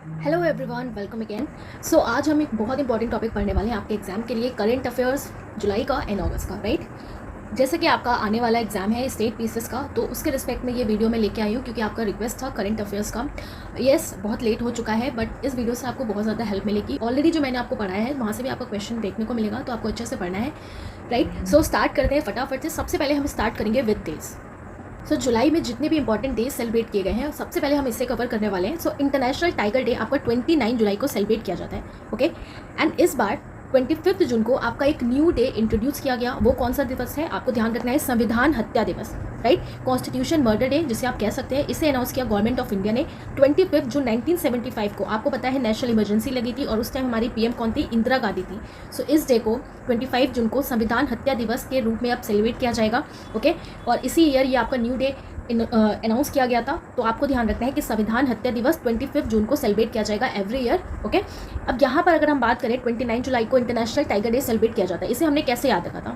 Hello everyone, welcome again. So आज हम एक बहुत इंपॉर्टेंट टॉपिक पढ़ने वाले हैं आपके एग्जाम के लिए, करंट अफेयर्स जुलाई का एंड अगस्त का, राइट। जैसे कि आपका आने वाला एग्जाम है स्टेट पीसीएस का, तो उसके रिस्पेक्ट में ये वीडियो मैं लेके आई हूँ क्योंकि आपका रिक्वेस्ट था करंट अफेयर्स का। येस, बहुत लेट हो चुका है बट इस वीडियो से आपको बहुत ज़्यादा हेल्प मिलेगी। ऑलरेडी जो मैंने आपको पढ़ाया है वहाँ से भी आपको क्वेश्चन देखने को मिलेगा, तो आपको अच्छे से पढ़ना है, राइट। सो स्टार्ट करते हैं फटाफट से। सबसे पहले हम स्टार्ट करेंगे विद डेज। सो जुलाई में जितने भी इंपॉर्टेंट डेज सेलिब्रेट किए गए हैं सबसे पहले हम इससे कवर करने वाले हैं। सो इंटरनेशनल टाइगर डे आपका 29 जुलाई को सेलिब्रेट किया जाता है, ओके। एंड इस बार 25 जून को आपका एक न्यू डे इंट्रोड्यूस किया गया। वो कौन सा दिवस है आपको ध्यान रखना है, संविधान हत्या दिवस, राइट। कॉन्स्टिट्यूशन मर्डर डे जिसे आप कह सकते हैं, इसे अनाउंस किया गवर्नमेंट ऑफ इंडिया ने 25 जून 1975 को। आपको पता है नेशनल इमरजेंसी लगी थी और उस टाइम हमारी पीएम कौन थी, इंदिरा गांधी थी। सो इस डे को 25 जून को संविधान हत्या दिवस के रूप में अब सेलिब्रेट किया जाएगा, ओके। और इसी ईयर ये आपका न्यू डे अनाउंस किया गया था। तो आपको ध्यान रखना है कि संविधान हत्या दिवस 25 जून को सेलिब्रेट किया जाएगा एवरी ईयर, ओके। अब यहाँ पर अगर हम बात करें 29 जुलाई को इंटरनेशनल टाइगर डे सेलिब्रेट किया जाता है। इसे हमने कैसे याद रखा था?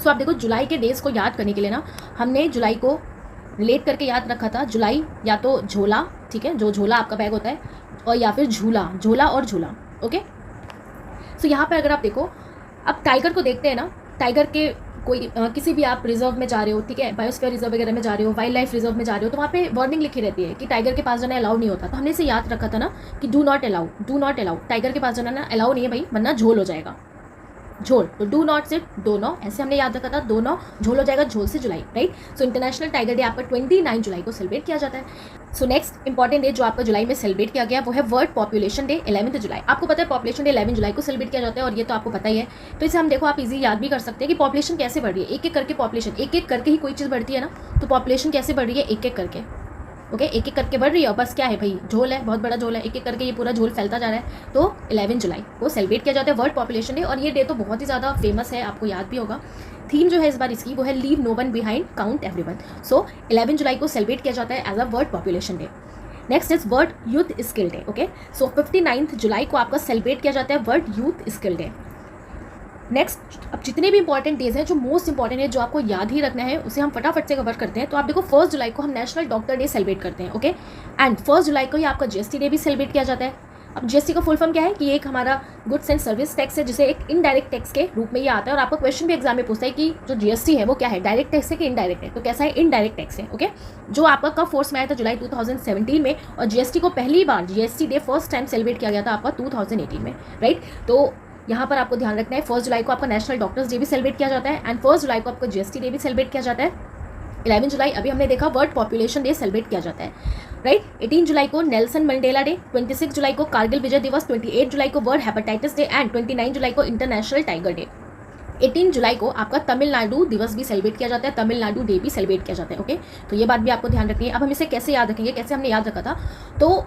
सो आप देखो, जुलाई के डेज को याद करने के लिए ना हमने जुलाई को रिलेट करके याद रखा था। जुलाई या तो झोला, ठीक है, जो झोला आपका बैग होता है, और या फिर झूला, झोला और झूला, ओके। सो यहाँ पर अगर आप देखो, अब टाइगर को देखते हैं ना, टाइगर के कोई किसी भी आप रिजर्व में जा रहे हो, ठीक है, बायोस्फीयर रिजर्व वगैरह में जा रहे हो, वाइल्ड लाइफ रिजर्व में जा रहे हो, तो वहाँ पे वार्निंग लिखी रहती है कि टाइगर के पास जाना अलाउ नहीं होता। तो हमने इसे याद रखा था ना कि do not allow, do not allow, tiger के पास जाना ना अलाउ नहीं है भाई, वरना झोल हो जाएगा, झोल। तो डू नॉट से दोनों, ऐसे हमने याद रखा था, दोनों झोल हो जाएगा, झोल से जुलाई, right. So international tiger day आपका 29 जुलाई को सेलिब्रेट किया जाता है। सो नेक्स्ट इंपॉर्टेंट डे जो आपका जुलाई में सेलिब्रेट किया गया वो है वर्ल्ड पॉपुलेशन डे, 11 जुलाई। आपको पता है पॉपुलेशन डे 11 जुलाई को सेलिब्रेट किया जाता है, और ये तो आपको पता ही है। तो इसे हम देखो, आप इजी याद भी कर सकते हैं कि पॉपुलेशन कैसे बढ़ रही है, एक एक करके पॉपुलेशन, एक एक करके ही कोई चीज़ बढ़ती है ना, तो पॉपुलेशन कैसे बढ़ रही है, एक एक करके, ओके, एक एक करके बढ़ रही है। और बस क्या है भाई, झोल है, बहुत बड़ा झोल है, एक एक करके ये पूरा झोल फैलता जा रहा है। तो 11 जुलाई को सेलिब्रेट किया जाता है वर्ल्ड पॉपुलेशन डे, और ये डे तो बहुत ही ज़्यादा फेमस है, आपको याद भी होगा। थीम जो है इस बार इसकी वो है leave no one behind, count everyone. So 11 जुलाई को सेलिब्रेट किया जाता है as a world population day. Next is world youth skill day, okay. So 59 जुलाई को आपका सेलिब्रेट किया जाता है world youth skill day. Next, अब जितने भी इंपॉर्टेंट डेज हैं, जो मोस्ट इंपॉर्टेंट है, जो आपको याद ही रखना है, उसे हम फटाफट से कवर करते हैं। तो आप देखो, 1 जुलाई को हम नेशनल डॉक्टर डे सेलिब्रेट करते हैं, ओके। एंड 1 जुलाई को ही आपका जीएसटी डे भी सेलिब्रेट किया जाता है। अब जीएसटी का फुल फॉर्म क्या है कि एक हमारा गुड्स एंड सर्विस टैक्स है, जिसे एक इनडायरेक्ट टैक्स के रूप में ये आता है। और आपका क्वेश्चन भी एग्जाम में पूछता है कि जो जीएसटी है वो क्या है, डायरेक्ट टैक्स है कि इनडायरेक्ट है। तो कैसा है, इनडायरेक्ट टैक्स है, ओके। जो आपका कब फोर्स में आया था, जुलाई 2017 में। और जीएसटी को पहली बार GST day first time celebrate किया गया था आपका 2018 में, राइट। तो यहाँ पर आपको ध्यान रखना है, 1 जुलाई को आपका नेशनल डॉक्टर्स डे भी सेलिब्रेट किया जाता है, एंड 1 जुलाई को आपका जीएसटी डे भी सेलिब्रेट किया जाता है। 11 जुलाई अभी हमने देखा वर्ल्ड पॉपुलेशन डे सेलिब्रेट किया जाता है, राइट। 18 जुलाई को नेल्सन मंडेला डे, 26 जुलाई को कारगिल विजय दिवस, 28 जुलाई को वर्ल्ड हेपेटाइटिस डे, एंड 29 जुलाई को इंटरनेशनल टाइगर डे। 18 जुलाई को आपका तमिलनाडु दिवस भी सेलिब्रेट किया जाता है, तमिलनाडु डे भी सेलिब्रेट किया जाता है, ओके। तो ये बात भी आपको ध्यान रखनी है। अब हम इसे कैसे याद रखेंगे, कैसे हमने याद रखा था? तो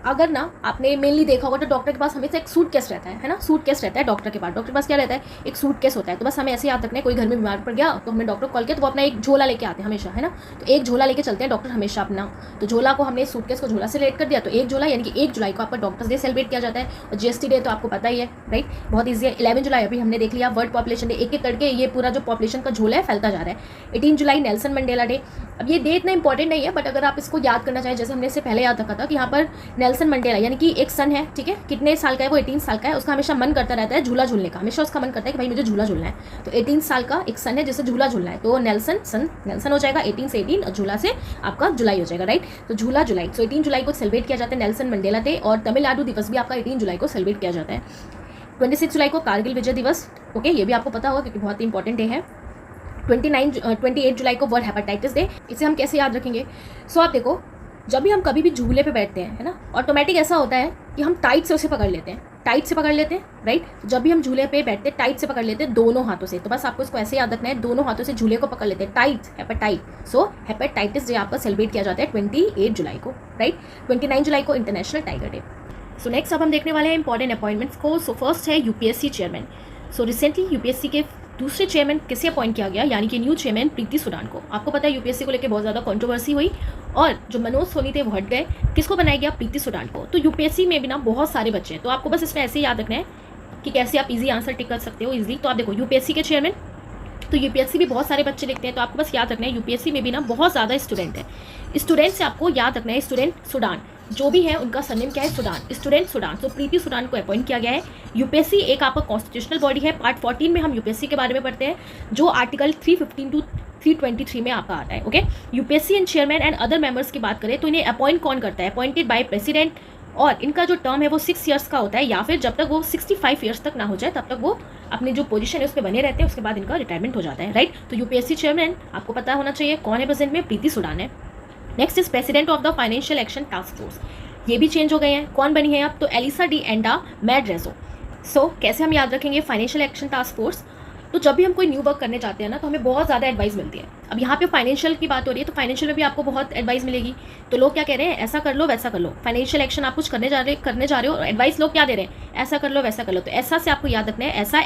अगर ना आपने मेनली देखा होगा तो डॉक्टर के पास हमेशा एक सूटकेस रहता है ना, सूटकेस रहता है डॉक्टर के पास। डॉक्टर के पास क्या रहता है, एक सूटकेस होता है। तो बस हमें ऐसे याद रखना है, कोई घर में बीमार पड़ गया तो हमने डॉक्टर को कॉल किया, तो वो अपना एक झोला लेके आते हैं हमेशा, है ना। तो एक झोला लेके चलते हैं डॉक्टर हमेशा अपना। तो झोला को हमने सूटकेस को झोला से रिलेट कर दिया, तो एक झोला, यानी कि 1 जुलाई को आपका डॉक्टर्स डे सेलिब्रेट किया जाता है। और जीएसटी डे तो आपको पता ही है, राइट, बहुत ईजी है। 11 जुलाई अभी हमने देख लिया वर्ल्ड पॉपुलेशन डे, एक एक करके ये पूरा जो पॉपुलेशन का झोला है फैलता जा रहा है। 18 जुलाई नेल्सन मंडेला डे। अब ये डे इतना इंपॉर्टेंट नहीं है, बट अगर आप इसको याद करना चाहें, जैसे हमने इससे पहले याद रखा था कि यहाँ पर नेल्सन मंडेला यानी कि एक सन है, ठीक है, कितने साल का है वो, 18 साल का है। उसका हमेशा मन करता रहता है झूला झूलने का, हमेशा उसका मन करता है कि भाई मुझे झूला झूलना है। तो 18 साल का एक सन है जिसे झूला झूलना है, तो नेल्सन हो जाएगा 18 से 18, और झूला से आपका जुलाई हो जाएगा, राइट। तो झूला जुलाई, तो 18 जुलाई को सेलिब्रेट किया जाता है नेल्सन मंडेला डे। और तमिलनाडु दिवस भी आपका 18 जुलाई को सेलिब्रेट किया जाता है। 26 जुलाई को कारगिल विजय दिवस, ओके, ये भी आपको पता होगा क्योंकि बहुत ही इंपॉर्टेंट डे है। 28 जुलाई को वर्ल्ड हेपेटाइटिस डे। इसे हम कैसे याद रखेंगे? सो आप देखो, जब भी हम कभी भी झूले पे बैठते हैं, है ना, ऑटोमेटिक ऐसा होता है कि हम टाइट से उसे पकड़ लेते हैं, टाइट से पकड़ लेते हैं, राइट। जब भी हम झूले पे बैठते हैं टाइट से पकड़ लेते हैं दोनों हाथों से। तो बस आपको इसको ऐसे याद रखना है, दोनों हाथों से झूले को पकड़ लेते हैं, टाइट, हेपेटाइट। सो हेपेटाइटिस डे आपका सेलिब्रेट किया जाता है 28 जुलाई को, राइट। 29 जुलाई को international tiger day. So next अब हम देखने वाले हैं इंपॉर्टेंट अपॉइंटमेंट्स को। सो फर्स्ट है UPSC chairman. So recently UPSC के दूसरे चेयरमैन किसे अपॉइंट किया गया, यानी कि न्यू चेयरमैन प्रीति सुडान को। आपको पता है यूपीएससी को लेकर बहुत ज़्यादा कंट्रोवर्सी हुई, और जो मनोज सोनी थे वो हट गए, किसको बनाया गया, प्रीति सुडान को। तो यूपीएससी में भी ना बहुत सारे बच्चे हैं, तो आपको बस इसमें ऐसे ही याद रखना है कि कैसे आप इजी आंसर टिक कर सकते हो इजीली। तो आप देखो, यूपीएससी के चेयरमैन, तो यूपीएससी भी बहुत सारे बच्चे लिखते हैं, तो आपको बस याद रखना है यूपीएससी में भी ना बहुत ज़्यादा स्टूडेंट है। स्टूडेंट से आपको याद रखना है, स्टूडेंट सुडान, जो भी है उनका सरनेम क्या है, सूडान, स्टूडेंट सूडान। तो प्रीति सूडान को अपॉइंट किया गया है। यूपीएससी एक आपका कॉन्स्टिट्यूशनल बॉडी है। पार्ट 14 में हम यूपीएससी के बारे में पढ़ते हैं, जो आर्टिकल 315 टू 323 में आपका आता है। Okay, UPSC and chairman and other members की बात करें तो इन्हें अपॉइंट कौन करता है, अपॉइंटेड बाय प्रेसिडेंट, और इनका जो टर्म है वो 6 ईयर्स का होता है, या फिर जब तक वो 65 ईयर्स तक ना हो जाए तब तक वो अपनी जो पोजीशन है उस पर बने रहते हैं, उसके बाद इनका रिटायरमेंट हो जाता है, राइट। तो यूपीएससी चेयरमैन आपको पता होना चाहिए कौन है प्रेजेंट में, प्रीति सूडान है। Next is president of the financial action task force, ये भी चेंज हो गए हैं, कौन बनी है अब, तो एलिसा डी एंडा मैड्रेजो। सो कैसे हम याद रखेंगे फाइनेंशियल एक्शन टास्क फोर्स, तो जब भी हम कोई न्यू वर्क करने जाते हैं ना तो हमें बहुत ज़्यादा एडवाइस मिलती है। अब यहाँ पे फाइनेंशियल की बात हो रही है तो फाइनेंशियल में भी आपको बहुत एडवाइस मिलेगी। तो लोग क्या कह रहे हैं, ऐसा कर लो वैसा कर लो। फाइनेंशियल एक्शन आप कुछ करने जा रहे हो और एडवाइस लोग क्या दे रहे हैं, ऐसा कर लो वैसा कर लो। तो ऐसा से आपको याद रखना है, ऐसा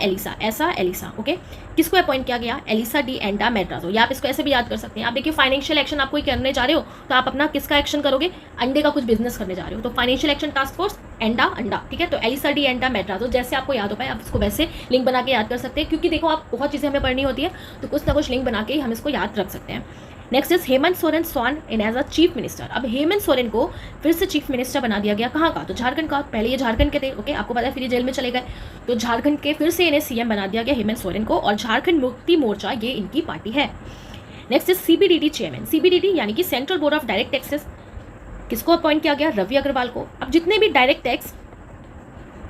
एलिसा। ओके, किसको अपॉइंट किया गया, एलिसा डी एंडा मैड्राजो, या आप इसको ऐसे भी याद कर सकते हैं। आप देखिए फाइनेंशियल एक्शन आपको करने जा रहे हो तो आप अपना किसका एक्शन करोगे, अंडे का कुछ बिजनेस करने जा रहे हो, तो फाइनेंशियल एक्शन टास्क फोर्स अंडा, ठीक है। तो एलिसा डी एंडा मैड्राजो, जैसे आपको याद हो पाए आप इसको वैसे लिंक बना के याद कर सकते हैं, क्योंकि देखो आप बहुत चीज़ें हमें पढ़नी होती है तो कुछ ना कुछ लिंक बना के ही हम इसको याद रख सकते हैं। Next is Hemant Soren sworn in as a chief minister. अब हेमंत सोरेन को फिर से चीफ मिनिस्टर बना दिया गया, कहाँ का, तो झारखंड का। पहले ये झारखंड के थे, ओके, आपको पता है, फिर ये जेल में चले गए, तो झारखंड के फिर से इन्हें सीएम बना दिया गया हेमंत सोरेन को, और झारखंड मुक्ति मोर्चा ये इनकी पार्टी है। Next is CBDT chairman, CBDT यानी कि central board of direct taxes, किसको अपॉइंट किया गया, रवि अग्रवाल को। अब जितने भी डायरेक्ट टैक्स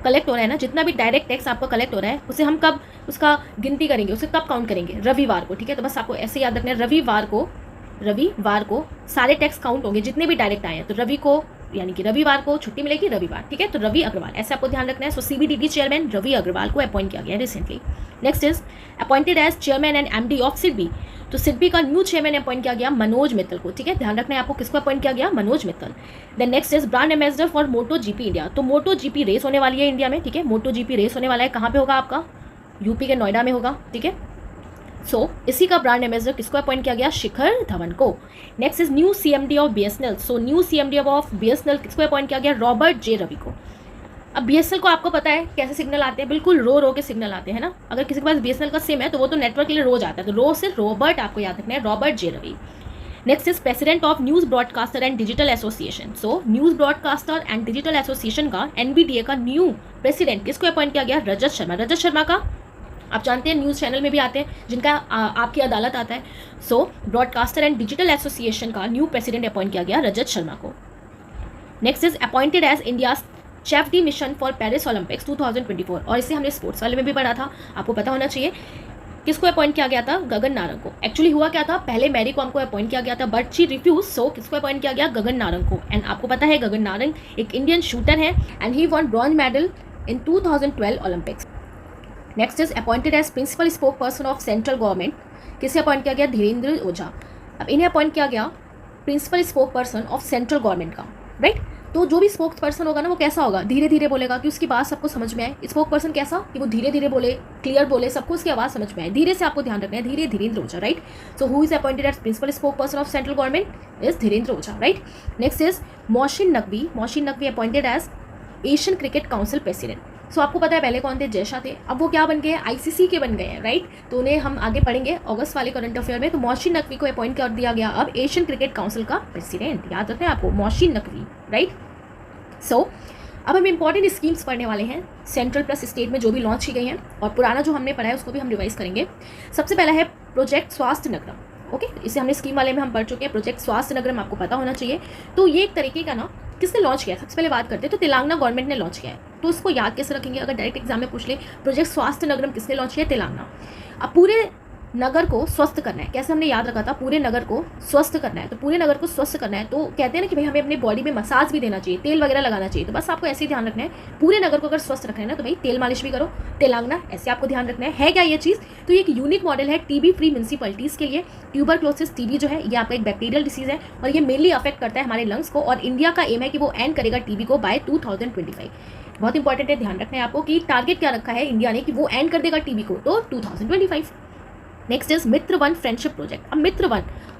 कलेक्ट हो रहा है ना, जितना भी डायरेक्ट टैक्स आपका कलेक्ट हो रहा है उसे हम कब उसका गिनती करेंगे, उसे कब काउंट करेंगे, रविवार को, ठीक है। तो बस आपको ऐसे याद रखना है, रविवार को सारे टैक्स काउंट होंगे जितने भी डायरेक्ट आए हैं, तो रवि को यानी कि रविवार को छुट्टी मिलेगी, रविवार, ठीक है। तो रवि अग्रवाल, ऐसे आपको ध्यान रखना है। So CBDT chairman Ravi Agarwal को अपॉइंट किया गया recently. Next is appointed as chairman and MD of SIDBI, तो सिडबी का न्यू चेयरमैन अपॉइंट किया गया मनोज मित्तल को, ठीक है, ध्यान रखना है आपको किसको अपॉइंट किया गया, Manoj Mittal. Then next is brand ambassador for MotoGP India, तो मोटो जीपी रेस होने वाली है इंडिया में, ठीक है, मोटो जीपी रेस होने वाला है, कहाँ पे होगा आपका, यूपी के नोएडा में होगा, ठीक है। सो इसी का ब्रांड एम्बेसडर किसको अपॉइंट किया गया, शिखर धवन को। Next is new CMD of BSNL, so new CMD of BSNL किसको अपॉइंट किया गया, रॉबर्ट जे रवि को। अब बीएसएनएल को आपको पता है कैसे सिग्नल आते हैं, बिल्कुल रो के सिग्नल आते हैं ना, अगर किसी के पास बीएसएनएल का सिम है तो वो तो नेटवर्क के लिए रो जाता है, तो रो से रॉबर्ट आपको याद रखना है, Robert J Ravi. Next is president of news broadcaster and digital association, so news broadcaster and digital association का एनबीडीए का न्यू प्रेसिडेंट किसको अपॉइंट किया गया, रजत शर्मा। रजत शर्मा का आप जानते हैं न्यूज़ चैनल में भी आते हैं जिनका आपकी अदालत आता है। So broadcaster and digital association का न्यू प्रेसिडेंट अपॉइंट किया गया रजत शर्मा को। Next is appointed as India chef de mission for Paris Olympics 2024, और इसे हमने स्पोर्ट्स वाले में भी पढ़ा था, आपको पता होना चाहिए। किसको अपॉइंट किया गया था, गगन नारंग को। एक्चुअली हुआ क्या था, पहले मैरी कॉम को अपॉइंट किया गया था बट शी रिफ्यूज, सो किसको अपॉइंट किया गया, गगन नारंग को। एंड आपको पता है गगन नारंग एक इंडियन शूटर है and he won bronze medal in 2012 Olympics. Next is appointed as principal spokesperson of central government, किसे अपॉइंट किया गया, धीरेन्द्र ओझा। अब इन्हें अपॉइंट किया गया principal spokesperson of central government का, राइट। तो जो भी स्पोक पर्सन होगा ना वो कैसा होगा, धीरे धीरे बोलेगा कि उसकी बात सबको समझ में आए। स्पोक पर्सन कैसा, कि वो धीरे धीरे बोले, क्लियर बोले, सबको उसकी आवाज़ समझ में आए, धीरे से आपको ध्यान रखना है, Dhirendra Ojha, right. So who is appointed as principal spokesperson of central government is Dhirendra Ojha, right. Next is Mohsin Naqvi appointed as Asian cricket council president. So आपको पता है पहले कौन थे, जयशाह थे, अब वो क्या बन गए, आईसीसी के बन गए हैं, राइट। तो उन्हें हम आगे पढ़ेंगे अगस्त वाले करंट अफेयर में। तो मोहसिन नकवी को अपॉइंट कर दिया गया अब एशियन क्रिकेट काउंसिल का प्रेसिडेंट, याद रखना है आपको, मोहसिन नकवी, राइट। सो अब हम इंपॉर्टेंट स्कीम्स पढ़ने वाले हैं सेंट्रल प्लस स्टेट में जो भी लॉन्च की गई हैं, और पुराना जो हमने पढ़ा है उसको भी हम रिवाइज करेंगे। सबसे पहला है प्रोजेक्ट स्वास्थ्य नगरम, ओके, इसे हमने स्कीम वाले में हम पढ़ चुके हैं, प्रोजेक्ट स्वास्थ्य नगरम आपको पता होना चाहिए। तो ये एक तरीके का ना, किसने लॉन्च किया है, सबसे पहले बात करते हैं तो तेलंगाना गवर्नमेंट ने लॉन्च किया है। तो उसको याद कैसे रखेंगे, अगर डायरेक्ट एग्जाम में पूछ ले प्रोजेक्ट स्वास्थ्य नगरम किसने लॉन्च किया, तेलंगाना। अब पूरे नगर को स्वस्थ करना है, कैसे हमने याद रखा था, पूरे नगर को स्वस्थ करना है। तो पूरे नगर को स्वस्थ करना है तो कहते हैं ना कि भाई हमें अपने बॉडी में मसाज भी देना चाहिए, तेल वगैरह लगाना चाहिए। तो बस आपको ऐसे ही ध्यान रखना है, पूरे नगर को अगर स्वस्थ रखना है ना तो भाई तेल मालिश भी करो, तेलंगाना, ऐसे आपको ध्यान रखना है क्या ये चीज़। तो ये एक यूनिक मॉडल है टीबी फ्री म्यूनसिपलिटीज़ के लिए। ट्यूबरक्लोसिस टीबी जो है ये आपका एक बैक्टीरियल डिसीज है और ये मेनली अफेक्ट करता है हमारे लंग्स को, और इंडिया का एम है कि वो एंड करेगा टीबी को बाय 2025। बहुत इंपॉर्टेंट है, ध्यान रखना है आपको कि टारगेट क्या रखा है इंडिया ने कि वो एंड कर देगा टीबी को, तो 2025। Next is Mitra one friendship project. अब मित्र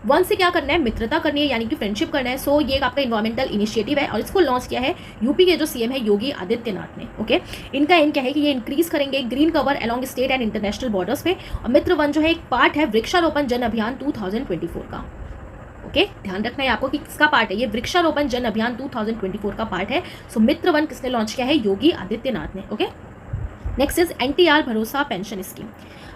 वन से क्या करना है, मित्रता करनी है, यानी कि फ्रेंडशिप करना है। सो ये आपका इन्वायरमेंटल इनिशिएटिव है और इसको लॉन्च किया है यूपी के जो सीएम है योगी आदित्यनाथ ने, ओके। इनका एम क्या है कि ये इंक्रीज करेंगे green cover along state and international borders पे। और मित्र वन जो है एक पार्ट है वृक्षारोपण जन अभियान 2024 का, ओके, ध्यान रखना है आपको कि किसका पार्ट है ये। वृक्षारोपण जन अभियान 2024 का पार्ट है। सो मित्र वन किसने लॉन्च किया है? योगी आदित्यनाथ ने। ओके, नेक्स्ट इज एनटीआर भरोसा पेंशन स्कीम।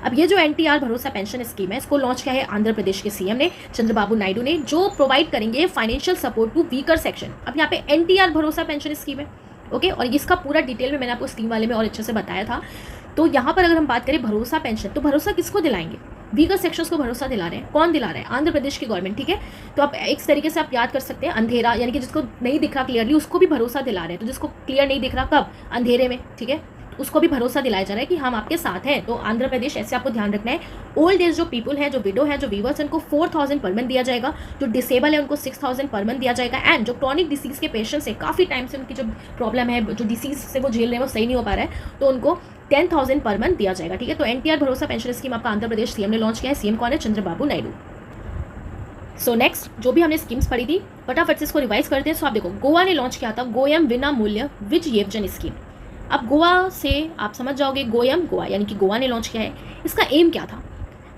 अब ये जो एनटीआर भरोसा पेंशन स्कीम है इसको लॉन्च किया है आंध्र प्रदेश के सीएम ने, चंद्रबाबू नायडू ने, जो प्रोवाइड करेंगे financial support to weaker section. अब यहाँ पे एनटीआर भरोसा पेंशन स्कीम है। ओके, और इसका पूरा डिटेल में मैंने आपको स्कीम वाले में और अच्छे से बताया था। तो यहाँ पर अगर हम बात करें भरोसा पेंशन, तो भरोसा किसको दिलाएंगे? वीकर सेक्शंस को भरोसा दिला रहे हैं। कौन दिला रहा है? आंध्र प्रदेश की गवर्नमेंट। ठीक है, तो आप एक तरीके से आप याद कर सकते हैं, अंधेरा यानी कि जिसको नहीं दिख रहा क्लियरली उसको भी भरोसा दिला रहे हैं। तो जिसको क्लियर नहीं दिख रहा कब? अंधेरे में। ठीक है, उसको भी भरोसा दिलाया जा रहा है कि हम आपके साथ हैं। तो आंध्र प्रदेश, ऐसे आपको ध्यान रखना है। ओल्ड एज जो पीपल हैं, जो विडो है, जो वीवर्स, उनको 4000 पर मंथ दिया जाएगा। जो डिसेबल है उनको 6000 पर मंथ दिया जाएगा। एंड जो क्रॉनिक डिसीज के पेशेंट्स है, काफ़ी टाइम से उनकी जो प्रॉब्लम है, जो डिसीज से वो झेल रहे हैं वो सही नहीं हो पा रहा है, तो उनको 10,000 पर मंथ दिया जाएगा। ठीक है, तो एनटीआर भरोसा पेंशन स्कीम आपका आंध्र प्रदेश सीएम ने लॉन्च किया है। सीएम कौन है? चंद्रबाबू नायडू। सो नेक्स्ट जो भी हमने स्कीम्स पढ़ी थी फटाफट से इसको रिवाइज करते हैं। सो आप देखो, गोवा ने लॉन्च किया था गोयम विना मूल्य विज येवजन स्कीम। अब गोवा से आप समझ जाओगे, गोयम गोवा यानी कि गोवा ने लॉन्च किया है। इसका एम क्या था?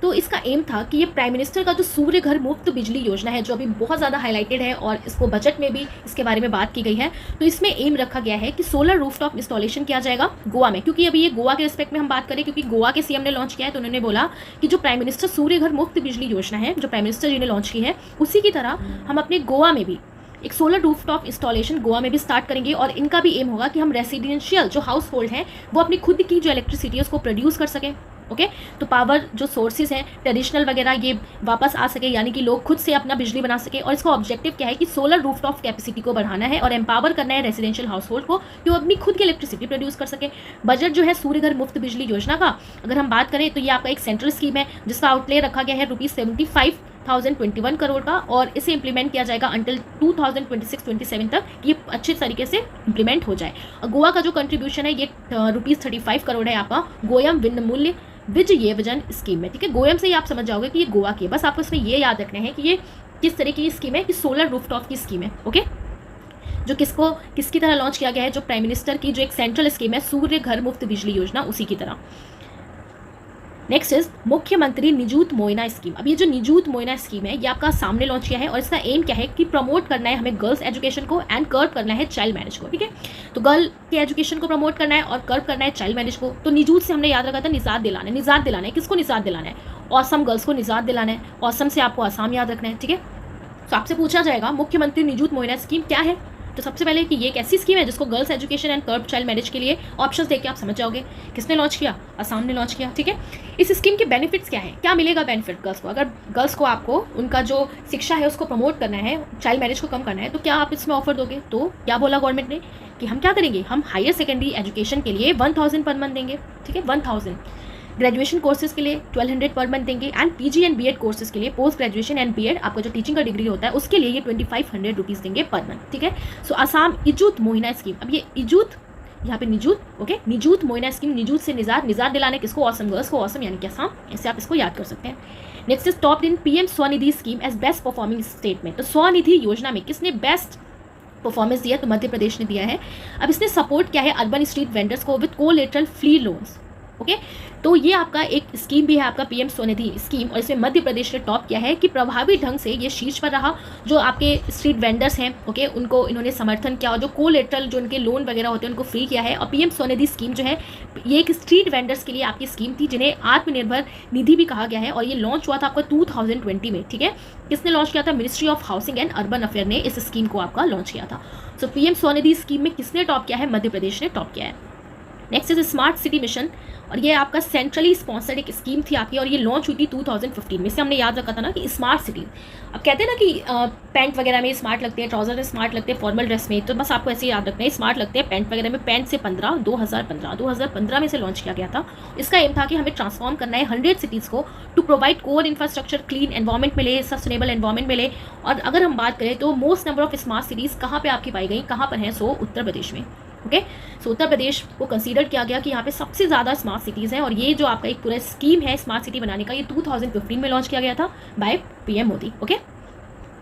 तो इसका एम था कि ये प्राइम मिनिस्टर का जो सूर्य घर मुफ्त बिजली योजना है, जो अभी बहुत ज़्यादा हाईलाइटेड है और इसको बजट में भी इसके बारे में बात की गई है, तो इसमें एम रखा गया है कि सोलर रूफटॉप इंस्टॉलेशन किया जाएगा गोवा में। क्योंकि अभी ये गोवा के रिस्पेक्ट में हम बात करें, क्योंकि गोवा के सीएम ने लॉन्च किया है, तो उन्होंने बोला कि जो प्राइम मिनिस्टर सूर्य घर मुफ्त बिजली योजना है, जो प्राइम मिनिस्टर जी ने लॉन्च की है, उसी की तरह हम अपने गोवा में भी एक सोलर रूफटॉप इंस्टॉलेशन गोवा में भी स्टार्ट करेंगे। और इनका भी एम होगा कि हम रेसिडेंशियल जो हाउस होल्ड हैं वो अपनी खुद की जो इलेक्ट्रिसिटी है उसको प्रोड्यूस कर सकें। ओके, तो पावर जो सोर्सेज हैं ट्रेडिशनल वगैरह ये वापस आ सके, यानी कि लोग खुद से अपना बिजली बना सके। और इसका ऑब्जेक्टिव क्या है कि सोलर रूफटॉप कैपेसिटी को बढ़ाना है और एम्पावर करना है रेसिडेंशियल हाउस होल्ड को कि वो अपनी खुद की इलेक्ट्रिसिटी प्रोड्यूस कर सके। बजट जो है सूर्य घर मुफ्त बिजली योजना का अगर हम बात करें तो ये आपका एक सेंट्रल स्कीम है जिसका आउटले रखा गया है ₹75,021 करोड़ का, और इसे इंप्लीमेंट किया जाएगा अंटिल 2026-27 तक, ये अच्छे तरीके से इंप्लीमेंट हो जाए। और गोवा का जो कंट्रीब्यूशन है ये ₹35 करोड़ है आपका गोयम विनामूल्य विज येवजन स्कीम में। ठीक है, गोयम से ही आप समझ जाओगे कि ये गोवा की है। बस आपको इसमें ये याद रखना है कि ये किस तरह की स्कीम है, कि सोलर रूफटॉप की स्कीम है। ओके, जो किसकी तरह लॉन्च किया गया है? जो प्राइम मिनिस्टर की जो एक सेंट्रल स्कीम है सूर्य घर मुफ्त बिजली योजना, उसी की तरह। नेक्स्ट इज मुख्यमंत्री निजूत मोइना स्कीम। अब ये जो निजूत मोइना स्कीम है ये आपका सामने लॉन्च किया है और इसका एम क्या है कि प्रमोट करना है हमें गर्ल्स एजुकेशन को एंड कर्व करना है चाइल्ड मैरिज को। ठीक है, तो गर्ल के एजुकेशन को प्रमोट करना है और कर्व करना है चाइल्ड मैरिज को। तो निजूत से हमने याद रखा था निजात दिलाना है। निजात दिलाना है किसको? निजात दिलाना है ऑसम गर्ल्स को निजात दिलाना है। ऑसम से आपको आसाम याद रखना है। ठीक है, तो आपसे पूछा जाएगा मुख्यमंत्री निजूत मोइना स्कीम क्या है, तो सबसे पहले कि ये एक ऐसी स्कीम है जिसको girls education and curve child marriage के लिए ऑप्शंस देके आप समझ जाओगे किसने लॉन्च किया? असम ने लॉन्च किया। ठीक है, इस स्कीम के बेनिफिट्स क्या है? क्या मिलेगा बेनिफिट गर्ल्स को? अगर गर्ल्स को आपको उनका जो शिक्षा है उसको प्रमोट करना है, चाइल्ड मैरिज को कम करना है, तो क्या आप इसमें ऑफर दोगे? तो क्या बोला गवर्नमेंट ने कि हम क्या करेंगे, हम हायर सेकेंडरी एजुकेशन के लिए 1000 पर मंथ देंगे। ठीक है, 1000 ग्रेजुएशन कोर्सेज के लिए 1200 पर मंथ देंगे and PG and BEd courses के लिए पोस्ट ग्रेजुएशन एंड बीएड आपका जो टीचिंग का डिग्री होता है उसके लिए ये 2500 रुपीज़ देंगे पर मंथ। ठीक है, सो आसाम इजूत मोहिना स्कीम। अब ये इजूत यहाँ पे निजूत, ओके, निजूत मोइना स्कीम, निजूत से निजात, निजात दिलाने किसको? ऑसम गर्ल्स को, ऑसम यानी कि असम, ऐसे आप इसको याद कर सकते हैं। Next is top in PM Svanidhi scheme as best performing state में। तो स्वनिधि योजना में किसने बेस्ट परफॉर्मेंस दिया? तो मध्य प्रदेश ने दिया है। अब इसने सपोर्ट किया है अर्बन स्ट्रीट वेंडर्स को with collateral free loans. Okay, तो ये आपका एक स्कीम भी है आपका पीएम स्वनिधि स्कीम, और इसमें मध्य प्रदेश ने टॉप किया है कि प्रभावी ढंग से ये शीर्ष पर रहा। जो आपके स्ट्रीट वेंडर्स हैं, ओके, उनको इन्होंने समर्थन किया और जो कोलेटरल जो उनके लोन वगैरह होते हैं उनको फ्री किया है। और पीएम स्वनिधि स्कीम जो है ये एक स्ट्रीट वेंडर्स के लिए आपकी स्कीम थी जिन्हें आत्मनिर्भर निधि भी कहा गया है, और ये लॉन्च हुआ था आपका 2020 में। ठीक है, किसने लॉन्च किया था? Ministry of housing and urban affair ने इस स्कीम को आपका लॉन्च किया था। सो पीएम स्वनिधि स्कीम में किसने टॉप किया है? मध्य प्रदेश ने टॉप किया है। Next is smart city mission, और ये आपका सेंट्रली स्पॉन्सर्ड एक स्कीम थी आपकी, और ये लॉन्च हुई थी 2015 में। से हमने याद रखा था ना कि स्मार्ट सिटी, अब कहते हैं ना कि पैंट वगैरह में स्मार्ट लगते हैं, ट्राउजर में स्मार्ट लगते हैं, फॉर्मल ड्रेस में, तो बस आपको ऐसे याद रखना है स्मार्ट लगते हैं पैंट वगैरह में। पैंट से 2015 में से लॉन्च किया गया था। इसका एम था कि हमें ट्रांसफॉर्म करना है 100 सिटीज़ को to provide core infrastructure, clean environment मिले, सस्टेनेबल एनवायरमेंट मिले। और अगर हम बात करें तो most number of smart cities कहाँ पर आपकी पाई गई, कहाँ पर हैं? सो उत्तर प्रदेश में। ओके, सो उत्तर प्रदेश को कंसीडर किया गया कि यहाँ पे सबसे ज़्यादा स्मार्ट सिटीज़ हैं, और ये जो आपका एक पूरा स्कीम है स्मार्ट सिटी बनाने का, ये 2015 में लॉन्च किया गया था by PM Modi. Okay,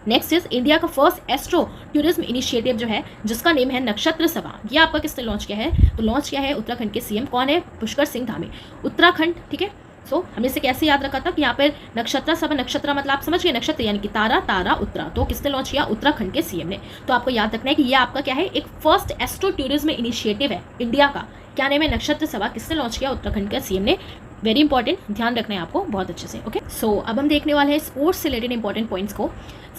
next is India का फर्स्ट एस्ट्रो टूरिज्म इनिशिएटिव जो है जिसका नेम है नक्षत्र सभा। ये आपका किसने लॉन्च किया है? तो लॉन्च किया है उत्तराखंड के सीएम। कौन है? पुष्कर सिंह धामी। उत्तराखंड, ठीक है, सो हमने इसे कैसे याद रखा था कि यहाँ पर नक्षत्र सब नक्षत्र मतलब आप समझ गए, नक्षत्र यानी कि तारा, तारा उत्तरा, तो किसने लॉन्च किया? उत्तराखंड के सीएम ने। तो आपको याद रखना है कि ये आपका क्या है, एक फर्स्ट एस्ट्रो टूरिज्म इनिशिएटिव है इंडिया का। क्या नेम है? नक्षत्र सभा। किसने लॉन्च किया? उत्तराखंड का सीएम ने। वेरी इंपॉर्टेंट, ध्यान रखना है आपको बहुत अच्छे से। ओके, सो अब हम देखने वाले हैं स्पोर्ट्स से रिलेटेड इंपॉर्टेंट पॉइंट्स को।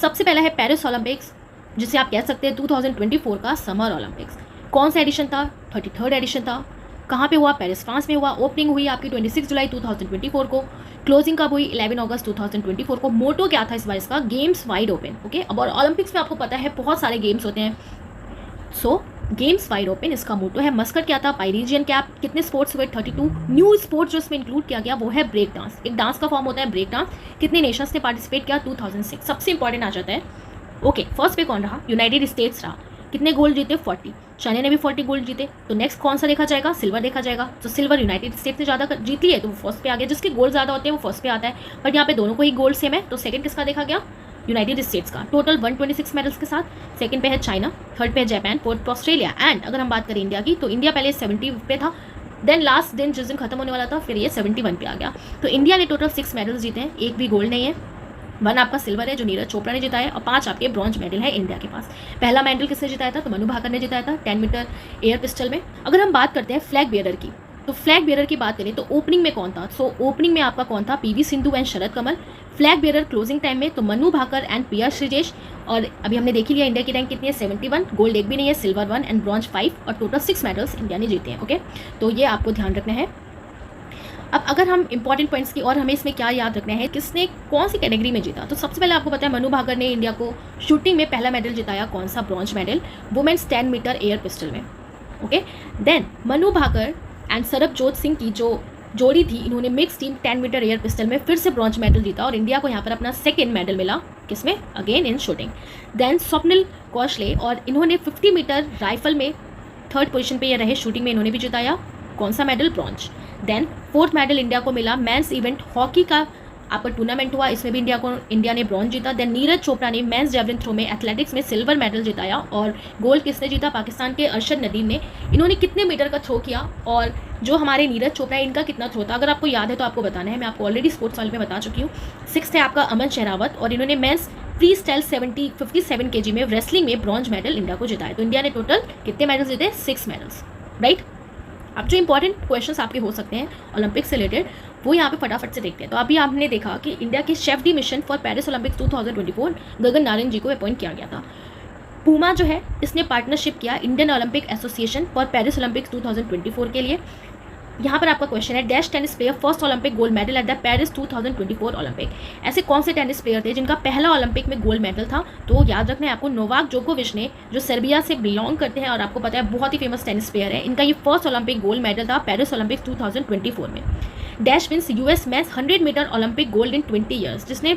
सबसे पहला है पेरिस ओलंपिक्स, जिसे आप कह सकते हैं 2024 का समर ओलंपिक्स। कौन सा एडिशन था? 33rd एडिशन था। कहाँ पे हुआ? पेरिस फ्रांस में हुआ। ओपनिंग हुई आपकी 26 जुलाई 2024 को। क्लोजिंग कब हुई? 11 अगस्त 2024 को। मोटो क्या था इस बार इसका? Games wide open. ओके, अब और ओलंपिक्स में आपको पता है बहुत सारे गेम्स होते हैं, सो गेम्स वाइड ओपन इसका मोटो है। मस्कट क्या था? पाइरीजियन कैप। कितने स्पोर्ट्स हुए? 32। न्यू स्पोर्ट्स जो इसमें इंक्लूड किया गया वो है ब्रेक डांस। एक डांस का फॉर्म होता है ब्रेक डांस। कितने नेशंस ने पार्टिसिपेट किया? 2006। सबसे इंपॉर्टेंट आ जाता है, ओके, फर्स्ट पे कौन रहा? यूनाइटेड स्टेट्स रहा। कितने गोल्ड जीते? 40। चाइना ने भी 40 गोल्ड जीते। तो नेक्स्ट कौन सा देखा जाएगा? सिल्वर देखा जाएगा। तो सिल्वर यूनाइटेड स्टेट्स ने ज़्यादा जीती है तो वो फर्स्ट पे आ गया। जिसके गोल्ड ज़्यादा होते हैं वो फर्स्ट पे आता है, बट यहाँ पे दोनों को ही गोल्ड सेम है, तो सेकंड किसका देखा गया? यूनाइटेड स्टेट्स का, टोटल 126 मेडल्स के साथ। सेकंड पे है चाइना, थर्ड पे है जापान, फोर्थ पे ऑस्ट्रेलिया। एंड अगर हम बात करें इंडिया की, तो इंडिया पहले 70 पे था, देन लास्ट दिन जिस दिन खत्म होने वाला था फिर ये 71 पे आ गया। तो इंडिया ने टोटल 6 मेडल्स जीते हैं, एक भी गोल्ड नहीं है। 1 आपका सिल्वर है जो नीरज चोपड़ा ने जिताया, और 5 आपके ब्रॉन्ज मेडल है इंडिया के पास। पहला मेडल किसने जिताया था? तो मनु भाकर ने जिताया था 10 मीटर एयर पिस्टल में। अगर हम बात करते हैं फ्लैग बेयरर की, तो फ्लैग बेयरर की बात करें तो ओपनिंग में कौन था? सो ओपनिंग में आपका कौन था? PV Sindhu and Sharath Kamal. Flag bearer closing time में तो Manu Bhaker and P R Sreejesh. और अभी हमने देख ही लिया इंडिया की रैंक कितनी है? 71। गोल्ड एक भी नहीं है, सिल्वर 1 एंड ब्रॉन्ज 5, और टोटल 6 मेडल्स इंडिया ने जीते हैं। ओके, तो ये आपको ध्यान रखना है। अब अगर हम इंपॉर्टेंट पॉइंट्स की, और हमें इसमें क्या याद रखना है, किसने कौन सी कैटेगरी में जीता, तो सबसे पहले आपको पता है मनु भाकर ने इंडिया को शूटिंग में पहला मेडल जिताया। कौन सा? Bronze medal, women's 10 metre air pistol में। Okay, then Manu Bhaker and Sarabjot Singh की जो जोड़ी थी, इन्होंने mix team 10 metre air pistol में फिर से ब्रॉन्ज मेडल जीता, और इंडिया को यहाँ पर अपना सेकेंड मेडल मिला। किसमें? Again in shooting. Then Swapnil Kusale, और इन्होंने 50 मीटर राइफल में थर्ड पोजीशन पे ये रहे, शूटिंग में इन्होंने भी जिताया। कौन सा medal? Bronze. Then fourth medal India को मिला मेंस इवेंट हॉकी का आपका टूर्नामेंट हुआ, इसमें भी इंडिया ने ब्रॉन्ज जीता। देन नीरज चोपड़ा ने मेंस जेवलिन थ्रो में एथलेटिक्स में सिल्वर मेडल जिताया, और गोल्ड किसने जीता? पाकिस्तान के अरशद नदीम ने। इन्होंने कितने मीटर का थ्रो किया, और जो हमारे नीरज चोपड़ा है इनका कितना थ्रो था? अगर आपको याद है तो आपको बताना है, मैं आपको ऑलरेडी स्पोर्ट्स वाले में बता चुकी हूँ। 6th है आपका अमन शहरावत, और इन्होंने मेंस फ्री स्टाइल 57 kg में रेसलिंग में ब्रॉन्ज मेडल इंडिया को जिताया। तो इंडिया ने टोटल कितने मेडल्स जीते? 6 मेडल्स, राइट। अब जो इंपॉर्टेंट क्वेश्चंस आपके हो सकते हैं ओलंपिक से रिलेटेड, वो यहाँ पे फटाफट से देखते हैं। तो अभी आपने देखा कि इंडिया के chef D mission for Paris Olympics 2024 Gagan Narang जी को अपॉइंट किया गया था। पूमा जो है इसने पार्टनरशिप किया Indian Olympic association for Paris Olympics 2024 के लिए। यहाँ पर आपका क्वेश्चन है, dash tennis player first Olympic gold medal at the Paris 2024 Olympic. ऐसे कौन से टेनिस प्लेयर थे जिनका पहला ओलंपिक में गोल्ड मेडल था? तो याद रखना है आपको, नोवाक जोकोविच ने, जो सर्बिया से बिलोंग करते हैं और आपको पता है बहुत ही फेमस टेनिस प्लेयर है, इनका ये फर्स्ट ओलंपिक गोल्ड मेडल था पेरिस ओलंपिक्स 2024 में। Dash wins US men's 100 meter Olympic gold in 20 years, जिसने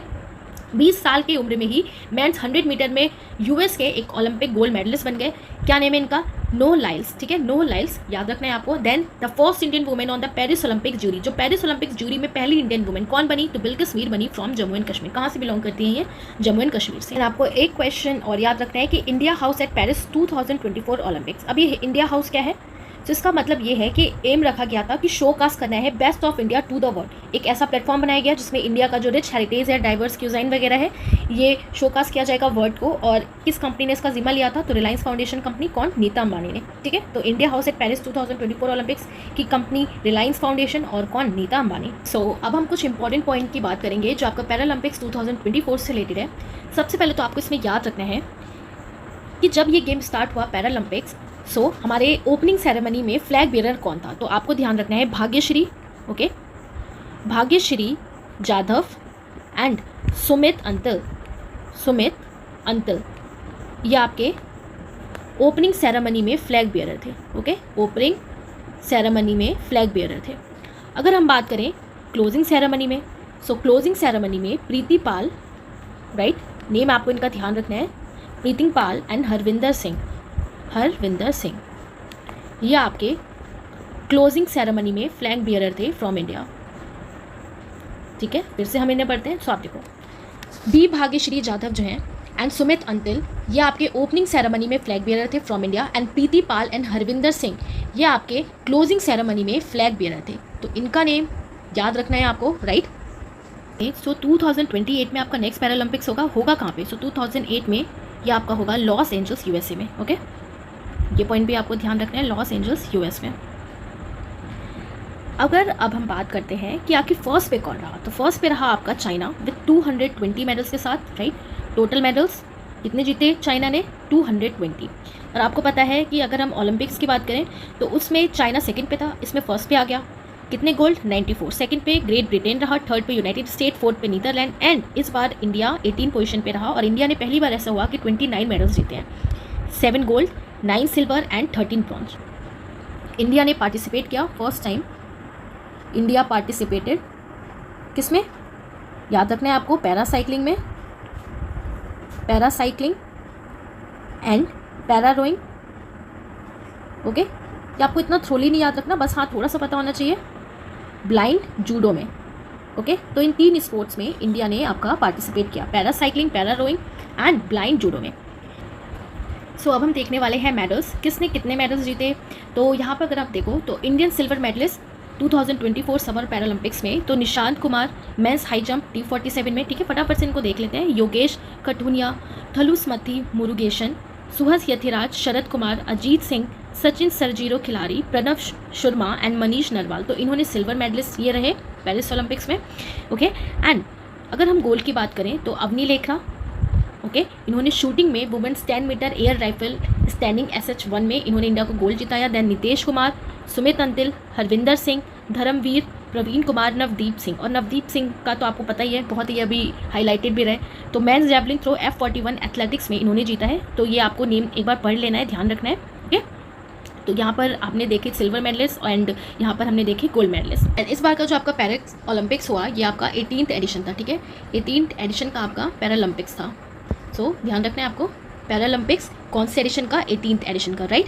20 साल की उम्र में ही मेंस 100 मीटर में यूएस के एक ओलंपिक गोल्ड मेडलिस्ट बन गए। क्या नेम है इनका? नो लाइल्स, ठीक है, नो लाइल्स, याद रखना है आपको। Then the first Indian women on the Paris Olympic jury, जो पेरिस ओलंपिक जूरी में पहली इंडियन वुमेन कौन बनी? तो बिल्किस मीर बनी फ्रॉम जम्मू एंड कश्मीर। कहाँ से बिलोंग करती हैं ये? जम्मू एंड कश्मीर से। आपको एक क्वेश्चन और याद रखना है कि India house at Paris 2024 Olympics. अब ये इंडिया हाउस क्या है? तो इसका मतलब ये है कि एम रखा गया था कि शो कास्ट करना है best of India to the world. एक ऐसा प्लेटफॉर्म बनाया गया जिसमें इंडिया का जो रिच हेरिटेज है, डाइवर्स क्यूजाइन वगैरह है, ये शो कास्ट किया जाएगा वर्ल्ड को। और किस कंपनी ने इसका जिम्मा लिया था? तो रिलायंस फाउंडेशन कंपनी, कौन? नीता अंबानी ने, ठीक है। तो India house at Paris 2024 Olympics की कंपनी रिलायंस फाउंडेशन, और कौन? नीता अंबानी। सो अब हम कुछ इंपॉर्टेंट पॉइंट की बात करेंगे जो आपका पैरालंपिक्स 2024 से रिलेटेड है। सबसे पहले तो आपको इसमें याद रखना है कि जब ये गेम स्टार्ट हुआ पैरालंपिक्स, हमारे ओपनिंग सेरेमनी में फ्लैग बेयरर कौन था? तो आपको ध्यान रखना है भाग्यश्री, ओके, भाग्यश्री जाधव एंड सुमित अंतल, ये आपके ओपनिंग सेरेमनी में फ्लैग बेयरर थे। ओके, ओपनिंग सेरेमनी में फ्लैग बेयरर थे। अगर हम बात करें क्लोजिंग सेरेमनी में, क्लोजिंग सेरेमनी में प्रीति पाल, राइट, नेम आपको इनका ध्यान रखना है, प्रीति पाल एंड हरविंदर सिंह, ये आपके क्लोजिंग सेरेमनी में फ्लैग बियरर थे फ्रॉम इंडिया। ठीक है, फिर से हम इन्हें पढ़ते हैं। आप देखो, बी भाग्यश्री जाधव जो हैं एंड सुमित अंतिल, ये आपके ओपनिंग सेरेमनी में फ्लैग बियरर थे from India. And Preeti Pal and Harvinder Singh, ये आपके क्लोजिंग सेरेमनी में फ्लैग बियरर थे। तो इनका नेम याद रखना है आपको, राइट। सो 2028 में आपका नेक्स्ट पैरालंपिक्स होगा कहाँ पे? सो 2008 में ये आपका होगा लॉस एंजल्स यूएसए में। ओके, ये पॉइंट भी आपको ध्यान रखना है, लॉस एंजल्स यूएस में। अगर अब हम बात करते हैं कि आखिर फर्स्ट पे कौन रहा, तो फर्स्ट पे रहा आपका चाइना विद 220 मेडल्स के साथ, राइट। टोटल मेडल्स कितने जीते चाइना ने? 220। और आपको पता है कि अगर हम ओलंपिक्स की बात करें तो उसमें चाइना सेकंड पे था, इसमें फर्स्ट पे आ गया। कितने गोल्ड? 94। सेकंड पे ग्रेट ब्रिटेन रहा, थर्ड पे यूनाइटेड स्टेट, फोर्थ पे नीदरलैंड, एंड इस बार इंडिया 18 पोजीशन पे रहा। और इंडिया ने पहली बार ऐसा हुआ कि 29 मेडल्स जीते हैं, 7 gold, 9 silver and 13 bronze. India ने पार्टिसिपेट किया फर्स्ट टाइम। इंडिया पार्टिसिपेटेड किस में? याद रखना है आपको, पैरासाइक्लिंग में, पैरासाइक्लिंग एंड पैरा रोइंग। ओके, ये आपको इतना थ्रोली नहीं याद रखना, बस हाँ थोड़ा सा पता होना चाहिए। ब्लाइंड जूडो में। ओके, तो इन 3 स्पोर्ट्स में इंडिया ने आपका पार्टिसिपेट किया, paracycling, para rowing and blind judo में। सो अब हम देखने वाले हैं मेडल्स, किसने कितने मेडल्स जीते। तो यहाँ पर अगर आप देखो तो Indian silver medalist 2024 summer Paralympics में, तो Nishant Kumar men's high jump T47 में, ठीक है, फटाफट से इनको देख लेते हैं। योगेश कठुनिया, थलुस्मथी मुरुगेशन, सुहस यथिराज, शरद कुमार, अजीत सिंह, सचिन सरजीरो खिलाड़ी, प्रणव शर्मा एंड मनीष नरवाल। तो इन्होंने सिल्वर मेडलिस्ट ये रहे पेरिस ओलंपिक्स में। ओके, एंड अगर हम गोल्ड की बात करें तो अवनी लेखरा, ओके, इन्होंने शूटिंग में women's 10 metre air rifle standing SH1 में इन्होंने इंडिया को गोल्ड जिताया। देन नितेश कुमार, सुमित अंतिल, हरविंदर सिंह, धर्मवीर, प्रवीण कुमार, नवदीप सिंह। और नवदीप सिंह का तो आपको पता ही है, बहुत ही अभी हाईलाइटेड भी रहे। तो mains javelin throw F41 athletics में इन्होंने जीता है। तो ये आपको नेम एक बार पढ़ लेना है, ध्यान रखना है। ओके, तो यहाँ पर आपने देखे सिल्वर मेडलिस्ट एंड यहाँ पर हमने देखे गोल्ड मेडलिस्ट। एंड इस बार का जो आपका पैरिस ओलंपिक्स हुआ ये आपका 18th एडिशन था, ठीक है, 18th एडिशन का आपका पैरालंपिक्स था। सो ध्यान रखना है आपको, पैरालंपिक्स कौन से एडिशन का? 18th एडिशन का, right.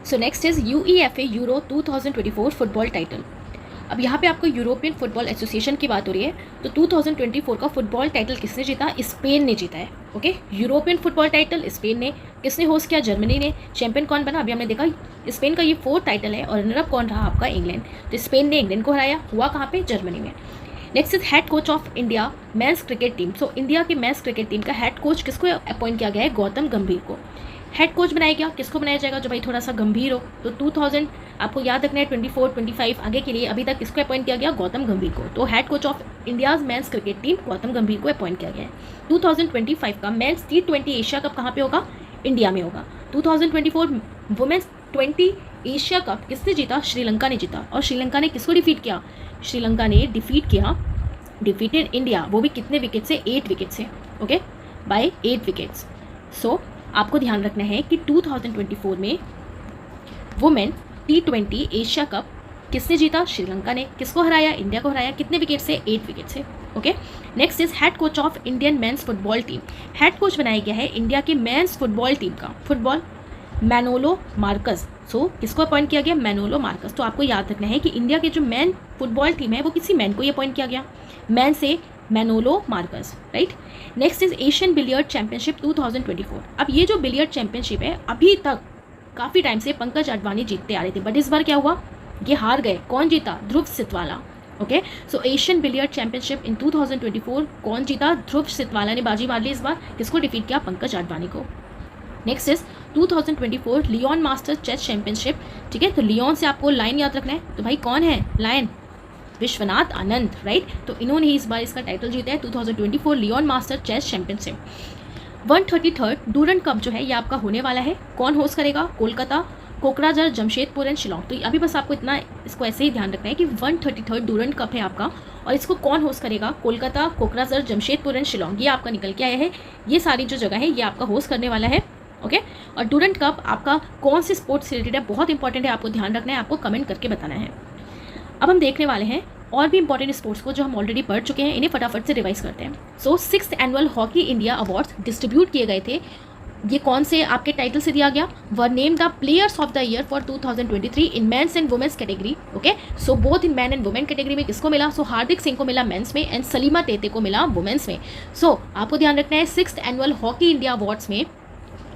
So next is UEFA euro 2024 football title. अब यहाँ पे आपको यूरोपियन फुटबॉल एसोसिएशन की बात हो रही है। तो 2024 का फुटबॉल टाइटल किसने जीता? स्पेन ने जीता है। Okay, European football title Spain ने। किसने होस्ट किया? जर्मनी ने। चैंपियन कौन बना? अभी हमने देखा स्पेन का ये 4th टाइटल है और रनर अप कौन रहा? आपका इंग्लैंड। तो स्पेन ने इंग्लैंड को हराया, हुआ कहाँ पे? जर्मनी में। Next is head coach of India men's cricket team. So India के मेंस क्रिकेट टीम का हेड कोच किसको अपॉइंट किया गया है? गौतम गंभीर को हेड कोच बनाया गया। किसको बनाया जाएगा? जो भाई थोड़ा सा गंभीर हो। तो 2000 आपको याद रखना है, 24, 25 आगे के लिए अभी तक किसको अपॉइंट किया गया? गौतम गंभीर को। तो head coach of India's men's cricket team Gautam गंभीर को अपॉइंट किया गया है। 2025 का मेंस T20 एशिया कप कहाँ पे होगा? इंडिया में होगा। 2024 वुमेन्स 20 एशिया कप किसने जीता? श्रीलंका ने जीता। और श्रीलंका ने किसको डिफीट किया? श्रीलंका ने डिफीटेड इंडिया, वो भी कितने विकेट से? 8 विकेट से। Okay, bye 8 wickets. सो आपको ध्यान रखना है कि 2024 में वुमेन T20 एशिया कप किसने जीता? श्रीलंका ने। किसको हराया? इंडिया को हराया। कितने विकेट से? 8 विकेट से। Okay, next is head coach of Indian mains football team. Head coach बनाया गया है इंडिया के मेंस फुटबॉल टीम का, फुटबॉल, मैनोलो मार्कस। सो किसको अपॉइंट किया गया? Manolo Marcus. तो आपको याद रखना है कि इंडिया के जो मैन फुटबॉल टीम है वो किसी मैन को ही अपॉइंट किया गया, मैन से Manolo Marcus, right. Next is Asian billiard championship 2024। अब ये जो बिलियर्ड चैंपियनशिप है अभी तक काफ़ी टाइम से पंकज अडवाणी जीतते आ रहे थे, बट इस बार क्या हुआ? ये हार गए। कौन जीता? Dhruv Sitwala. Okay, so Asian billiard championship in 2024 कौन जीता? ध्रुव सितवाला ने बाजी मार ली इस बार। किसको डिफीट किया? पंकज अडवाणी को। Next is 2024 Leon master chess championship, ठीक है। तो लियोन से आपको लाइन याद रखना है। तो भाई कौन है लायन? विश्वनाथ आनंद, राइट। तो इन्होंने ही इस बार इसका टाइटल जीता है, 2024 Leon master chess championship. 133rd Durand cup जो है ये आपका होने वाला है। कौन होस्ट करेगा? कोलकाता, कोकराझार, जमशेदपुर एंड शिलोंग। तो अभी बस आपको इतना इसको ऐसे ही ध्यान रखना है कि 133rd डूरंड कप है आपका, और इसको कौन होस्ट करेगा? कोलकाता, कोकराझार, जमशेदपुर एंड शिलोंग। ये आपका निकल के आया है। ये सारी जो जगह है ये आपका होस्ट करने वाला है। ओके, और डूरंड कप आपका कौन से स्पोर्ट्स से रिलेटेड है? बहुत इंपॉर्टेंट है, आपको ध्यान रखना है, आपको कमेंट करके बताना है। अब हम देखने वाले हैं और भी इंपॉर्टेंट स्पोर्ट्स को जो हम ऑलरेडी पढ़ चुके हैं, इन्हें फटाफट से रिवाइज करते हैं। सो 6th annual hockey India awards distribute किए गए थे। ये कौन से आपके टाइटल से दिया गया? Were named the players of the year for 2023 in men's and women's category. Okay, so both in man and women category में किसको मिला? सो हार्दिक सिंह को मिला मेंस में एंड सलीमा तेते को मिला वुमेन्स में। सो आपको ध्यान रखना है 6th annual hockey India awards में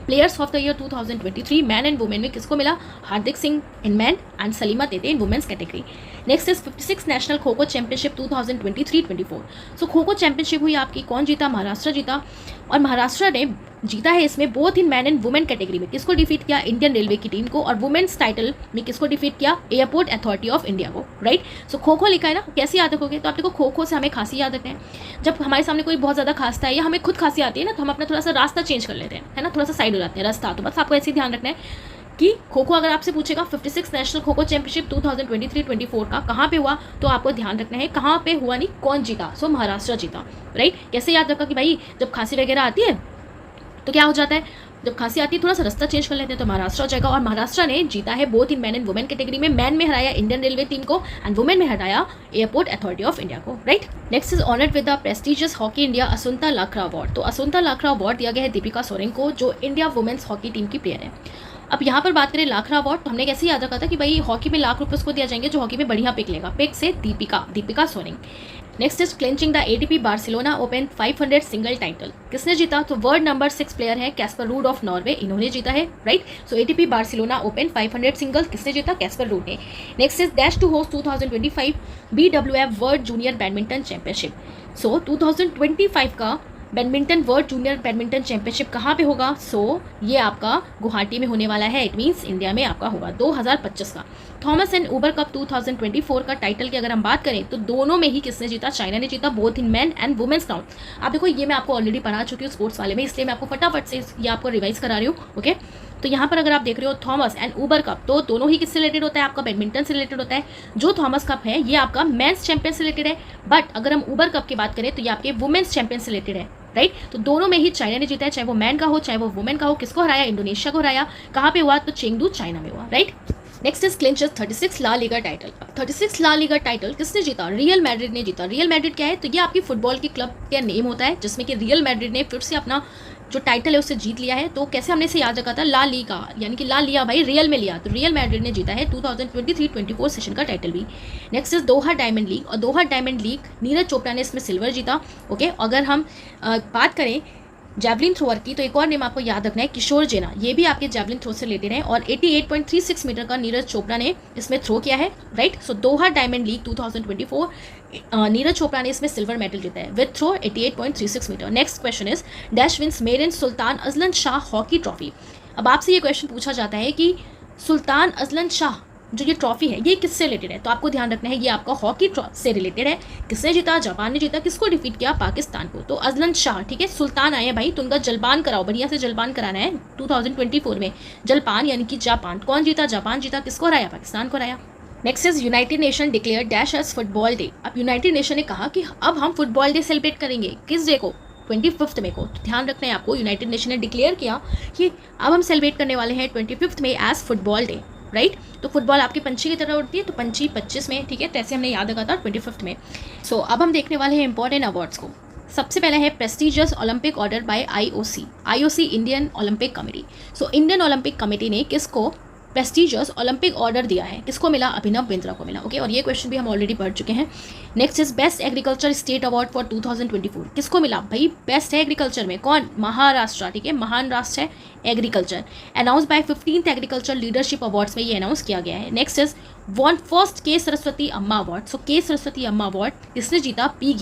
players of the year 2023 man and women में किसको मिला? Hardik Singh in man and Salima Tete in women's category. Next is 56 national kho kho championship 2023-24। सो खो खो चैंपियनशिप हुई आपकी, कौन जीता? महाराष्ट्र जीता, और महाराष्ट्र ने जीता है इसमें both in man and women category में। किसको डिफीट किया? इंडियन रेलवे की टीम को। और वुमेन्स टाइटल में किसको डिफीट किया? एयरपोर्ट अथॉरिटी ऑफ इंडिया को, राइट। सो खो खो लिखा है ना, कैसे याद रखोगे? तो आप देखो खो खो से हमें खांसी याद रखना है। जब हमारे सामने कोई बहुत ज़्यादा खांसता है या हमें खुद खांसी आती है ना, तो हम अपना थोड़ा सा रास्ता चेंज कर लेते हैं, है ना, थोड़ा सा साइड हो जाते हैं रास्ता। तो बस आपको ऐसे ही ध्यान रखना है कि खो खो अगर आपसे पूछेगा 56 नेशनल खो खो चैंपियनशिप 2023-24 का कहाँ पे हुआ, तो आपको ध्यान रखना है कहाँ पे हुआ, नहीं कौन जीता। सो महाराष्ट्र जीता, राइट। कैसे याद रखा कि भाई जब खांसी वगैरह आती है तो क्या हो जाता है, जब खांसी आती है थोड़ा सा रास्ता चेंज कर लेते हैं, तो महाराष्ट्र हो जाएगा। और महाराष्ट्र ने जीता है both in man and women category में। मैन में हराया इंडियन रेलवे टीम को एंड वुमेन में हराया एयरपोर्ट अथॉरिटी ऑफ इंडिया को, right. Next is honoured with the prestigious hockey India Asunta Lakra award. तो असुंता लाखरा अवार्ड दिया गया है दीपिका सोरेन को, जो इंडिया वुमेन्स हॉकी टीम की प्लेयर है। अब यहाँ पर बात करें लाखरा अवार्ड, तो हमने कैसे याद रखा था कि भाई हॉकी में लाख रुपये उसको दिया जाएंगे जो हॉकी में बढ़िया पिक लेगा। पिक से Deepika Soren. Next is clinching the ATP Barcelona open 500 single title. किसने जीता? तो वर्ल्ड नंबर 6 प्लेयर है कैस्पर रूड ऑफ नॉर्वे, इन्होंने जीता है, right. So ATP Barcelona open 500 single किसने जीता? कैस्पर रूड ने। Next is dash to host 2025 BWF world junior badminton championship. So 2025 का badminton world junior badminton championship कहाँ पे होगा? सो ये आपका गुवाहाटी में होने वाला है। इट मीन्स इंडिया में आपका होगा 2025 का। थॉमस एंड ऊबर कप 2024 का टाइटल की अगर हम बात करें तो दोनों में ही किसने जीता? चाइना ने जीता, both in man and women's round. आप देखो ये मैं आपको ऑलरेडी पढ़ा चुकी हूँ स्पोर्ट्स वाले में, इसलिए मैं आपको फटाफट से ये आपको रिवाइज करा रही हूँ, ओके। तो यहाँ पर अगर आप देख रहे हो थॉमस एंड ऊबर कप, तो दोनों ही किससे रिलेटेड होता है? आपका बैडमिंटन से रिलेटेड होता है। जो थॉमस कप है ये आपका मेंस चैंपियन से रिलेटेड है, बट अगर हम ऊबर कप की बात करें तो ये आपके वुमेन्स चैंपियन से रिलेटेड है, राइट। तो दोनों में ही चाइना ने जीता है, चाहे वो मैन का हो चाहे वो वुमेन का हो। किसको हराया? इंडोनेशिया को हराया। कहाँ पे हुआ? तो चेंगडू चाइना में हुआ, right. Next is clinches 36 La Liga title. 36 La Liga title किसने जीता? रियल मैड्रिड ने जीता। रियल मैड्रिड क्या है? तो ये आपकी फुटबॉल की क्लब का नेम होता है, जिसमें कि रियल मैड्रिड ने फिर से अपना जो टाइटल है उसे जीत लिया है। तो कैसे हमने इसे याद रखा था? ला लीगा, यानी कि ला लिया भाई, रियल में लिया। तो रियल मैड्रिड ने जीता है 2023-24 सेशन का टाइटल भी। Next is Doha Diamond league, और दोहा डायमंड लीग नीरज चोपड़ा ने इसमें सिल्वर जीता, ओके। अगर हम बात करें जैवलिन थ्रोअर की, तो एक और नेम आपको याद रखना है, किशोर जेना। ये भी आपके जैवलिन थ्रो से रिलेटेड है, और 88.36 मीटर का नीरज चोपड़ा ने इसमें थ्रो किया है, right. So Doha Diamond League 2024 Neeraj Chopra ने इसमें सिल्वर मेडल जीता है with throw 88.36 metre. Next question is dash wins मेरिन Sultan Azlan Shah hockey trophy. अब आपसे ये क्वेश्चन पूछा जाता है कि सुल्तान अजलन शाह जो ये ट्रॉफी है ये किससे रिलेटेड है? तो आपको ध्यान रखना है ये आपका हॉकी से रिलेटेड है। किसने जीता? जापान ने जीता। किसको डिफीट किया? पाकिस्तान को। तो अजलन शाह, ठीक है, सुल्तान आए हैं भाई, तो उनका जलपान कराओ, बढ़िया से जलपान कराना है 2024 में। जलपान यानी कि जापान। कौन जीता? जापान जीता। किसको हराया? पाकिस्तान को हराया। Next is United Nation declare dash as football day. अब यूनाइटेड नेशन ने कहा कि अब हम फुटबॉल डे सेलिब्रेट करेंगे। किस डे को? 25 में को। तो ध्यान रखना है आपको, यूनाइटेड नेशन ने डिक्लेयर किया कि अब हम सेलिब्रेट करने वाले हैं 25 में एज फुटबॉल डे, राइट। तो फुटबॉल आपकी पंछी की तरह उड़ती है, तो पंछी 25 में, ठीक है, तैसे हमने याद रखा था 25 में। सो अब हम देखने वाले हैं इंपॉर्टेंट अवार्ड्स को। सबसे पहले है prestigious Olympic order by IOC Indian Olympic committee. So Indian Olympic committee ने किसको प्रेस्टिजियस ओलंपिक ऑर्डर दिया है? किसको मिला? अभिनव बिंद्रा को मिला, ओके। और ये क्वेश्चन भी हम ऑलरेडी पढ़ चुके हैं। Next is best agriculture state award for 2024। किसको मिला भाई? बेस्ट है एग्रीकल्चर में कौन? महाराष्ट्र, ठीक है, महान राष्ट्र है agriculture. Announce bye 15th agriculture leadership awards में ये अनाउंस किया गया है। नेक्स्ट इज वॉन फर्स्ट के सरस्वती अम्मा अवार्ड। सो के सरस्वती अम्मा अवार्ड किसने जीता? P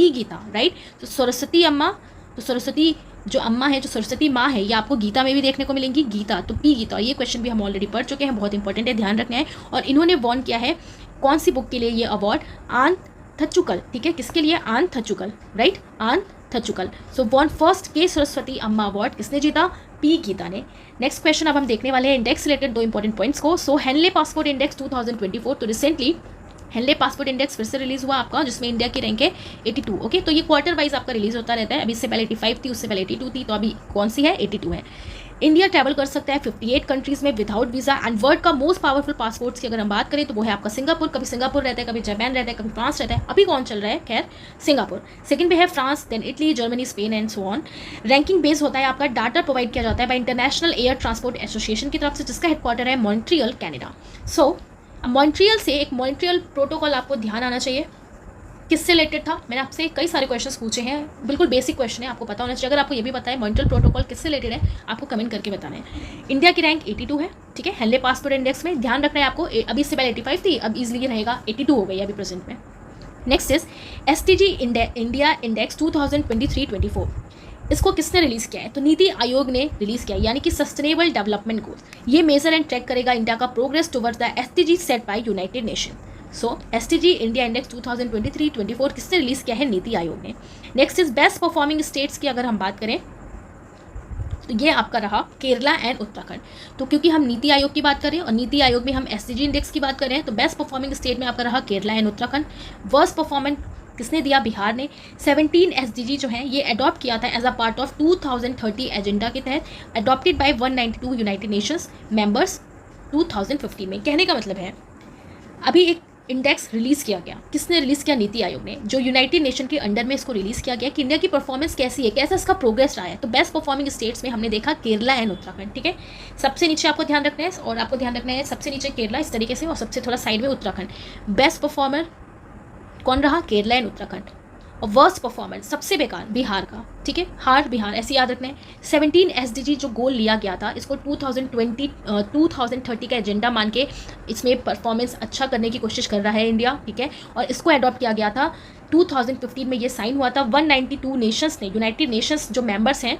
Geeta, right. तो सरस्वती अम्मा, तो सरस्वती जो अम्मा है, जो सरस्वती माँ है, ये आपको गीता में भी देखने को मिलेंगी, गीता, तो पी गीता। ये क्वेश्चन भी हम ऑलरेडी पढ़ चुके हैं, बहुत इंपॉर्टेंट है, ध्यान रखना है। और इन्होंने वॉन किया है कौन सी बुक के लिए ये अवार्ड? आन थचुकल, ठीक है, किसके लिए? आन थचुकल, राइट, आन थचुकल। सो वॉन फर्स्ट के सरस्वती अम्मा अवार्ड किसने जीता? पी गीता ने। नेक्स्ट क्वेश्चन अब हम देखने वाले हैं इंडेक्स रिलेटेड दो इंपॉर्टेंट पॉइंट्स को। सो हेनले पासपोर्ट इंडेक्स 2024, तो रिसेंटली हेनले पासपोर्ट इंडेक्स फिर से रिलीज हुआ आपका, जिसमें इंडिया की रैंक है 82, ओके। तो ये क्वार्टर वाइज आपका रिलीज होता रहता है। अभी इससे पहले 85 थी, उससे पहले 82 थी, तो अभी कौन सी है? 82 है। इंडिया ट्रैवल कर सकता है 58 कंट्रीज में विदाउट वीजा। एंड वर्ल्ड का मोस्ट पावरफुल पासपोर्ट्स की अगर हम बात करें तो वो है आपका सिंगापुर। कभी सिंगापुर रहता है, कभी जापान रहता है, कभी फ्रांस रहता है। अभी कौन चल रहा है? खैर सिंगापुर। सेकंड पे है France, then Italy, Germany, Spain and so on. Ranking base होता है आपका, डाटा प्रोवाइड किया जाता है by International Air Transport Association की तरफ से, जिसका हेडक्वार्टर है मॉन्ट्रियल, कनाडा। सो मॉन्ट्रियल से एक मॉन्ट्रियल प्रोटोकॉल आपको ध्यान आना चाहिए। किससे रिलेटेड था? मैंने आपसे कई सारे क्वेश्चंस पूछे हैं, बिल्कुल बेसिक क्वेश्चन है, आपको पता होना चाहिए। अगर आपको ये भी पता है मॉन्ट्रियल प्रोटोकॉल किससे रिलेटेड है, आपको कमेंट करके बताना है। इंडिया की रैंक 82 है, ठीक है, हेनले पासपोर्ट इंडेक्स में। ध्यान रखना है आपको, अभी इससे पहले 85 थी, अब इजीली रहेगा 82 हो गई है अभी प्रेजेंट में। Next is SDG India index 2023-24। इसको किसने रिलीज़ किया है? तो नीति आयोग ने रिलीज़ किया है, यानी कि सस्टेनेबल डेवलपमेंट गोल्स। ये मेजर एंड ट्रैक करेगा इंडिया का progress towards the SDG set by United Nation. So SDG India index 2023-24 किसने रिलीज़ किया है? नीति आयोग ने। Next is best performing states की अगर हम बात करें तो ये आपका रहा केरला एंड उत्तराखंड। तो क्योंकि हम नीति आयोग की बात कर रहे हैं और नीति आयोग में हम SDG इंडेक्स की बात कर रहे हैं, तो बेस्ट परफॉर्मिंग स्टेट में आपका रहा Kerala and Uttarakhand. Worst performance किसने दिया? बिहार ने। 17 SDG जो है ये अडॉप्ट किया था as a part of 2030 agenda के तहत, adopted by 192 United Nations members 2015 में। कहने का मतलब है अभी एक इंडेक्स रिलीज़ किया गया, किसने रिलीज़ किया? नीति आयोग ने, जो यूनाइटेड नेशन के अंडर में इसको रिलीज़ किया गया कि इंडिया की परफॉर्मेंस कैसी है, कैसा इसका प्रोग्रेस रहा है। तो बेस्ट परफॉर्मिंग स्टेट्स में हमने देखा केरला एंड उत्तराखंड, ठीक है। सबसे नीचे आपको ध्यान रखना है, और आपको ध्यान रखना है सबसे नीचे केरला इस तरीके से, और सबसे थोड़ा साइड में उत्तराखंड। बेस्ट परफॉर्मर कौन रहा? केरला एंड उत्तराखंड। और वर्स्ट परफॉर्मेंस सबसे बेकार बिहार का, ठीक है, हार बिहार, ऐसे याद रखना है। 17 SDG जो गोल लिया गया था, इसको 2030 का एजेंडा मान के इसमें परफॉर्मेंस अच्छा करने की कोशिश कर रहा है इंडिया, ठीक है। और इसको अडॉप्ट किया गया था 2015 में, ये साइन हुआ था 192 नेशंस ने, यूनाइटेड नेशंस जो मेंबर्स हैं,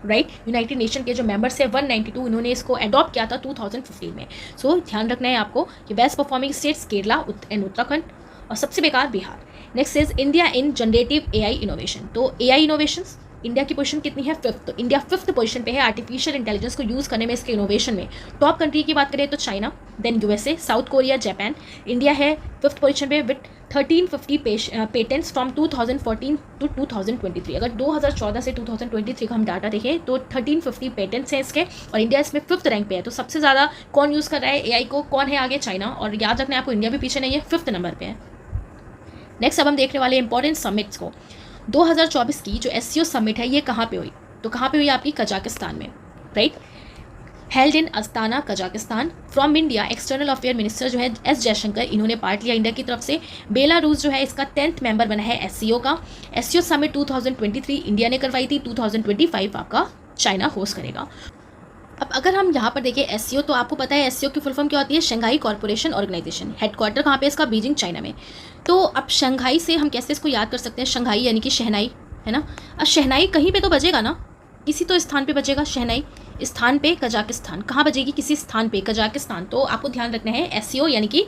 राइट, यूनाइटेड नेशन के जो मेंबर्स हैं 192, इन्होंने इसको अडॉप्ट किया था 2015 में। सो ध्यान रखना है आपको कि best performing states Kerala and Uttarakhand, और सबसे बेकार Bihar. Next is India in generative AI innovation. तो AI इनोवेशंस इंडिया की पोजीशन कितनी है? 5th। तो इंडिया 5th पोजीशन पे है आर्टिफिशियल इंटेलिजेंस को यूज़ करने में, इसके इनोवेशन में। टॉप कंट्री की बात करें तो China, then USA, South Korea, Japan. India है 5th पोजीशन पे विथ 1350 पेटेंट्स फ्रॉम 2014 टू 2023। अगर 2014 से 2023 का हम डाटा देखें तो 1350 पेटेंट्स हैं इसके, और इंडिया इसमें 5th रैंक पे है। तो सबसे ज़्यादा कौन यूज़ कर रहा है AI को? कौन है आगे? चाइना। और याद रखना है आपको, इंडिया भी पीछे नहीं है, 5th नंबर पे है। नेक्स्ट अब हम देखने वाले इंपॉर्टेंट समिट्स को। 2024 की जो SCO समिट है ये कहाँ पे हुई? तो कहाँ पे हुई? आपकी कजाकिस्तान में, right, held in Astana Kazakhstan. From India external affair minister जो है S जयशंकर, इन्होंने पार्ट लिया इंडिया की तरफ से। बेलारूस जो है इसका 10th मेंबर बना है SCO का। SCO समिट 2023 इंडिया ने करवाई थी, 2025 आपका चाइना होस्ट करेगा। अब अगर हम यहाँ पर देखें SCO, तो आपको पता है SCO की फुल फॉर्म क्या होती है? Shanghai corporation organisation. हेडक्वार्टर कहाँ पे इसका? बीजिंग, चाइना में। तो अब शंघाई से हम कैसे इसको याद कर सकते हैं? शंघाई यानी कि शहनाई, है ना। अब शहनाई कहीं पे तो बजेगा ना, किसी तो स्थान पे बजेगा शहनाई। स्थान पे कजाकिस्तान, कहाँ बजेगी? किसी स्थान पे कजाकिस्तान। तो आपको ध्यान रखना है SCO यानी कि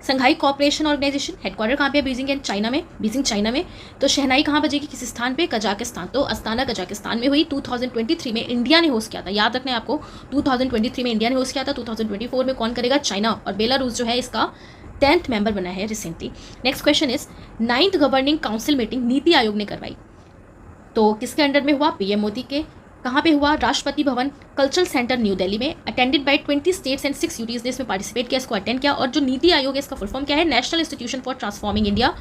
शंघाई कॉर्पोरेशन ऑर्गेनाइजेशन, हेडक्वार्टर कहाँ पे है? बीजिंग एंड चाइना में, बीजिंग चाइना में। तो शहनाई कहाँ बजेगी? किसी स्थान पे कजाकिस्तान। तो अस्ताना कजाकिस्तान में हुई। 2023 में इंडिया ने होस्ट किया था, याद रखना है आपको, 2023 में इंडिया ने होस्ट किया था। 2024 में कौन करेगा? चाइना। और बेलारूस जो है इसका 10th मेंबर बना है recently. Next question is 9th governing council meeting नीति आयोग ने करवाई, तो किसके अंडर में हुआ? PM मोदी के। कहाँ पे हुआ? Rashtrapati Bhavan cultural centre new Delhi में। Attended by 20 states and 6 UTs ने इसमें पार्टिसिपेट किया, इसको अटेंड किया। और जो नीति आयोग है इसका फुल फॉर्म क्या है? National institution for transforming India,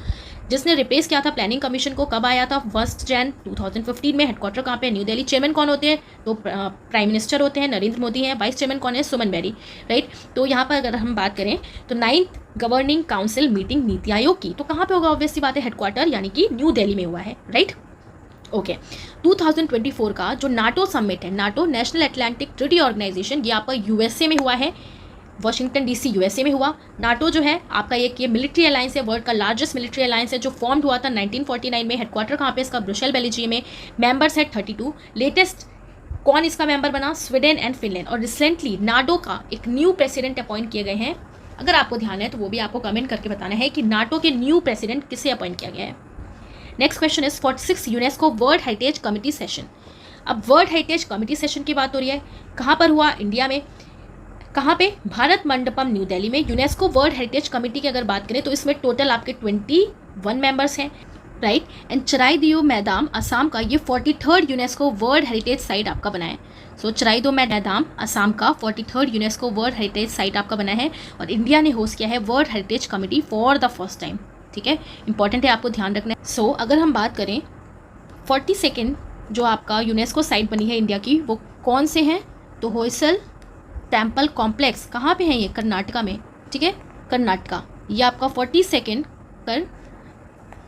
जिसने रिप्लेस किया था प्लानिंग कमीशन को। कब आया था? 1 जनवरी 2015 में। हेडक्वार्टर कहाँ पे? न्यू दिल्ली। चेयरमैन कौन होते हैं? तो प्राइम मिनिस्टर होते हैं, नरेंद्र मोदी हैं। वाइस चेयरमैन कौन है? सुमन बेरी, राइट। तो यहाँ पर अगर हम बात करें तो 9th governing council meeting NITI Aayog की, तो कहाँ पे होगा? ऑब्वियसली बात है हेडक्वार्टर यानी कि न्यू दिल्ली में हुआ है, राइट। ओके 2024 का जो नाटो समिट है, NATO National Atlantic Treaty Organisation, ये आपका USA में हुआ है, वाशिंगटन DC USA में हुआ। नाटो जो है आपका एक ये मिलिट्री अलायंस है, वर्ल्ड का लार्जेस्ट मिलिट्री अलायंस है, जो फॉर्म्ड हुआ था 1949 में। हेडक्वार्टर कहाँ पे? इसका ब्रुसेल बेल्जियम में। मेंबर्स है 32। लेटेस्ट कौन इसका मेंबर बना? Sweden and Finland. और रिसेंटली नाटो का एक न्यू प्रेसिडेंट अपॉइंट किए गए हैं। अगर आपको ध्यान है तो वो भी आपको कमेंट करके बताना है कि नाटो के न्यू प्रेसिडेंट किसे अपॉइंट किया गया है। Next question is 46 UNESCO world heritage committee session. अब वर्ल्ड हेरिटेज कमिटी सेशन की बात हो रही है, कहाँ पर हुआ? इंडिया में। कहाँ पे? भारत मंडपम न्यू दिल्ली में। यूनेस्को वर्ल्ड हेरिटेज कमिटी की अगर बात करें तो इसमें टोटल आपके 21 मेंबर्स हैं, राइट। एंड चराइदियो मैदाम असम का ये 43rd UNESCO world heritage site आपका बना है। सो चराइदियो मैदाम असम का 43rd UNESCO world heritage site आपका बना है, और इंडिया ने होस्ट किया है world heritage committee for the first time, ठीक है। इंपॉर्टेंट है, आपको ध्यान रखना है। सो अगर हम बात करें 42nd जो आपका यूनेस्को साइट बनी है इंडिया की, वो कौन से हैं? तो होयसल टेम्पल कॉम्प्लेक्स कहाँ पे है? ये कर्नाटका में, ठीक है, कर्नाटका। ये आपका 42nd पर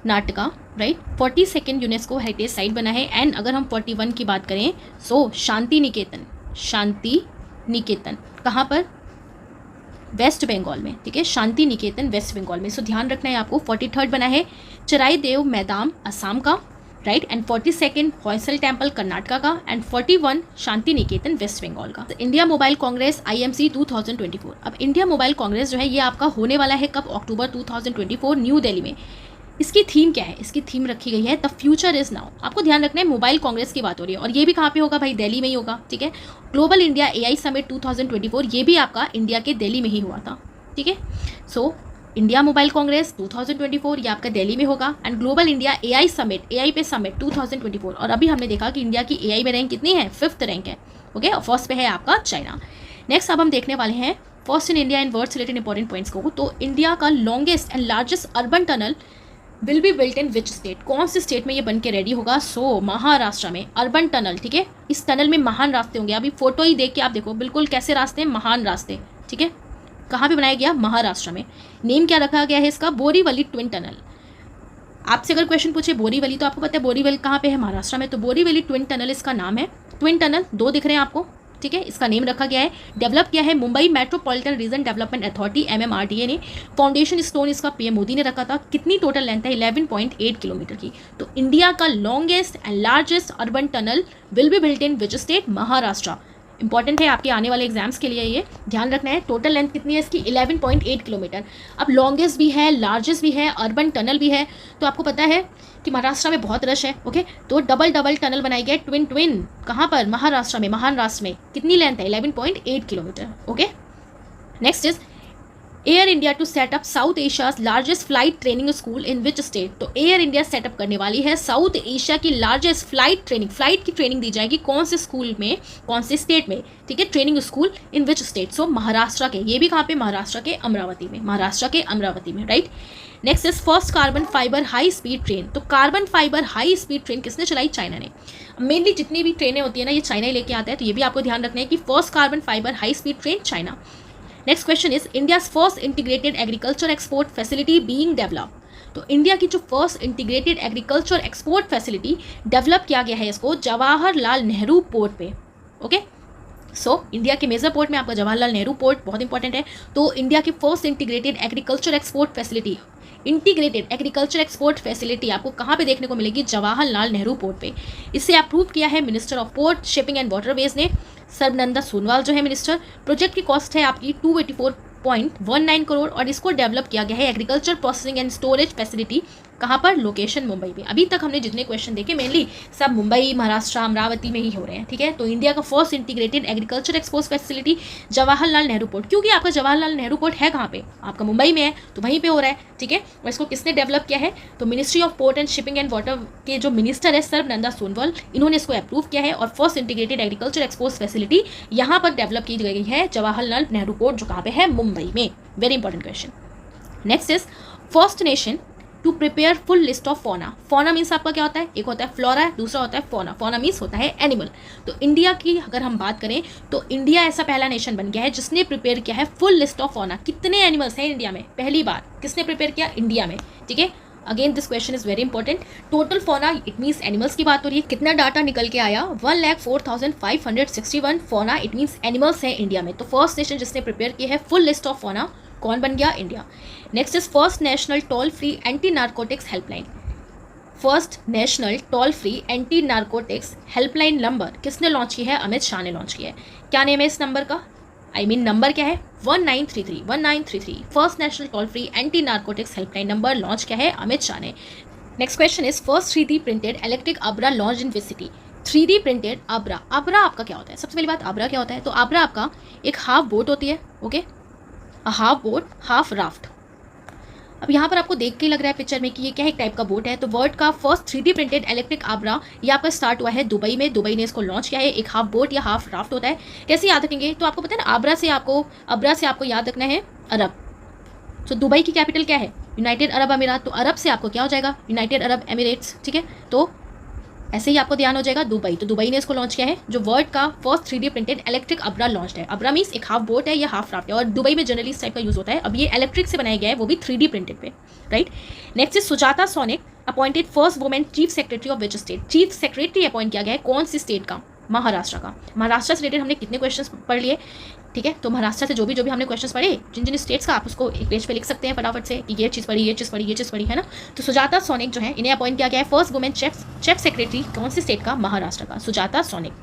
Karnataka, right. 42nd UNESCO heritage site बना है। एंड अगर हम 41 की बात करें सो शांति निकेतन, शांति निकेतन कहाँ पर, वेस्ट बंगाल में, ठीक है, शांति निकेतन वेस्ट बंगाल में। सो ध्यान रखना है आपको। 43rd बना है चराई देव मैदान असम का, right. And 42nd Hoysala temple Karnataka का। एंड 41 शांति निकेतन वेस्ट बंगाल का। India mobile congress IMC 2024। अब इंडिया मोबाइल कांग्रेस जो है ये आपका होने वाला है कब, अक्टूबर 2024 न्यू दिल्ली में। इसकी थीम क्या है, इसकी थीम रखी गई है द फ्यूचर इज नाउ। आपको ध्यान रखना है मोबाइल कांग्रेस की बात हो रही है और ये भी कहाँ पे होगा भाई, दिल्ली में ही होगा, ठीक है। ग्लोबल इंडिया AI समिट 2024 ये भी आपका इंडिया के दिल्ली में ही हुआ था, ठीक है। सो इंडिया मोबाइल कांग्रेस 2024 ये आपका दिल्ली में होगा। And global India AI summit, AI पे समिट 2024। और अभी हमने देखा कि इंडिया की AI में रैंक कितनी है, 5th रैंक है, ओके। और फर्स्ट पे है आपका चाइना। नेक्स्ट अब हम देखने वाले हैं first in India in word से रिलेटेड इंपॉर्टेंट पॉइंट्स को। तो इंडिया का longest and largest urban tunnel will be built in which state, कौन से स्टेट में ये बन के रेडी होगा, सो महाराष्ट्र में। अर्बन टनल, ठीक है। इस टनल में महान रास्ते होंगे। अभी फोटो ही देख के आप देखो बिल्कुल कैसे रास्ते हैं, महान रास्ते, ठीक है। कहाँ पे बनाया गया, महाराष्ट्र में। नेम क्या रखा गया है इसका, बोरीवली ट्विन टनल। आपसे अगर क्वेश्चन पूछे बोरीवली तो आपको पता है बोरीवली कहाँ पे है, महाराष्ट्र में। तो बोरीवली ट्विन टनल इसका नाम है। ट्विन टनल 2 दिख रहे हैं आपको, ठीक है। इसका नेम रखा गया है। डेवलप किया है Mumbai metropolitan region development authority MMRDA ने। फाउंडेशन स्टोन इसका PM मोदी ने रखा था। कितनी टोटल लेंथ है, 11.8 किलोमीटर की। तो इंडिया का longest and largest urban tunnel will be built in which state, Maharashtra. Important है आपके आने वाले एग्जाम्स के लिए, ये ध्यान रखना है। टोटल लेंथ कितनी है इसकी, 11.8 किलोमीटर। अब लॉन्गेस्ट भी है, लार्जेस्ट भी है, अर्बन टनल भी है। तो आपको पता है कि महाराष्ट्र में बहुत रश है, ओके। तो डबल टनल बनाई गई ट्विन कहाँ पर, महाराष्ट्र में। महाराष्ट्र में कितनी लेंथ है, 11.8 kilometre, okay. Next is Air India to set up South Asia's largest flight training school in which state. तो एयर इंडिया सेटअप करने वाली है साउथ एशिया की लार्जेस्ट फ्लाइट की ट्रेनिंग दी जाएगी कौन से स्कूल में, कौन से स्टेट में, ठीक है। Training school in which state, so Maharashtra के। ये भी कहाँ पे, महाराष्ट्र के अमरावती में, महाराष्ट्र के अमरावती में, right. Next is first carbon fibre high speed train. तो carbon fibre high speed train किसने चलाई, चाइना ने। मेनली जितनी भी ट्रेनें होती है ना ये चाइना ही लेके आता है। तो ये भी आपको ध्यान रखना है कि first carbon fibre high speed train China. Next question is India's first integrated agriculture export facility being develop. तो इंडिया की जो first integrated agriculture export facility develop किया गया है इसको जवाहरलाल नेहरू पोर्ट पे, ओके। सो इंडिया के मेजर पोर्ट में आपका जवाहरलाल नेहरू पोर्ट बहुत इंपॉर्टेंट है। तो इंडिया की first integrated agriculture export facility, integrated agriculture export facility आपको कहाँ पे देखने को मिलेगी, जवाहरलाल नेहरू पोर्ट पे। इसे अप्रूव किया है minister of port shipping and waterways ने, सर्बानंद सोनोवाल जो है मिनिस्टर। प्रोजेक्ट की कॉस्ट है आपकी 284.19 करोड़ और इसको डेवलप किया गया है agriculture processing and storage facility कहाँ पर, लोकेशन मुंबई में। अभी तक हमने जितने क्वेश्चन देखे मेनली सब मुंबई, महाराष्ट्र, अमरावती में ही हो रहे हैं, ठीक है। तो इंडिया का first integrated agriculture export facility Jawaharlal Nehru port, क्योंकि आपका जवाहरलाल नेहरू पोर्ट है कहाँ पे, आपका मुंबई में है, तो वहीं पे हो रहा है, ठीक है। और इसको किसने डेवलप किया है, तो ministry of port and shipping and water के जो मिनिस्टर है सर्बानंद सोनोवाल, इन्होंने इसको अप्रूव किया है। और first integrated agriculture export facility यहाँ पर डेवलप की गई है जवाहरलाल नेहरू पोर्ट, जो कहाँ पे है, मुंबई में। Very important question. Next is first nation to prepare full list of fauna. Fauna means आपका क्या होता है, एक होता है फ्लोरा, दूसरा होता है फोना। फोना मीन्स होता है एनिमल। तो इंडिया की अगर हम बात करें तो इंडिया ऐसा पहला नेशन बन गया है जिसने प्रिपेयर किया है फुल लिस्ट ऑफ फोना। कितने एनिमल्स हैं इंडिया में, पहली बार किसने प्रिपेयर किया, इंडिया में, ठीक है। Again this question is very important. Total फोना इट मीन्स एनिमल्स की बात हो रही है। कितना डाटा निकल के आया, 1,04,561 फोना इट मीन्स एनिमल्स हैं इंडिया में। तो फर्स्ट नेशन जिसने प्रिपेयर किया है फुल लिस्ट ऑफ फोना कौन बन गया, India. Next is first national toll free anti narcotics helpline. First national toll free anti narcotics helpline number किसने लॉन्च की है, अमित शाह ने लॉन्च किया है। क्या नेम है इस नंबर का, नंबर क्या है, 1933 first national toll free anti narcotics helpline number launch किया है अमित शाह ने। Next question is first 3D printed electric abra launch in which city. 3D printed abra, abra आपका क्या होता है, सबसे पहली बात अब्रा क्या होता है, तो अब्रा आपका एक हाफ बोट होती है, okay, half boat half raft. अब यहाँ पर आपको देख के लग रहा है पिक्चर में कि ये क्या एक टाइप का बोट है। तो वर्ड का फर्स्ट 3D प्रिंटेड इलेक्ट्रिक आब्रा ये आपका स्टार्ट हुआ है दुबई में, दुबई ने इसको लॉन्च किया है। एक हाफ बोट या हाफ राफ्ट होता है। कैसे याद रखेंगे, तो आपको पता है ना अब्रा से आपको याद रखना है अरब। तो दुबई की कैपिटल क्या है, यूनाइटेड अरब अमीरात। तो अरब से आपको क्या हो जाएगा, यूनाइटेड अरब एमिरेट्स, ठीक है। तो ऐसे ही आपको ध्यान हो जाएगा दुबई। तो दुबई ने इसको लॉन्च किया है। जो वर्ड का first 3D printed electric abra launch है। अब्रा मीन्स एक हाफ बोट है या हाफ राफ्ट है और दुबई में जनरली इस टाइप का यूज होता है। अब ये इलेक्ट्रिक से बनाया गया है, वो भी 3D प्रिंटेड पे, right. Next is Sujata Saunik appointed first women chief secretary of which state? Chief secretary appoint किया गया है कौन सी स्टेट का? महाराष्ट्र का। महाराष्ट्र से रिलेटेड हमने कितने क्वेश्चंस पढ़ लिए, ठीक है। तो महाराष्ट्र से जो भी हमने क्वेश्चंस पढ़े, जिन जिन स्टेट्स का, आप उसको एक पेज पे लिख सकते हैं फटाफट से कि ये चीज़ पढ़ी, ये चीज़ पढ़ी, ये चीज़ पढ़ी, है ना। तो सुजाता सोनिक जो है, इन्हें अपॉइंट किया गया है फर्स्ट वुमेन चीफ सेक्रेटरी कौन सी स्टेट का? महाराष्ट्र का, सुजाता सोनिक।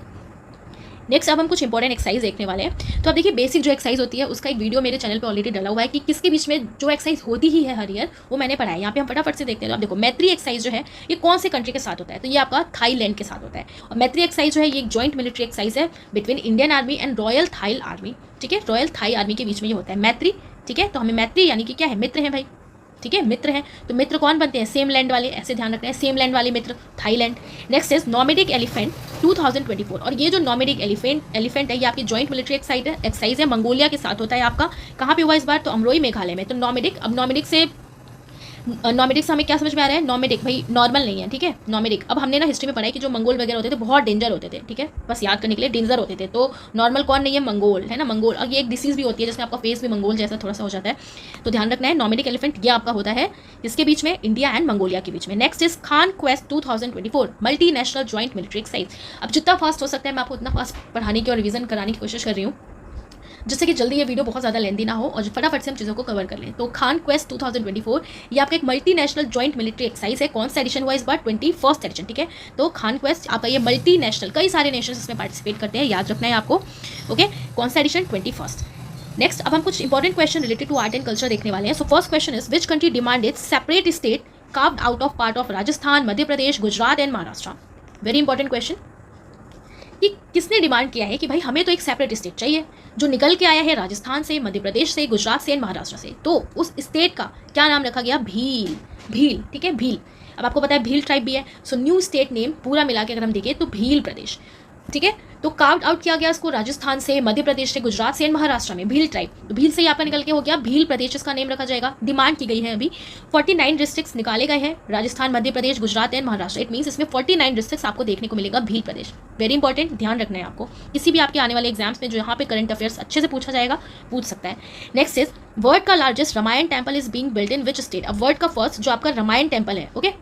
नेक्स्ट अब हम कुछ इंपॉर्टेंट एक्सरसाइज देखने वाले हैं। तो अब देखिए बेसिक जो एक्सरसाइज होती है उसका एक वीडियो मेरे चैनल पे ऑलरेडी डला हुआ है कि किसके बीच में जो एक्सरसाइज होती ही है हर ईयर, वो मैंने पढ़ा है। यहाँ पे हम फटाफट से देखते हैं। तो आप देखो मैत्री एक्सरसाइज जो है ये कौन से कंट्री के साथ होता है? तो ये आपका थाईलैंड के साथ होता है। और मैत्री एक्सरसाइज जो है ये एक जॉइंट मिलिट्री एक्सरसाइज है between Indian Army and Royal Thai Army, ठीक है। रॉयल थाई आर्मी के बीच में ये होता है मैत्री, ठीक है। तो हमें मैत्री यानी कि क्या है? मित्र है भाई, ठीक है, मित्र हैं। तो मित्र कौन बनते हैं? सेम लैंड वाले, ऐसे ध्यान रखना है, सेम लैंड वाले मित्र, Thailand. Next is nomadic elephant 2024। और ये जो नॉमेडिक एलिफेंट है ये आपकी जॉइंट मिलिट्री एक्सरसाइज है, मंगोलिया के साथ होता है आपका। कहाँ पे हुआ इस बार? तो अमरोई मेघालय में। तो नॉमेडिक, अब नॉमेडिक से हमें क्या समझ में आ रहा है? नॉमेडिक भाई नॉर्मल नहीं है, ठीक है, नॉमेडिक। अब हमने ना हिस्ट्री में पढ़ा है कि जो मंगोल वगैरह होते थे बहुत डेंजर होते थे, ठीक है, बस याद करने के लिए, डेंजर होते थे। तो नॉर्मल कौन नहीं है? मंगोल, है ना, मंगोल। और ये एक डिसीज भी होती है जिसमें आपका फेस भी मंगोल जैसा थोड़ा सा हो जाता है, तो ध्यान रखना है। नॉमेडिक एलिफेंट ये आपका होता है इसके बीच में, इंडिया एंड मंगोलिया के बीच में। Next is Khan quest 2024 multi national joint military exercise. अब जितना फास्ट हो सकता है मैं आपको उतना फास्ट पढ़ाने की और रिवीजन कराने की कोशिश कर रही हूँ, जिससे कि जल्दी ये वीडियो बहुत ज़्यादा लेंदी ना हो और फटाफट से हम चीज़ों को कवर कर लें। तो खान क्वेस्ट 2024 ये आपका एक multi national joint military exercise है। कौन सा एडिशन हुआ इस बार? 21st एडिशन, ठीक है। तो खान क्वेस्ट आपका ये मल्टी नेशनल, कई सारे नेशंस इसमें पार्टिसिपेट करते हैं, याद रखना है आपको, ओके। कौन सा एडिशन? 21st। नेक्स्ट अब हम कुछ important question related to art and culture देखने वाले हैं। So first question is which country demanded separate state carved out of part of Rajasthan, Madhya Pradesh, Gujarat and Maharashtra? Very important question कि किसने डिमांड किया है कि भाई हमें तो एक सेपरेट स्टेट चाहिए जो निकल के आया है राजस्थान से, मध्य प्रदेश से, गुजरात से, महाराष्ट्र से। तो उस स्टेट का क्या नाम रखा गया? भील, भील, ठीक है, भील। अब आपको पता है भील ट्राइब भी है। सो न्यू स्टेट नेम पूरा मिला के अगर हम देखें तो भील प्रदेश, ठीक है। तो कार्व्ड आउट किया गया इसको राजस्थान से, मध्य प्रदेश से, गुजरात से, महाराष्ट्र में, भील ट्राइब। तो भील से ही आपका निकल के हो गया भील प्रदेश, इसका नेम रखा जाएगा। डिमांड की गई है अभी 49 डिस्ट्रिक्ट्स निकाले गए हैं, Rajasthan, Madhya Pradesh, Gujarat and Maharashtra. It means इसमें 49 डिस्ट्रिक्ट्स आपको देखने को मिलेगा भील प्रदेश। वेरी इंपॉर्टेंट, ध्यान रखना है आपको, किसी भी आपके आने वाले एग्जाम्स में जो यहाँ पे करंट अफेयर्स अच्छे से पूछा जाएगा, पूछ सकता है। नेक्स्ट इज वर्ल्ड का largest Ramayana temple is being built in which state? अब वर्ल्ड का फर्स्ट जो आपका रामायण टेम्पल है, ओके,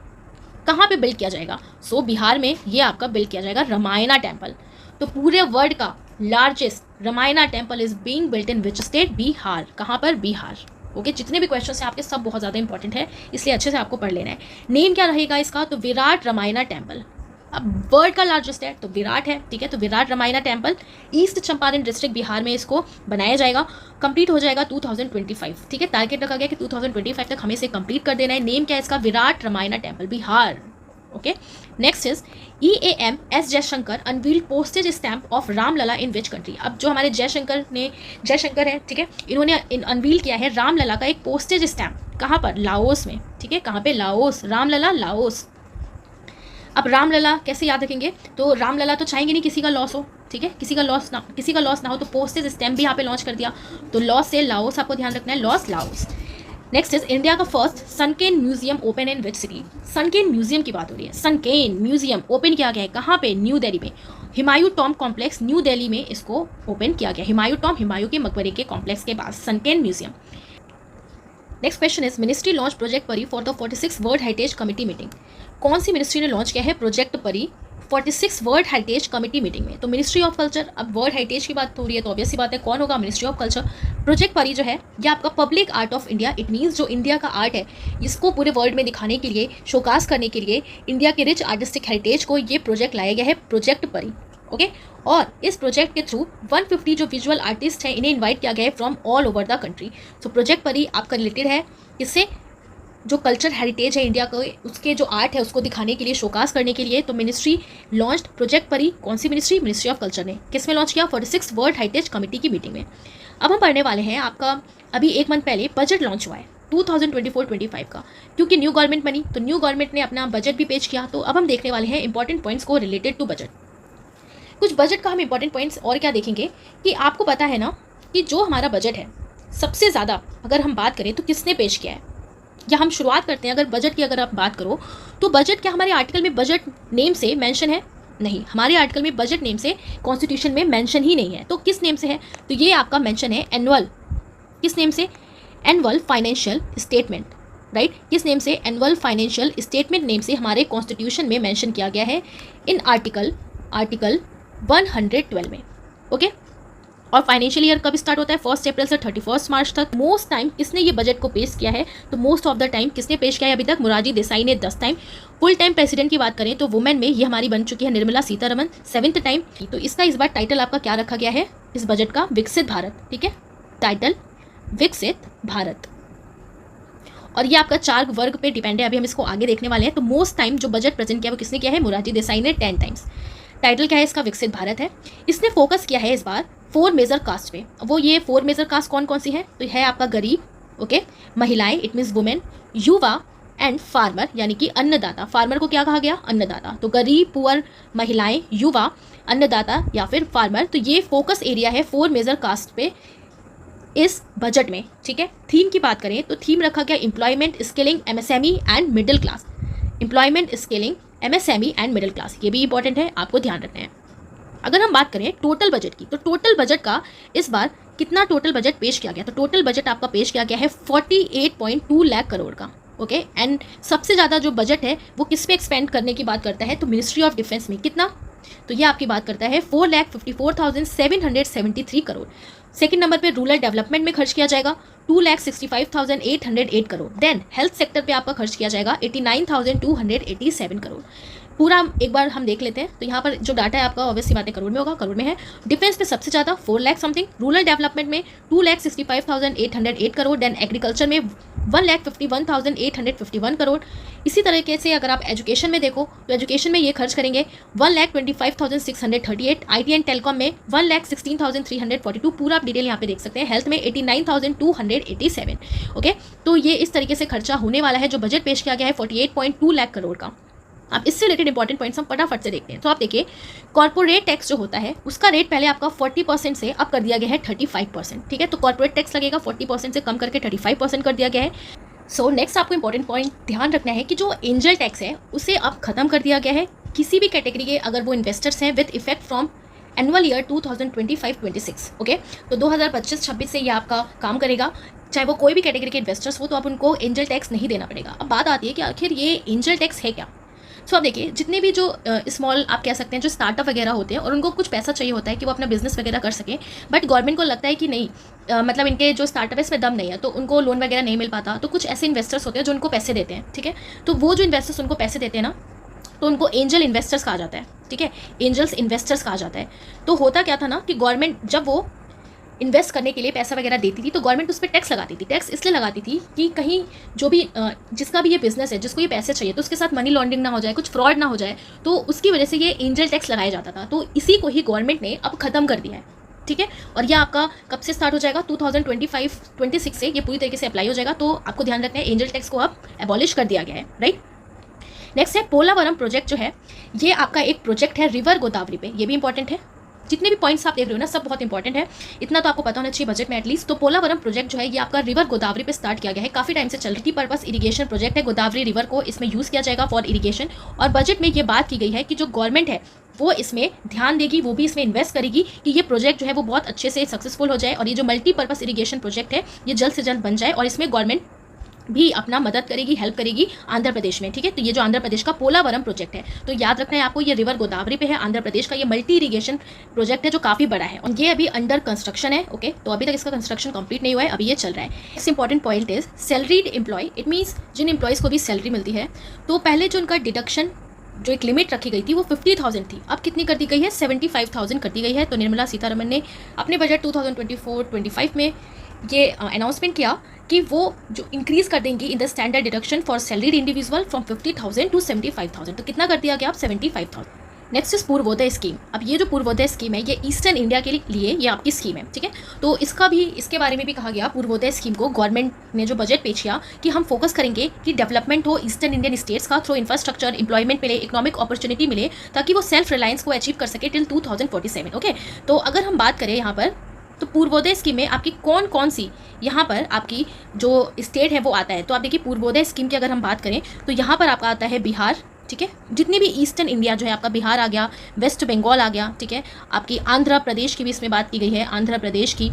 कहाँ पे बिल्ड किया जाएगा? सो बिहार में ये आपका बिल्ड किया जाएगा रामायणा टेम्पल। तो पूरे वर्ल्ड का largest Ramayana temple is being built in which state? Bihar. कहाँ पर? बिहार, ओके। जितने भी क्वेश्चन हैं आपके सब बहुत ज़्यादा इंपॉर्टेंट है, इसलिए अच्छे से आपको पढ़ लेना है। नेम क्या रहेगा इसका? तो विराट रामायणा टेम्पल। अब वर्ल्ड का लार्जेस्ट है तो विराट है, ठीक है। तो Virat Ramayana temple east Champaran district Bihar में इसको बनाया जाएगा। कंप्लीट हो जाएगा 2025, ठीक है। टारगेट रखा गया कि 2025 तक हमें इसे कंप्लीट कर देना है। नेम क्या है इसका? Virat Ramayana temple, Bihar, okay. Next is EAM S Jaishankar unveiled postage stamp of Ramlalla in which country? अब जो हमारे जयशंकर है, ठीक है, इन्होंने अनवील किया है रामलला का एक पोस्टेज स्टैम्प। कहाँ पर? लाओस में, ठीक है। कहाँ पे? Laos, Ramlalla Laos. अब रामलला कैसे याद रखेंगे? तो रामलला तो चाहेंगे नहीं किसी का लॉस हो, ठीक है, किसी का लॉस ना हो, तो पोस्टेज स्टैम्प भी यहाँ पे लॉन्च कर दिया। तो लॉस से लाओस आपको ध्यान रखना है, Laos Laos. Next is India का first sunken museum open in which city? Sunken museum की बात हो रही है। सनकेन म्यूजियम ओपन किया गया है कहाँ पे? न्यू दिल्ली में। Humayun Tom complex new Delhi में इसको ओपन किया गया। हुमायूं के मकबरे के कॉम्प्लेक्स के पास sunken museum. Next question is ministry launch project PARI for the 46 world heritage committee meeting? कौन सी मिनिस्ट्री ने लॉन्च किया है प्रोजेक्ट परी 46 वर्ल्ड हेरिटेज कमिटी मीटिंग में? तो मिनिस्ट्री ऑफ कल्चर। अब वर्ल्ड हेरिटेज की बात हो रही है तो ऑब्वियस सी बात है कौन होगा? Ministry of culture. प्रोजेक्ट परी जो है ये आपका public art of India, it means जो इंडिया का आर्ट है इसको पूरे वर्ल्ड में दिखाने के लिए, शोकास करने के लिए, इंडिया के रिच आर्टिस्टिक हेरिटेज को ये प्रोजेक्ट लाया गया है, प्रोजेक्ट परी, ओके। और इस प्रोजेक्ट के थ्रू 150 जो विजुअल आर्टिस्ट हैं इन्हें इन्वाइट किया गया है from all over the country. So project परी आपका रिलेटेड है इससे, जो कल्चर हेरिटेज है इंडिया का, उसके जो आर्ट है उसको दिखाने के लिए, शोकास करने के लिए। तो मिनिस्ट्री लॉन्च प्रोजेक्ट परी, कौन सी मिनिस्ट्री? मिनिस्ट्री ऑफ कल्चर ने। किस में लॉन्च किया? 46 वर्ल्ड हेरिटेज कमिटी की मीटिंग में। अब हम पढ़ने वाले हैं आपका अभी एक मंथ पहले बजट लॉन्च हुआ है 2024-25 का, क्योंकि न्यू गवर्नमेंट बनी तो न्यू गवर्नमेंट ने अपना बजट भी पेश किया। तो अब हम देखने वाले हैं इंपॉर्टेंट पॉइंट्स को रिलेटेड टू बजट। कुछ बजट का हम इंपॉर्टेंट पॉइंट्स और क्या देखेंगे कि आपको पता है ना कि जो हमारा बजट है सबसे ज़्यादा अगर हम बात करें तो किसने पेश किया है, या हम शुरुआत करते हैं अगर बजट की अगर आप बात करो तो बजट क्या हमारे आर्टिकल में बजट नेम से मेंशन है? नहीं, हमारे आर्टिकल में बजट नेम से कॉन्स्टिट्यूशन में मेंशन ही नहीं है। तो किस नेम से है? तो ये आपका मेंशन है एनुअल। किस नेम से? Annual financial statement, right. किस नेम से? एनुअल फाइनेंशियल स्टेटमेंट नेम से हमारे कॉन्स्टिट्यूशन में मेंशन किया गया है इन आर्टिकल 112 में। ओके। और फाइनेंशियल ईयर कब स्टार्ट होता है? 1 अप्रैल से 31 मार्च तक। मोस्ट टाइम किसने ये बजट को पेश किया है? तो मोस्ट ऑफ द टाइम किसने पेश किया है अभी तक? मोरारजी देसाई ने 10 टाइम। फुल टाइम प्रेसिडेंट की बात करें तो वुमेन में ये हमारी बन चुकी है निर्मला सीतारमन 7th टाइम। तो इसका इस बार टाइटल आपका क्या रखा गया है इस बजट का? विकसित भारत। ठीक है, टाइटल विकसित भारत। और ये आपका 4 वर्ग पे डिपेंड है, अभी हम इसको आगे देखने वाले हैं। तो मोस्ट टाइम जो बजट प्रेजेंट किया वो किसने किया है? मोरारजी देसाई ने 10 टाइम्स। टाइटल क्या है इसका? विकसित भारत है। इसने फोकस किया है इस बार 4 मेजर कास्ट पे। वो ये 4 मेजर कास्ट कौन कौन सी है? तो है आपका गरीब, ओके, महिलाएं, इट मीन्स वुमेन, युवा एंड फार्मर, यानी कि अन्नदाता। फार्मर को क्या कहा गया? अन्नदाता। तो गरीब, पुअर, महिलाएं, युवा, अन्नदाता या फिर फार्मर। तो ये फोकस एरिया है 4 मेजर कास्ट पे इस बजट में। ठीक है। थीम की बात करें तो थीम रखा गया employment, skilling, MSME and middle class. Employment, skilling, MSME and middle class, ये भी इंपॉर्टेंट है, आपको ध्यान रखना है। अगर हम बात करें टोटल बजट की, तो टोटल बजट का इस बार कितना टोटल बजट पेश किया गया? तो टोटल बजट आपका पेश किया गया है 48.2 लाख करोड़ का। ओके। एंड सबसे ज़्यादा जो बजट है वो किस पे एक्सपेंड करने की बात करता है? तो मिनिस्ट्री ऑफ डिफेंस में। कितना? तो ये आपकी बात करता है 4,54,773 करोड़। सेकंड नंबर पे रूरल डेवलपमेंट में खर्च किया जाएगा 2,65,808 करोड़। देन हेल्थ सेक्टर पे आपका खर्च किया जाएगा 89,287 करोड़। पूरा एक बार हम देख लेते हैं। तो यहाँ पर जो डाटा है आपका ऑब्वियसली बातें करोड़ में होगा, करोड़ में है। डिफेंस पे सबसे ज़्यादा 4 लाख समथिंग, रूरल डेवलपमेंट में 2,65,808 करोड़, देन एग्रीकल्चर में 1,51,851 करोड़। इसी तरीके से अगर आप एजुकेशन में देखो तो एजुकेशन में ये खर्च करेंगे 1,25,638, IT एंड टेलीकॉम में 1,16,342। पूरा आप डिटेल यहाँ पे देख सकते हैं। हेल्थ में 89,287। ओके। तो ये इस तरीके से खर्चा होने वाला है। जो बजट पेश किया गया है 48.2 लाख करोड़ का। अब इससे रिलेटेड इंपॉर्टेंट पॉइंट्स हम फटाफट से देखते हैं। तो आप देखिए कॉर्पोरेट टैक्स जो होता है उसका रेट पहले आपका 40% से अब कर दिया गया है 35%। ठीक है। तो कॉर्पोरेट टैक्स लगेगा 40% से कम करके 35% कर दिया गया है। सो नेक्स्ट आपको इंपॉर्टेंट पॉइंट ध्यान रखना है कि जो एंजल टैक्स है उसे अब खत्म कर दिया गया है किसी भी कैटेगरी के अगर वो इन्वेस्टर्स हैं with effect from annual year 2025-26। Okay. तो 2025-26 से ये आपका काम करेगा। चाहे वो कोई भी कैटेगरी के इन्वेस्टर्स हो तो आप उनको एंजल टैक्स नहीं देना पड़ेगा। अब बात आती है कि आखिर ये एंजल टैक्स है क्या? सो अब देखिए जितने भी जो स्मॉल आप कह सकते हैं जो स्टार्टअप वगैरह होते हैं और उनको कुछ पैसा चाहिए होता है कि वो अपना बिजनेस वगैरह कर सकें, बट गवर्नमेंट को लगता है कि नहीं मतलब इनके जो स्टार्टअप है इसमें दम नहीं है तो उनको लोन वगैरह नहीं मिल पाता। तो कुछ ऐसे इन्वेस्टर्स होते हैं जो उनको पैसे देते हैं। ठीक है। तो वो जो इन्वेस्टर्स उनको पैसे देते हैं ना तो उनको एंजल इन्वेस्टर्स कहा जाता है। ठीक है। एंजल्स इन्वेस्टर्स कहा जाता है। तो होता क्या था ना कि गवर्नमेंट जब वो इन्वेस्ट करने के लिए पैसा वगैरह देती थी तो गवर्नमेंट उस पर टैक्स लगाती थी। टैक्स इसलिए लगाती थी कि कहीं जो भी जिसका भी ये बिजनेस है जिसको ये पैसे चाहिए तो उसके साथ मनी लॉन्ड्रिंग ना हो जाए, कुछ फ्रॉड ना हो जाए, तो उसकी वजह से ये एंजल टैक्स लगाया जाता था। तो इसी को ही गवर्नमेंट ने अब खत्म कर दिया है। ठीक है। और ये आपका कब से स्टार्ट हो जाएगा? 2025-26 से ये पूरी तरीके से अप्लाई हो जाएगा। तो आपको ध्यान रखना है एंजल टैक्स को अब एबॉलिश कर दिया गया है। राइट। नेक्स्ट है पोलावरम प्रोजेक्ट जो है ये आपका एक प्रोजेक्ट है रिवर गोदावरी पे। ये भी इंपॉर्टेंट है। जितने भी पॉइंट्स आप देख रहे हो ना सब बहुत इंपॉर्टेंट है। इतना तो आपको पता होना चाहिए बजट में एटलीस्ट। तो पोलावरम प्रोजेक्ट जो है ये आपका रिवर गोदावरी पे स्टार्ट किया गया है। काफ़ी टाइम से चल रही पर्पस इरिगेशन प्रोजेक्ट है। गोदावरी रिवर को इसमें यूज़ किया जाएगा फॉर इरिगेशन। और बजट में ये बात की गई है कि जो गवर्नमेंट है वो इसमें ध्यान देगी, वो भी इसमें इन्वेस्ट करेगी कि ये प्रोजेक्ट जो है वो बहुत अच्छे से सक्सेसफुल हो जाए और ये जो मल्टीपर्पज़ इरिगेशन प्रोजेक्ट है ये जल्द से जल्द बन जाए और इसमें गवर्नमेंट भी अपना मदद करेगी, हेल्प करेगी आंध्र प्रदेश में। ठीक है। तो ये जो आंध्र प्रदेश का पोलावरम प्रोजेक्ट है तो याद रखना है आपको ये रिवर गोदावरी पे है आंध्र प्रदेश का। ये मल्टी इरिगेशन प्रोजेक्ट है जो काफ़ी बड़ा है और ये अभी अंडर कंस्ट्रक्शन है। ओके। तो अभी तक इसका कंस्ट्रक्शन कंप्लीट नहीं हुआ है, अभी ये चल रहा है। Next important point is salaried employ. It means जिन एम्प्लॉयज़ को भी सैलरी मिलती है तो पहले जो उनका डिडक्शन जो एक लिमिट रखी गई थी वो 50,000 थी, अब कितनी कर दी गई है? 75,000 कर दी गई है। तो निर्मला सीतारमन ने अपने बजट 2024-25 में ये अनाउंसमेंट किया कि वो जो इंक्रीज़ कर देंगी in the standard deduction for salaried individual from 50,000 to 75,000। तो कितना कर दिया गया? अब 75,000। Next is Purvodaya scheme. अब ये जो पूर्वोदय स्कीम है ये ईस्टर्न इंडिया के लिए ये आपकी स्कीम है। ठीक है। तो इसके बारे में भी कहा गया पूर्वोदय स्कीम को गवर्नमेंट ने जो बजट पेश किया कि हम फोकस करेंगे कि डेवलपमेंट हो ईस्टर्न इंडियन स्टेट्स का थ्रू इंफ्रास्ट्रक्चर, एम्प्लॉयमेंट मिले, इकोनॉमिक अपॉर्चुनिटी मिले ताकि वो सेल्फ रिलायंस को अचीव कर सके टिल 2047। ओके। तो अगर हम बात करें यहाँ पर तो पूर्वोदय स्कीम में आपकी कौन कौन सी यहाँ पर आपकी जो स्टेट है वो आता है। तो आप देखिए पूर्वोदय स्कीम की अगर हम बात करें तो यहाँ पर आपका आता है बिहार। ठीक है। जितनी भी ईस्टर्न इंडिया जो है आपका बिहार आ गया, वेस्ट बंगाल आ गया। ठीक है। आपकी आंध्र प्रदेश की भी इसमें बात की गई है, आंध्र प्रदेश की,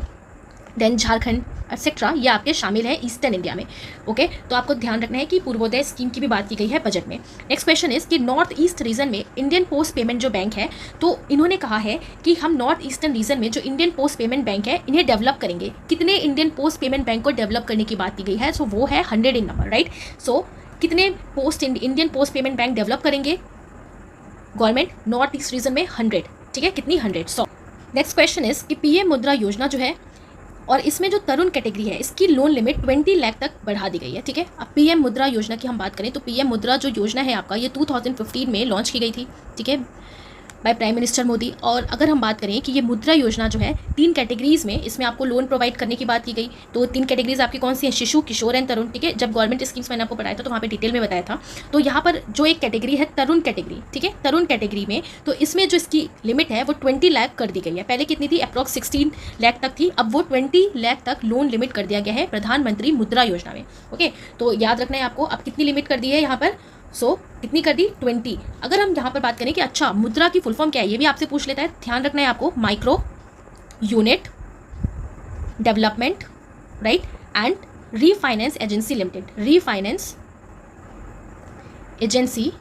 देन झारखंड, एक्सेट्रा ये आपके शामिल है ईस्टर्न इंडिया में। ओके, तो आपको ध्यान रखना है कि पूर्वोदय स्कीम की भी बात की गई है बजट में। नेक्स्ट क्वेश्चन इज कि नॉर्थ ईस्ट रीजन में इंडियन पोस्ट पेमेंट जो बैंक है, तो इन्होंने कहा है कि हम नॉर्थ ईस्टर्न रीजन में जो इंडियन पोस्ट पेमेंट बैंक है इन्हें डेवलप करेंगे। कितने इंडियन पोस्ट पेमेंट बैंक को डेवलप करने की बात की गई है? सो वो है 100 इन नंबर, राइट। सो कितने Indian post payment bank develop करेंगे गवर्नमेंट नॉर्थ ईस्ट रीजन में? 100, ठीक है, कितनी? 100। सो नेक्स्ट क्वेश्चन इज कि पीएम मुद्रा योजना जो है और इसमें जो तरुण कैटेगरी है इसकी लोन लिमिट 20 लाख तक बढ़ा दी गई है, ठीक है। अब पीएम मुद्रा योजना की हम बात करें तो पीएम मुद्रा जो योजना है आपका ये 2015 में लॉन्च की गई थी, ठीक है, बाय प्राइम मिनिस्टर मोदी। और अगर हम बात करें कि ये मुद्रा योजना जो है 3 कैटेगरीज में इसमें आपको लोन प्रोवाइड करने की बात की गई। तो 3 कैटेगरीज आपकी कौन सी हैं? शिशु, किशोर एंड तरुण, ठीक है। जब गवर्नमेंट स्कीम्स मैंने आपको बताया था तो वहाँ पे डिटेल में बताया था। तो यहाँ पर जो एक कैटेगरी है तरुण कैटेगरी, ठीक है, तरुण कैटेगरी में तो इसमें जो इसकी लिमिट है वो 20 लाख कर दी गई है। पहले कितनी थी? अप्रॉक्स 16 लाख तक थी, अब वो 20 लाख तक लोन लिमिट कर दिया गया है प्रधानमंत्री मुद्रा योजना में। ओके, तो याद रखना है आपको अब कितनी लिमिट कर दी है यहाँ पर। सो कितनी कर दी? 20। अगर हम यहाँ पर बात करें कि अच्छा मुद्रा की फुल फॉर्म क्या है ये भी आपसे पूछ लेता है, ध्यान रखना है आपको। Micro unit development, right, and refinance agency limited, refinance agency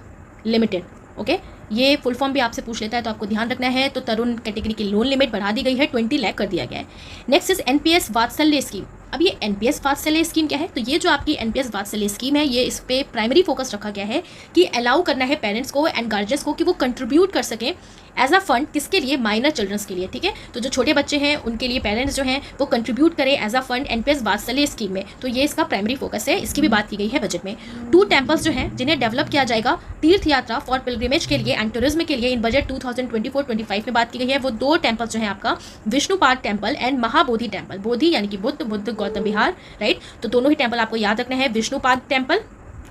limited. Okay, ये फुल फॉर्म भी आपसे पूछ लेता है तो आपको ध्यान रखना है। तो तरुण कैटेगरी की लोन लिमिट बढ़ा दी गई है, 20 लाख कर दिया गया है। नेक्स्ट इज एनपीएस वात्सल्य स्कीम। अब ये एनपीएस वात्सल्य स्कीम क्या है? तो ये जो आपकी एनपीएस वात्सल्य स्कीम है ये इस पे प्राइमरी फोकस रखा गया है कि अलाउ करना है पेरेंट्स को एंड गार्जियंस को कि वो कंट्रीब्यूट कर सकें एज अ फंड, किसके लिए? माइनर चिल्ड्रंस के लिए, ठीक है। तो जो छोटे बच्चे हैं उनके लिए पेरेंट्स जो हैं वो कंट्रीब्यूट करें एज अ फंड एनपीएस वात्सल्य स्कीम में। तो ये इसका प्राइमरी फोकस है, इसकी भी बात की गई है बजट में। 2 टेम्पल्स जो हैं जिन्हें डेवलप किया जाएगा तीर्थ यात्रा फॉर पिलग्रिमेज के लिए एंड टूरिज्म के लिए इन बजट 2024-25 में बात की गई है। वो 2 टेम्पल्स जो हैं आपका Vishnupad temple and Mahabodhi temple, Bodhi यानी कि बुद्ध गौतम विहार, राइट। तो दोनों ही टेम्पल आपको याद रखना है, Vishnupad temple,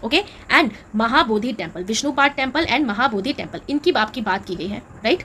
okay, and Mahabodhi temple, Vishnupad temple and Mahabodhi temple, इनकी आपकी बात की गई है, राइट।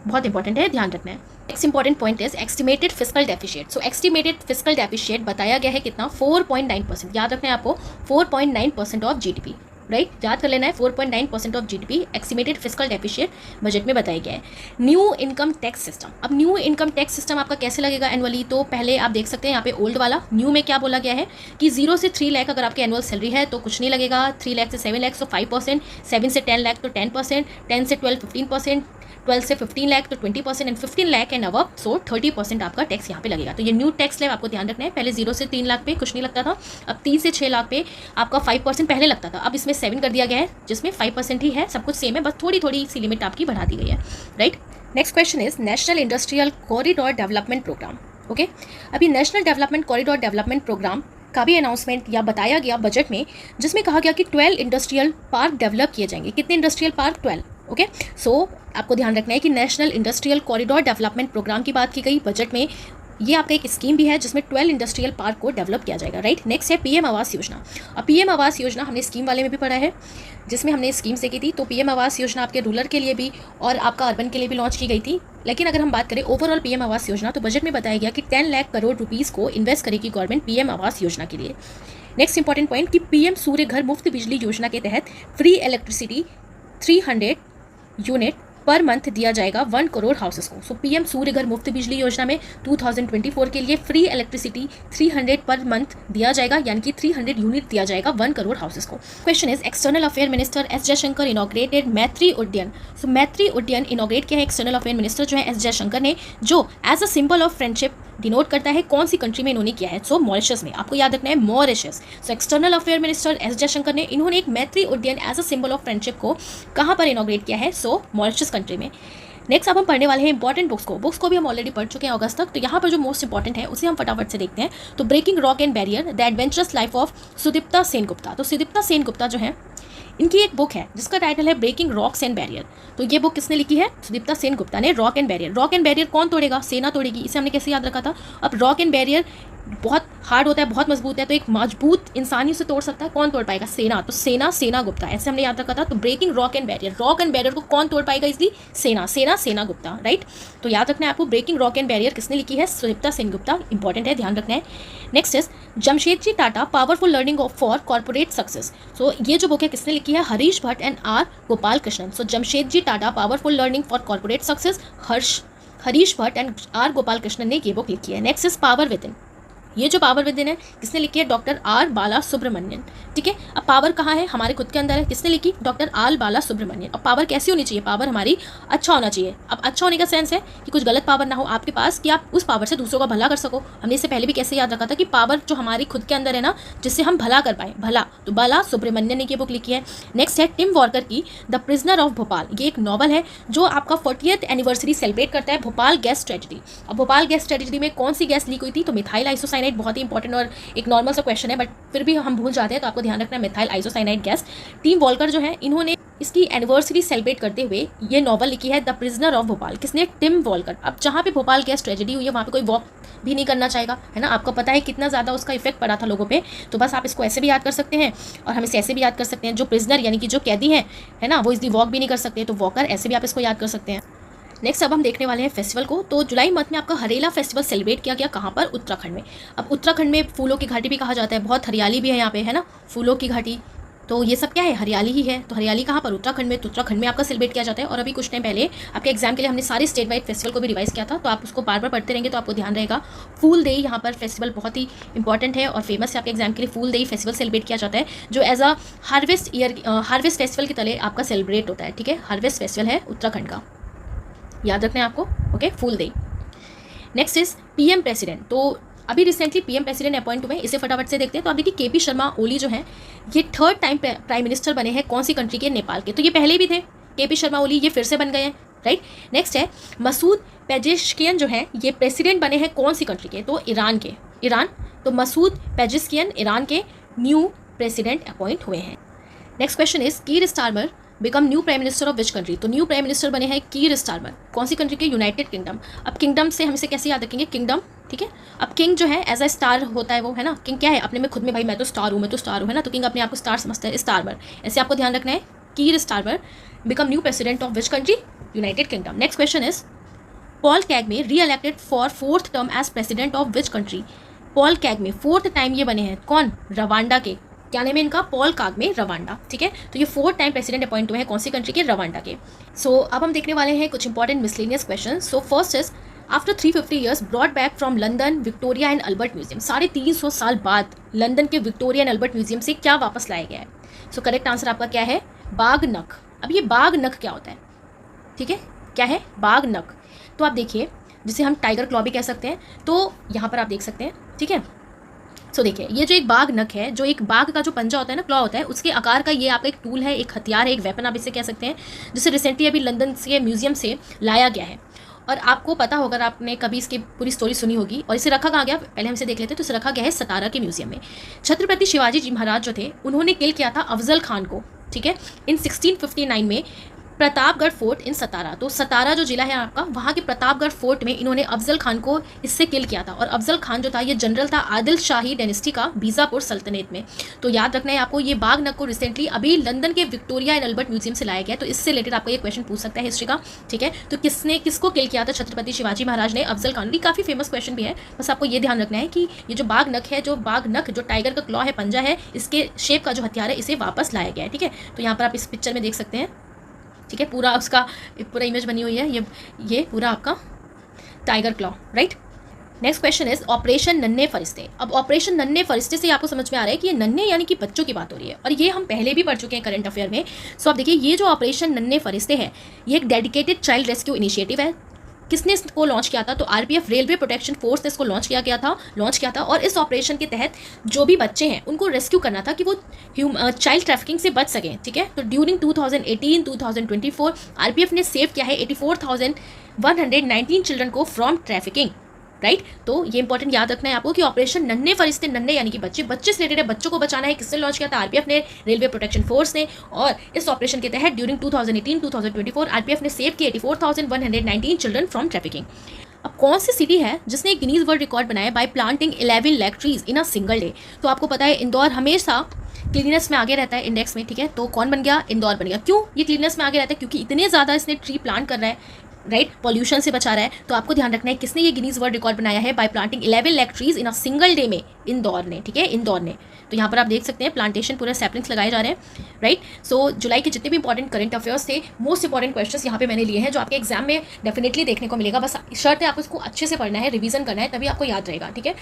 बहुत इंपॉर्टेंट है, ध्यान रखना है। Next important point is estimated fiscal deficit. So estimated fiscal deficit बताया गया है कितना? 4.9%। याद रखना है आपको, 4.9% ऑफ जीडीपी, राइट, याद कर लेना है। 4.9% of GDP estimated fiscal deficit budget में बताया गया है। New income tax system. अब न्यू इनकम टैक्स सिस्टम आपका कैसे लगेगा एनुअली? तो पहले आप देख सकते हैं यहाँ पे ओल्ड वाला, न्यू में क्या बोला गया है कि 0 से 3 लाख अगर आपकी एनुअल सैलरी है तो कुछ नहीं लगेगा, 3 लाख से 7 लाख तो 5%, 7 से 10 लाख तो 10%, 10 से 12 15%, 12 से 15 लाख तो 20% and 15 lakh and above so 30% आपका टैक्स यहाँ पे लगेगा। तो ये न्यू टैक्स स्लैब आपको ध्यान रखना है। पहले 0 से 3 लाख पे कुछ नहीं लगता था, अब 3 से 6 लाख पे आपका 5% पहले लगता था, अब इसमें 7 कर दिया गया है जिसमें 5% ही है, सब कुछ सेम है, बस थोड़ी थोड़ी सी लिमिट आपकी बढ़ा दी गई है, right. Next question is national industrial corridor development programme. Okay, अभी national development corridor development programme का भी अनाउंसमेंट या बताया गया बजट में, जिसमें कहा गया कि 12 इंडस्ट्रियल पार्क डेवलप किए जाएंगे। कितने इंडस्ट्रियल पार्क? 12। ओके, सो आपको ध्यान रखना है कि national industrial corridor development programme की बात की गई बजट में। ये आपका एक स्कीम भी है जिसमें 12 इंडस्ट्रियल पार्क को डेवलप किया जाएगा, राइट। नेक्स्ट है पीएम आवास योजना। अब पीएम आवास योजना हमने स्कीम वाले में भी पढ़ा है, जिसमें हमने स्कीम से की थी। तो पीएम आवास योजना आपके रूरल के लिए भी और आपका अर्बन के लिए भी लॉन्च की गई थी। लेकिन अगर हम बात करें ओवरऑल पीएम आवास योजना तो बजट में बताया गया कि 10 लाख करोड़ रुपीज़ को इन्वेस्ट करेगी गवर्नमेंट पीएम आवास योजना के लिए। नेक्स्ट इंपॉर्टेंट पॉइंट कि पीएम सूर्य घर मुफ्त बिजली योजना के तहत free electricity 300 unit per month दिया जाएगा 1 करोड़ हाउसेस को। सो पीएम सूर्य घर मुफ्त बिजली योजना में 2024 के लिए फ्री इलेक्ट्रिसिटी 300 पर मंथ दिया जाएगा, यानी कि 300 यूनिट दिया जाएगा 1 करोड़ हाउसेस को। Question is external affair minister S Jaishankar inaugurated मैत्री उड्डयन। सो मैत्री उड्डयन इनॉग्रेट किया है एक्सटर्नल अफेयर मिनिस्टर जो है एस जयशंकर ने, जो as a symbol of friendship denote करता है कौन सी कंट्री में इन्होंने किया है? सो मॉरिशस में, आपको याद रखना है Mauritius. So external affair minister S Jaishankar ने इन्होंने एक Maitri Udyan as a symbol of friendship को कहाँ पर इनॉग्रेट किया है? सो मॉरिशस कंट्री में। नेक्स्ट अब हम पढ़ने वाले हैं इंपॉर्टेंट बुक्स को भी हम ऑलरेडी पढ़ चुके हैं अगस्त तक। तो यहाँ पर जो मोस्ट इंपॉर्टेंट है उसे हम फटाफट से देखते हैं। तो breaking rock and barrier the adventurous life of Sudipta Sen Gupta. तो सुदीप्ता सेन गुप्ता जो है इनकी एक बुक है जिसका टाइटल है ब्रेकिंग रॉक्स एंड बैरियर। तो ये बुक किसने लिखी है? सुदीप्ता सेन गुप्ता ने। Rock and barrier, rock and barrier कौन तोड़ेगा? सेना तोड़ेगी। इसे हमने कैसे याद रखा था? अब रॉक एंड बैरियर बहुत हार्ड होता है, बहुत मजबूत है, तो एक मजबूत इंसान ही उसे तोड़ सकता है, कौन तोड़ पाएगा? सेना। तो सेना गुप्ता, ऐसे हमने याद रखा था। तो ब्रेकिंग रॉक एंड बैरियर को कौन तोड़ पाएगा? इसलिए सेना गुप्ता, राइट। तो याद रखना है आपको, ब्रेकिंग रॉक एंड बैरियर किसने लिखी है? सुदीप्ता सेन गुप्ता। इंपॉर्टेंट है, ध्यान रखना है। Next is Jamshedji Tata powerful learning for corporate success. So ये जो बुक है किसने लिखी है? Harish Bhatt and R Gopal Krishnan. So Jamshedji Tata powerful learning for corporate success, Harish Bhatt and R Gopal Krishnan ने ये बुक लिखी है। Next is power within. ये जो पावर विद इन है किसने लिखी है? Doctor R Bala Subramanian. ठीक है, अब पावर कहाँ है? हमारे खुद के अंदर है। किसने लिखी? Doctor R Bala Subramanian. अब पावर कैसी होनी चाहिए? पावर हमारी अच्छा होना चाहिए। अब अच्छा होने का सेंस है कि कुछ गलत पावर ना हो आपके पास, कि आप उस पावर से दूसरों का भला कर सको। हमने इससे पहले भी कैसे याद रखा था कि पावर जो हमारी खुद के अंदर है ना, जिससे हम भला कर पाए, भला, तो बाला सुब्रमण्यन ने ये बुक लिखी है। नेक्स्ट है टिम वॉकर की द प्रिजनर ऑफ भोपाल। ये एक नॉवल है जो आपका 40th एनिवर्सरी सेलिब्रेट करता है भोपाल गैस ट्रेजेडी। अब भोपाल गैस ट्रेजेडी में कौन सी गैस लीक हुई थी? तो मिथाइल आइसोसाइनाइड। बहुत ही इंपॉर्टेंट और एक नॉर्मल सा क्वेश्चन है, बट फिर भी हम भूल जाते हैं, तो आपको ध्यान रखना है methyl isocyanide gas. Team Volker जो है, इन्होंने इसकी एनिवर्सरी सेलिब्रेट करते हुए ये नॉवल लिखी है द प्रिजनर ऑफ भोपाल। किसने? Tim Walker. अब जहाँ पे भोपाल गैस ट्रेजेडी हुई है वहाँ पे कोई वॉक भी नहीं करना चाहेगा, है ना। आपको पता है कितना ज़्यादा उसका इफेक्ट पड़ा था लोगों पे, तो बस आप इसको ऐसे भी याद कर सकते हैं और हम इसे ऐसे भी याद कर सकते हैं। जो प्रिजनर यानी कि जो कैदी है ना, वो इसलिए वॉक भी नहीं कर सकते, तो वॉकर ऐसे भी आप इसको याद कर सकते हैं। नेक्स्ट अब हम देखने वाले हैं फेस्टिवल को। तो जुलाई मंथ में आपका हरेला फेस्टिवल सेलिब्रेट किया गया। कहाँ पर? उत्तराखंड में। अब उत्तराखंड में फूलों की घाटी भी कहा जाता है, बहुत हरियाली भी है यहाँ पे, है ना, फूलों की घाटी। तो ये सब क्या है? हरियाली ही है। तो हरियाली कहाँ पर? उत्तराखंड में। तो उत्तराखंड में आपका सेलिब्रेट किया जाता है। और अभी कुछ टाइम पहले आपके एग्जाम के लिए हमने सारे स्टेट वाइड फेस्टिवल को भी रिवाइज किया था, तो आप उसको बार बार पढ़ते रहेंगे तो आपको ध्यान रहेगा। फूल देई यहाँ पर फेस्टिवल बहुत ही इंपॉर्टेंट है और फेमस है आपके एग्जाम के लिए। फूल देई फेस्टिवल सेलिब्रेट किया जाता है जो एज अ हार्वेस्ट फेस्टिवल की तरह आपका सेलिब्रेट होता है। ठीक है, हार्वेस्ट फेस्टिवल है उत्तराखंड का, याद रखना है आपको। ओके, फूल देई। Next is PM president. तो अभी रिसेंटली पीएम प्रेसिडेंट अपॉइंट हुए, इसे फटाफट से देखते हैं। तो आप देखिए केपी शर्मा ओली जो हैं, ये 3rd टाइम प्राइम मिनिस्टर बने हैं। कौन सी कंट्री के? नेपाल के। तो ये पहले भी थे केपी शर्मा ओली, ये फिर से बन गए हैं, राइट। नेक्स्ट है मसूद पेजेश्कियन जो है, ये प्रेसिडेंट बने हैं कौन सी कंट्री के? तो ईरान के, ईरान। तो मसूद पेजेश्कियन ईरान के न्यू प्रेसिडेंट अपॉइंट हुए हैं। Next question is Keir Starmer become new prime minister of which country? तो न्यू प्राइम मिनिस्टर बने हैं कीर स्टारमर। कौन सी कंट्री के? United Kingdom. अब किंगडम से हम इसे कैसे याद रखेंगे? किंगडम, ठीक है। अब किंग जो है एज अ स्टार होता है वो, है ना। किंग क्या है? अपने में खुद में, भाई मैं तो स्टार हूँ, मैं तो स्टार हूँ, है ना। तो किंग अपने आप को स्टार समझता है, स्टारमर। ऐसे आपको ध्यान रखना है। Keir Starmer become new president of which country? United Kingdom. Next question is Paul Kagame re elected for 4th term as president of which country? Paul Kagame 4th time ये बने हैं। कौन? रवांडा के। क्या नाम है इनका? Paul Kagame Rwanda. ठीक है, तो ये 4th टाइम प्रेसिडेंट अपॉइंट हुए हैं कौन सी कंट्री के? रवांडा के। सो अब हम देखने वाले हैं कुछ important miscellaneous question. So first is after 350 years brought back from London Victoria and Albert Museum. 350 साल बाद लंदन के विक्टोरिया एंड अल्बर्ट म्यूजियम से क्या वापस लाया गया है? सो करेक्ट आंसर आपका क्या है? बाघ नख। अब ये बाघ नख क्या होता है? ठीक है, क्या है? बाघ नख। तो आप देखिए, जिसे हम टाइगर क्लॉ भी कह सकते हैं, तो यहाँ पर आप देख सकते हैं, ठीक है। सो देखिए, ये जो एक बाघ नख है, जो एक बाघ का जो पंजा होता है ना, क्लॉ होता है, उसके आकार का ये आपका एक टूल है, एक हथियार है, एक वेपन आप इसे कह सकते हैं, जिसे रिसेंटली अभी लंदन के म्यूजियम से लाया गया है। और आपको पता होगा, अगर आपने कभी इसकी पूरी स्टोरी सुनी होगी। और इसे रखा कहाँ गया? पहले हम इसे देख लेते हैं। तो इसे रखा गया है सतारा के म्यूजियम में। छत्रपति शिवाजी जी महाराज जो थे, उन्होंने किल किया था अफजल खान को, ठीक है, इन 1659 में प्रतापगढ़ फोर्ट इन सतारा। तो सतारा जो जिला है आपका, वहाँ के प्रतापगढ़ फोर्ट में इन्होंने अफजल खान को इससे किल किया था। और अफजल खान जो था, ये जनरल था आदिल शाही डायनेस्टी का बीजापुर सल्तनत में। तो याद रखना है आपको, ये बाघ नख को रिसेंटली अभी लंदन के विक्टोरिया एंड अल्बर्ट म्यूजियम से लाया गया है। तो इससे रिलेटेड आपको ये क्वेश्चन पूछ सकता है हिस्ट्री का, ठीक है। तो किसने किसको किल किया था? छत्रपति शिवाजी महाराज ने अफजल खान। ये काफ़ी फेमस क्वेश्चन भी है, बस आपको ये ध्यान रखना है कि ये जो बाघ नख है, जो बाघ नख जो टाइगर का क्लॉ है, पंजा है, इसके शेप का जो हथियार है, इसे वापस लाया गया है, ठीक है। तो यहाँ पर आप इस पिक्चर में देख सकते हैं, ठीक है, पूरा उसका पूरा इमेज बनी हुई है, ये पूरा आपका tiger claw, right. Next question is operation Nanhe Farishte. अब ऑपरेशन नन्हे फरिश्ते से आपको समझ में आ रहा है कि ये नन्हे यानी कि बच्चों की बात हो रही है, और ये हम पहले भी पढ़ चुके हैं करंट अफेयर में। सो आप देखिए, ये जो ऑपरेशन नन्हे फरिश्ते है, ये एक डेडिकेटेड चाइल्ड रेस्क्यू इनिशिएटिव है। किसने इसको लॉन्च किया था? तो आरपीएफ रेलवे प्रोटेक्शन फोर्स ने इसको लॉन्च किया था। और इस ऑपरेशन के तहत जो भी बच्चे हैं उनको रेस्क्यू करना था कि वो चाइल्ड ट्रैफिकिंग से बच सकें, ठीक है। तो ड्यूरिंग 2018-2024 आरपीएफ ने सेव किया है 84,119 चिल्ड्रन को फ्रॉम ट्रैफिकिंग, राइट। तो ये इंपॉर्टेंट याद रखना है आपको कि ऑपरेशन नन्हे फरिश्ते, नन्हे यानी कि बच्चे से रिलेटेड है, बच्चों को बचाना है। किसने लॉन्च किया था? आरपीएफ ने, रेलवे प्रोटेक्शन फोर्स ने। और इस ऑपरेशन के तहत ड्यूरिंग 2018-2024 आरपीएफ ने सेव किए 84,119 चिल्ड्रन फ्रॉम ट्रैफिकिंग। अब कौन सी सिटी है जिसने गिनीज वर्ल्ड रिकॉर्ड बनाया bye planting 11 lakh trees in a single day? तो आपको पता है इंदौर हमेशा क्लीननेस में आगे रहता है इंडेक्स में, ठीक है। तो कौन बन गया? इंदौर बन गया। क्यों ये क्लीननेस में आगे रहता है? क्योंकि इतने ज़्यादा इसने ट्री प्लांट कर रहा है राइट, पॉल्यूशन से बचा रहा है। तो आपको ध्यान रखना है किसने ये गिनीज वर्ल्ड रिकॉर्ड बनाया है, bye planting 11 lakh trees in a single day में, इंदौर ने, ठीक है, इंदौर ने। तो यहाँ पर आप देख सकते हैं प्लांटेशन पूरे सैपलिंग्स लगाए जा रहे हैं, राइट। सो जुलाई के जितने भी इंपॉर्टेंट करंट अफेयर्स थे, मोस्ट इंपॉर्टेंट क्वेश्चंस यहाँ पे मैंने लिए हैं, जो आपके एग्जाम में डेफिनेटली देखने को मिलेगा। बस शर्त है आपको इसको अच्छे से पढ़ना है, रिवीजन करना है, तभी आपको याद रहेगा, ठीक है।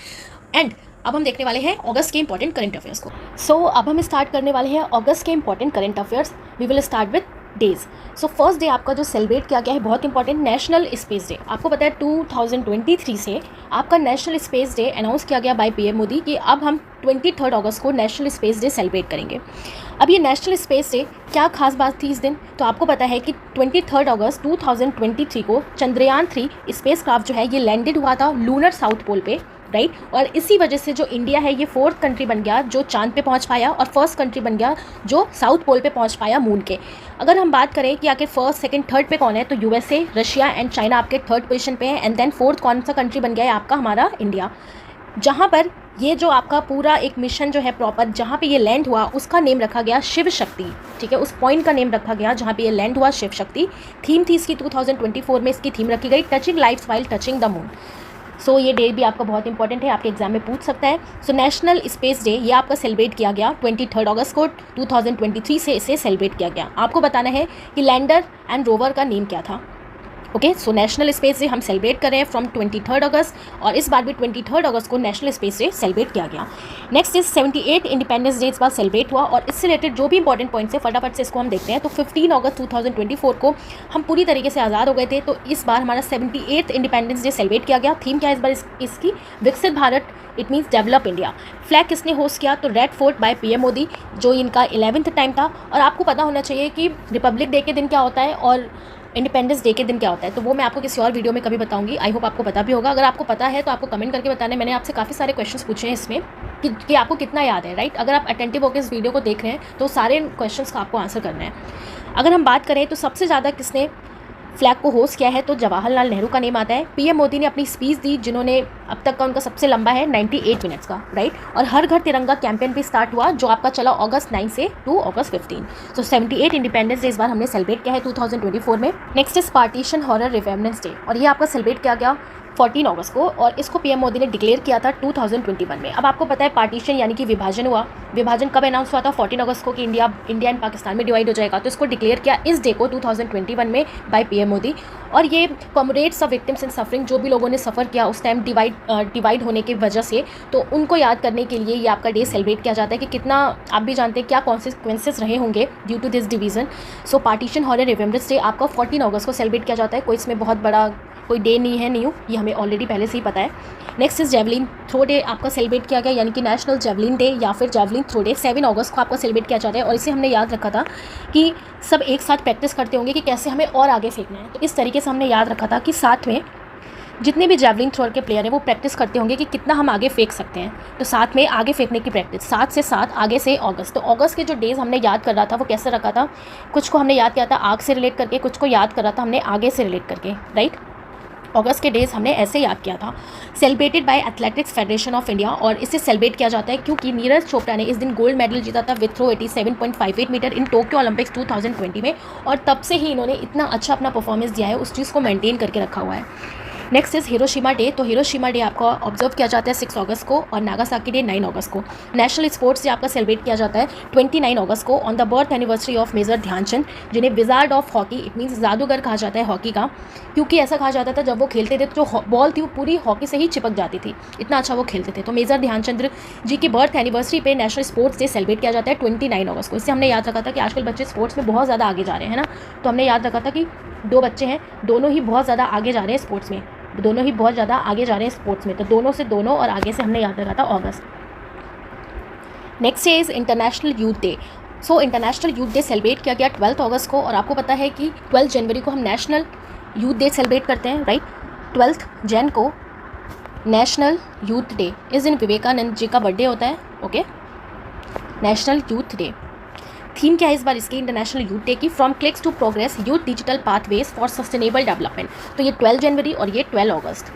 एंड अब हम देखने वाले हैं अगस्त के इंपॉर्टेंट करंट अफेयर्स को। सो अब हम स्टार्ट करने वाले हैं अगस्त के important current affairs. We will start with days. So first day आपका जो सेलिब्रेट किया गया है, बहुत इंपॉर्टेंट, नेशनल स्पेस डे। आपको पता है 2023 से आपका नेशनल स्पेस डे अनाउंस किया गया बाय पीएम मोदी कि अब हम 23 अगस्त को नेशनल स्पेस डे सेलिब्रेट करेंगे। अब ये नेशनल स्पेस डे, क्या खास बात थी इस दिन? तो आपको पता है कि 23 अगस्त 2023 को चंद्रयान 3 स्पेस क्राफ्ट जो है ये लैंडेड हुआ था लूनर साउथ पोल पे, राइट। और इसी वजह से जो इंडिया है ये 4th कंट्री बन गया जो चांद पे पहुंच पाया, और 1st कंट्री बन गया जो साउथ पोल पे पहुंच पाया मून के। अगर हम बात करें कि आखिर 1st, 2nd, 3rd पे कौन है, तो यूएसए, रशिया एंड चाइना आपके 3rd पोजीशन पे है। एंड देन 4th कौन सा कंट्री बन गया है आपका, हमारा इंडिया। जहाँ पर ये जो आपका पूरा एक मिशन जो है प्रॉपर, जहाँ पे ये लैंड हुआ उसका नेम रखा गया शिव शक्ति, ठीक है। उस पॉइंट का नेम रखा गया जहाँ पे ये लैंड हुआ शिव शक्ति। थीम थी इसकी 2024 में, इसकी थीम रखी गई touching lives while touching the moon. So ये डे भी आपका बहुत इंपॉर्टेंट है, आपके एग्जाम में पूछ सकता है। सो नेशनल स्पेस डे ये आपका सेलिब्रेट किया गया 23 अगस्त को 2023 से इसे सेलिब्रेट किया गया। आपको बताना है कि लैंडर एंड रोवर का नेम क्या था। Okay, so national space day हम सेलिब्रेट कर रहे हैं फ्रॉम 23 अगस्त, और इस बार भी 23 अगस्त को नेशनल स्पेस डे सेलिब्रेट किया गया। नेक्स्ट इज 78 इंडिपेंडेंस डे इस बार सेलिब्रेट हुआ, और इससे रिलेटेड जो भी इंपॉर्टेंट पॉइंट्स है फटाफट से इसको हम देखते हैं। तो 15 अगस्त 2024 को हम पूरी तरीके से आज़ाद हो गए थे, तो इस बार हमारा 78th इंडिपेंडेंस डे सेलिब्रेट किया गया। थीम क्या है इस बार इसकी, विकसित Bharat, it means develop India. Flag किसने होस्ट किया, तो red fort by PM Modi, जो इनका 11th टाइम था। और आपको पता होना चाहिए कि रिपब्लिक डे के दिन क्या होता है और इंडिपेंडेंस डे के दिन क्या होता है, तो वो मैं आपको किसी और वीडियो में कभी बताऊंगी। आई होप आपको पता भी होगा। अगर आपको पता है तो आपको कमेंट करके बताना है। मैंने आपसे काफ़ी सारे क्वेश्चंस पूछे हैं इसमें कि आपको कितना याद है, राइट। अगर आप अटेंटिव होकर इस वीडियो को देख रहे हैं तो सारे क्वेश्चंस का आपको आंसर करना है। अगर हम बात करें तो सबसे ज़्यादा किसने फ्लैग को होस्ट किया है, तो जवाहरलाल नेहरू का नेम आता है। पीएम मोदी ने अपनी स्पीच दी, जिन्होंने अब तक का उनका सबसे लंबा है 98 मिनट्स का, राइट। और हर घर तिरंगा कैंपेन भी स्टार्ट हुआ जो आपका चला अगस्त 9 से 2 अगस्त 15। सो 78 इंडिपेंडेंस डे इस बार हमने सेलिब्रेट किया है 2024 में। Next is partition horror remembrance day, और ये आपका सेलिब्रेट किया गया 14 अगस्त को, और इसको पीएम मोदी ने डिक्लेयर किया था 2021 में। अब आपको पता है पार्टीशन यानी कि विभाजन हुआ। विभाजन कब अनाउंस हुआ था, 14 अगस्त को, कि इंडिया एंड पाकिस्तान में डिवाइड हो जाएगा। तो इसको डिक्लेयर किया इस डे को 2021 में बाय पीएम मोदी। और ये comrades of victims in suffering, जो भी लोगों ने सफ़र किया उस टाइम डिवाइड होने की वजह से, तो उनको याद करने के लिए ये आपका डे सेलिब्रेट किया जाता है कि कितना, आप भी जानते हैं क्या कॉन्सिक्वेंसेस रहे होंगे due to this division. So partition horror remembrance day आपका 14 अगस्त को सेलिब्रेट किया जाता है। कोई इसमें बहुत बड़ा कोई डे नहीं है न्यू, ये हमें ऑलरेडी पहले से ही पता है। Next is javelin throw day आपका सेलिब्रेट किया गया, यानी कि नेशनल जेवलिन डे या फिर जेवलिन थ्रो डे 7 अगस्त को आपका सेलिब्रेट किया जाता है। और इसे हमने याद रखा था कि सब एक साथ प्रैक्टिस करते होंगे कि कैसे हमें और आगे फेंकना है, तो इस तरीके से हमने याद रखा था कि साथ में जितने भी जेवलिन थ्रोअर के प्लेयर हैं वो प्रैक्टिस करते होंगे कि कितना हम आगे फेंक सकते हैं। तो साथ में आगे फेंकने की प्रैक्टिस 7 से 7 आगे से अगस्त। तो अगस्त के जो डेज हमने याद कर रहा था वो कैसे रखा था, कुछ को हमने याद किया था आग से रिलेट करके, कुछ को याद कर रहा था हमने आगे से रिलेट करके, राइट। अगस्त के डेज हमने ऐसे याद किया था। Celebrated by athletics federation of India, और इसे सेलिब्रेट किया जाता है क्योंकि नीरज चोपड़ा ने इस दिन गोल्ड मेडल जीता था with throw 87.58 metre in Tokyo Olympics 2020 में, और तब से ही इन्होंने इतना अच्छा अपना परफॉर्मेंस दिया है, उस चीज़ को मेंटेन करके रखा हुआ है। नेक्स्ट इज हिरोशिमा डे, तो हिरोशिमा डे आपका ऑब्जर्व किया जाता है 6 अगस्त को, और नागासाकी डे 9 अगस्त को। नेशनल स्पोर्ट्स डे आपका सेलिब्रेट किया जाता है 29 अगस्त को on the birth anniversary of major Dhyanchand, जिन्हें wizard of hockey, it means जादूगर कहा जाता है हॉकी का, क्योंकि ऐसा कहा जाता था जब वो खेलते थे तो जो बॉल थी वो पूरी हॉकी से ही चिपक जाती थी, इतना अच्छा वो खेलते थे। तो मेजर ध्यानचंद जी की बर्थ एनिवर्सरी पे नेशनल स्पोर्ट्स डे सेलिब्रेट किया जाता है 29 अगस्त को। इससे हमने याद रखा था कि आजकल बच्चे स्पोर्ट्स में बहुत ज़्यादा आगे जा रहे हैं ना, तो हमने याद रखा था कि 2 बच्चे हैं, दोनों ही बहुत ज़्यादा आगे जा रहे हैं स्पोर्ट्स में, दोनों ही बहुत ज़्यादा आगे जा रहे हैं स्पोर्ट्स में, तो दोनों से दोनों और आगे से हमने याद रखा था अगस्त। Next is international youth day. So international youth day celebrate किया गया 12 अगस्त को, और आपको पता है कि 12 जनवरी को हम नेशनल यूथ डे सेलिब्रेट करते हैं, राइट। 12 जन को नेशनल यूथ डे, इस दिन विवेकानंद जी का बर्थडे होता है, okay. National youth day theme क्या है इस बार इसकी इंटरनेशनल यूथ डे की, from clicks to progress youth digital pathways for sustainable development. तो ये 12 जनवरी और ये 12 अगस्त।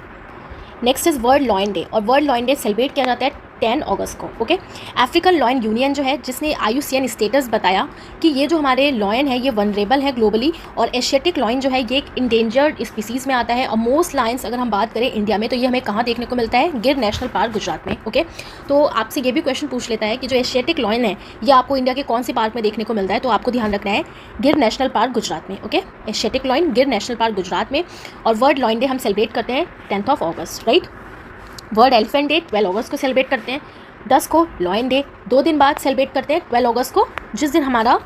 Next is world lion day, और वर्ल्ड लॉयन डे सेलिब्रेट किया जाता है 10 अगस्त को। ओके, अफ्रीकन लॉयन यूनियन जो है, जिसने IUCN स्टेटस बताया कि ये जो हमारे लॉयन है ये वनरेबल है ग्लोबली, और एशियाटिक लॉयन जो है ये एक इंडेंजर्ड स्पीसीज़ में आता है। और मोस्ट लायंस अगर हम बात करें इंडिया में तो ये हमें कहाँ देखने को मिलता है, गिर नेशनल पार्क गुजरात में। ओके, तो आपसे ये भी क्वेश्चन पूछ लेता है कि जो एशियाटिक लॉयन है ये आपको इंडिया के कौन से पार्क में देखने को मिलता है, तो आपको ध्यान रखना है गिर नेशनल पार्क गुजरात में। ओके, एशियाटिक लॉयन गिर नेशनल पार्क गुजरात में। और वर्ल्ड लॉयन डे हम सेलिब्रेट करते हैं 10 अगस्त, राइट। वर्ल्ड एलिफेंट डे 12 अगस्त को सेलिब्रेट करते हैं। 10 को लॉयन डे, 2 दिन बाद सेलिब्रेट करते हैं 12 अगस्त को, जिस दिन हमारा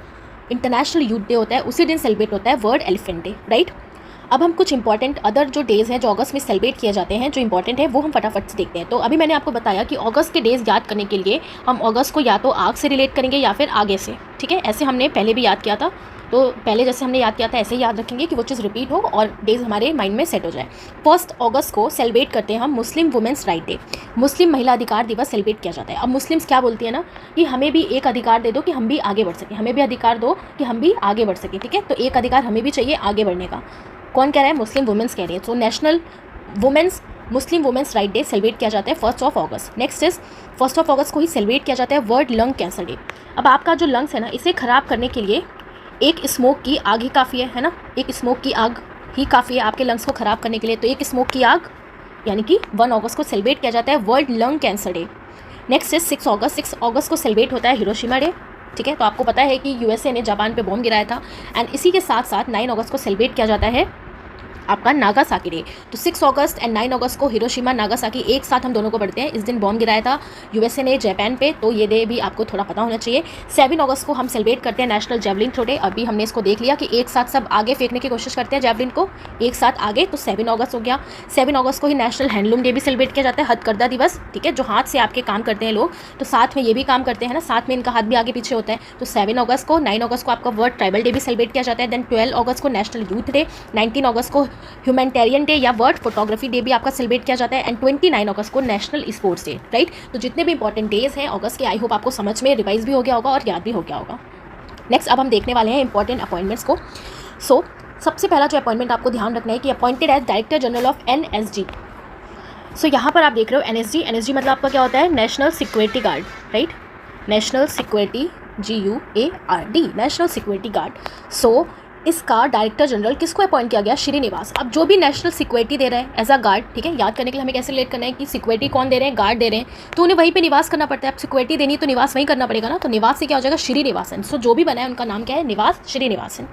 इंटरनेशनल यूथ डे होता है उसी दिन सेलिब्रेट होता है वर्ल्ड एलिफेंट डे, राइट। अब हम कुछ इंपॉर्टेंट अदर जो डेज़ हैं जो अगस्त में सेलिब्रेट किए जाते हैं जो इंपॉर्टेंट है वो हम फटाफट से देखते हैं। तो अभी मैंने आपको बताया कि अगस्त के डेज़ याद करने के लिए हम अगस्त को या तो आग से रिलेट करेंगे या फिर आगे से, ठीक है। ऐसे हमने पहले भी याद किया था, तो पहले जैसे हमने याद किया था ऐसे ही याद रखेंगे कि वो चीज़ रिपीट हो और डेज़ हमारे माइंड में सेट हो जाए। 1 अगस्त को सेलिब्रेट करते हैं हम मुस्लिम वुमेंस राइट डे, मुस्लिम महिला अधिकार दिवस सेलिब्रेट किया जाता है। अब मुस्लिम्स क्या बोलती है ना कि हमें भी एक अधिकार दे दो कि हम भी आगे बढ़ सकें, हमें भी अधिकार दो कि हम भी आगे बढ़ सकें, ठीक है। तो एक अधिकार हमें भी चाहिए आगे बढ़ने का। कौन कह रहा है, मुस्लिम वुमेंस कह रही है। तो नेशनल मुस्लिम वुमेंस राइट डे सेलिब्रेट किया जाता है 1 अगस्त। नेक्स्ट इज 1 अगस्त को ही सेलिब्रेट किया जाता है वर्ल्ड लंग कैंसर डे। अब आपका जो लंग्स है ना इसे ख़राब करने के लिए एक स्मोक की आग ही काफ़ी है ना, एक स्मोक की आग ही काफ़ी है आपके लंग्स को ख़राब करने के लिए। तो एक स्मोक की आग यानी कि 1 अगस्त को सेलिब्रेट किया जाता है world lung cancer day. Next is 6 अगस्त। 6 अगस्त को सेलिब्रेट होता है हिरोशिमा डे, ठीक है। तो आपको पता है कि USA ने जापान पे बॉम्ब गिराया था। एंड इसी के साथ साथ 9 अगस्त को सेलिब्रेट किया जाता है आपका नागासाकी डे। तो 6 अगस्त एंड 9 अगस्त को हिरोशिमा नागासाकी एक साथ हम दोनों को पढ़ते हैं। इस दिन बॉम्ब गिराया था USA ने जापान पे, तो ये डे भी आपको थोड़ा पता होना चाहिए। 7 अगस्त को हम सेलिब्रेट करते हैं नेशनल जेवलिन थ्रो डे। अभी हमने इसको देख लिया कि एक साथ सब आगे फेंकने की कोशिश करते हैं जेवलिन को एक साथ आगे, तो 7 अगस्त हो गया। 7 अगस्त को ही नेशनल हैंडलूम डे भी सेलिब्रेट किया जाता है, हथकरघा दिवस, ठीक है। जो हाथ से आपके काम करते हैं लोग, तो साथ में ये भी काम करते हैं ना, साथ में इनका हाथ भी आगे पीछे होता है। तो 7 अगस्त को, 9 अगस्त को आपका वर्ल्ड ट्राइबल डे भी सेलिब्रेट किया जाता है। देन 12 अगस्त को नेशनल यूथ डे, 19 अगस्त को ह्यूमैनिटेरियन डे या वर्ल्ड फोटोग्राफी डे भी आपका सेलिब्रेट किया जाता है। एंड 29 अगस्त को नेशनल स्पोर्ट्स डे, राइट। तो जितने भी इंपॉर्टेंट डेज हैं अगस्त के, आई होप आपको समझ में रिवाइज भी हो गया होगा और याद भी हो गया होगा। नेक्स्ट अब हम देखने वाले हैं इंपॉर्टेंट अपॉइंटमेंट्स को। सो सबसे पहला जो अपॉइंटमेंट आपको ध्यान रखना है कि appointed as director general of NSG। सो यहाँ पर आप देख रहे हो NSG मतलब आपका क्या होता है, national security guard, right. National security GUARD, national security guard. So इसका डायरेक्टर जनरल किसको अपॉइंट किया गया, श्रीनिवास। अब जो भी नेशनल सिक्योरिटी दे रहे हैं एज अ गार्ड, ठीक है, याद करने के लिए हमें कैसे रिलेट करना है कि सिक्योरिटी कौन दे रहे हैं, गार्ड दे रहे हैं, तो उन्हें वहीं पे निवास करना पड़ता है। अब सिक्योरिटी देनी तो निवास वहीं करना पड़ेगा ना, तो निवास से क्या हो जाएगा, श्रीनिवासन। सो जो भी बना है उनका नाम क्या है, निवास Srinivasan.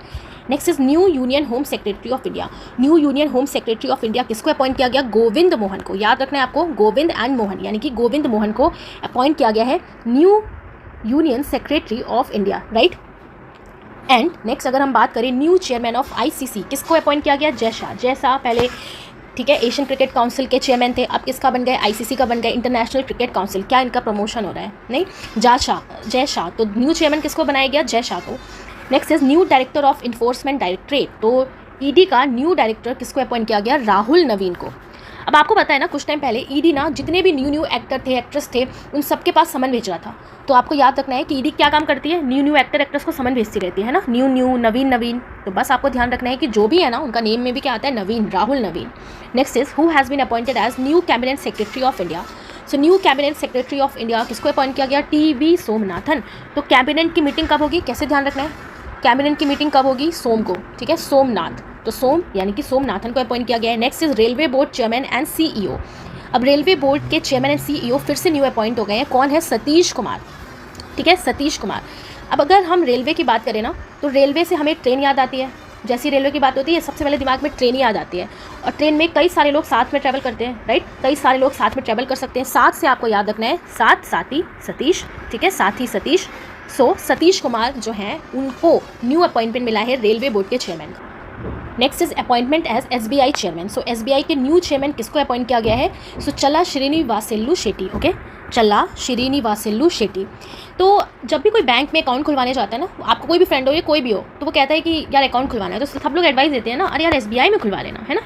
Next is new union home secretary of India. New union home secretary of India किसको अपॉइंट किया गया, गोविंद मोहन को। याद रखना है आपको, गोविंद एंड मोहन, यानी कि गोविंद मोहन को अपॉइंट किया गया है new union secretary of India, right. And next अगर हम बात करें न्यू चेयरमैन ऑफ ICC, किसको अपॉइंट किया गया, जय शाह। जय शाह पहले, ठीक है, एशियन क्रिकेट काउंसिल के चेयरमैन थे, अब किसका बन गए, ICC का बन गए, इंटरनेशनल क्रिकेट काउंसिल। क्या इनका प्रमोशन हो रहा है, नहीं, जय शाह। तो न्यू चेयरमैन किसको बनाया गया, जय शाह को। Next is new director of enforcement directorate. तो ED का न्यू डायरेक्टर किसको अपॉइंट किया गया, राहुल नवीन को। अब आपको पता है ना, कुछ टाइम पहले ED ना जितने भी न्यू एक्टर थे, एक्ट्रेस थे, उन सबके पास समन भेज रहा था। तो आपको याद रखना है कि ED क्या काम करती है, न्यू एक्टर एक्ट्रेस को समन भेजती रहती है ना, न्यू नवीन। तो बस आपको ध्यान रखना है कि जो भी है ना उनका नेम में भी क्या आता है, Naveen, Rahul Naveen. Next is who has been appointed as new cabinet secretary of India. So new cabinet secretary of India किसको अपॉइंट किया गया, TB सोमनाथन। तो कैबिनेट की मीटिंग कब होगी, कैसे ध्यान रखना है, कैबिनेट की मीटिंग कब होगी, सोम को, ठीक है, सोमनाथ। तो सोम यानी कि सोमनाथन को अपॉइंट किया गया है। Next is railway board chairman and CEO। अब रेलवे बोर्ड के चेयरमैन एंड CEO फिर से न्यू अपॉइंट हो गए हैं, कौन है, सतीश कुमार, ठीक है, सतीश कुमार। अब अगर हम रेलवे की बात करें ना, तो रेलवे से हमें ट्रेन याद आती है। जैसी रेलवे की बात होती है सबसे पहले दिमाग में ट्रेन याद आती है, और ट्रेन में कई सारे लोग साथ में ट्रैवल करते हैं, राइट, कई सारे लोग साथ में ट्रैवल कर सकते हैं। साथ से आपको याद रखना है, साथी सतीश, ठीक है, साथी सतीश। सो सतीश कुमार जो हैं उनको न्यू अपॉइंटमेंट मिला है रेलवे बोर्ड के चेयरमैन का। Next is appointment as SBI chairman. So SBI के न्यू चेयरमैन किसको अपॉइंट किया गया है, सो चला श्रीनिवासेल्लू शेट्टी, ओके, चला श्रीनिवासेल्लू शेट्टी। तो जब भी कोई बैंक में अकाउंट खुलवाने जाता है ना, आपको कोई भी फ्रेंड हो या कोई भी हो, तो वो कहता है कि यार अकाउंट खुलवाना है, तो सब लोग एडवाइस देते हैं ना, अरे यार SBI में खुलवा लेना, है ना।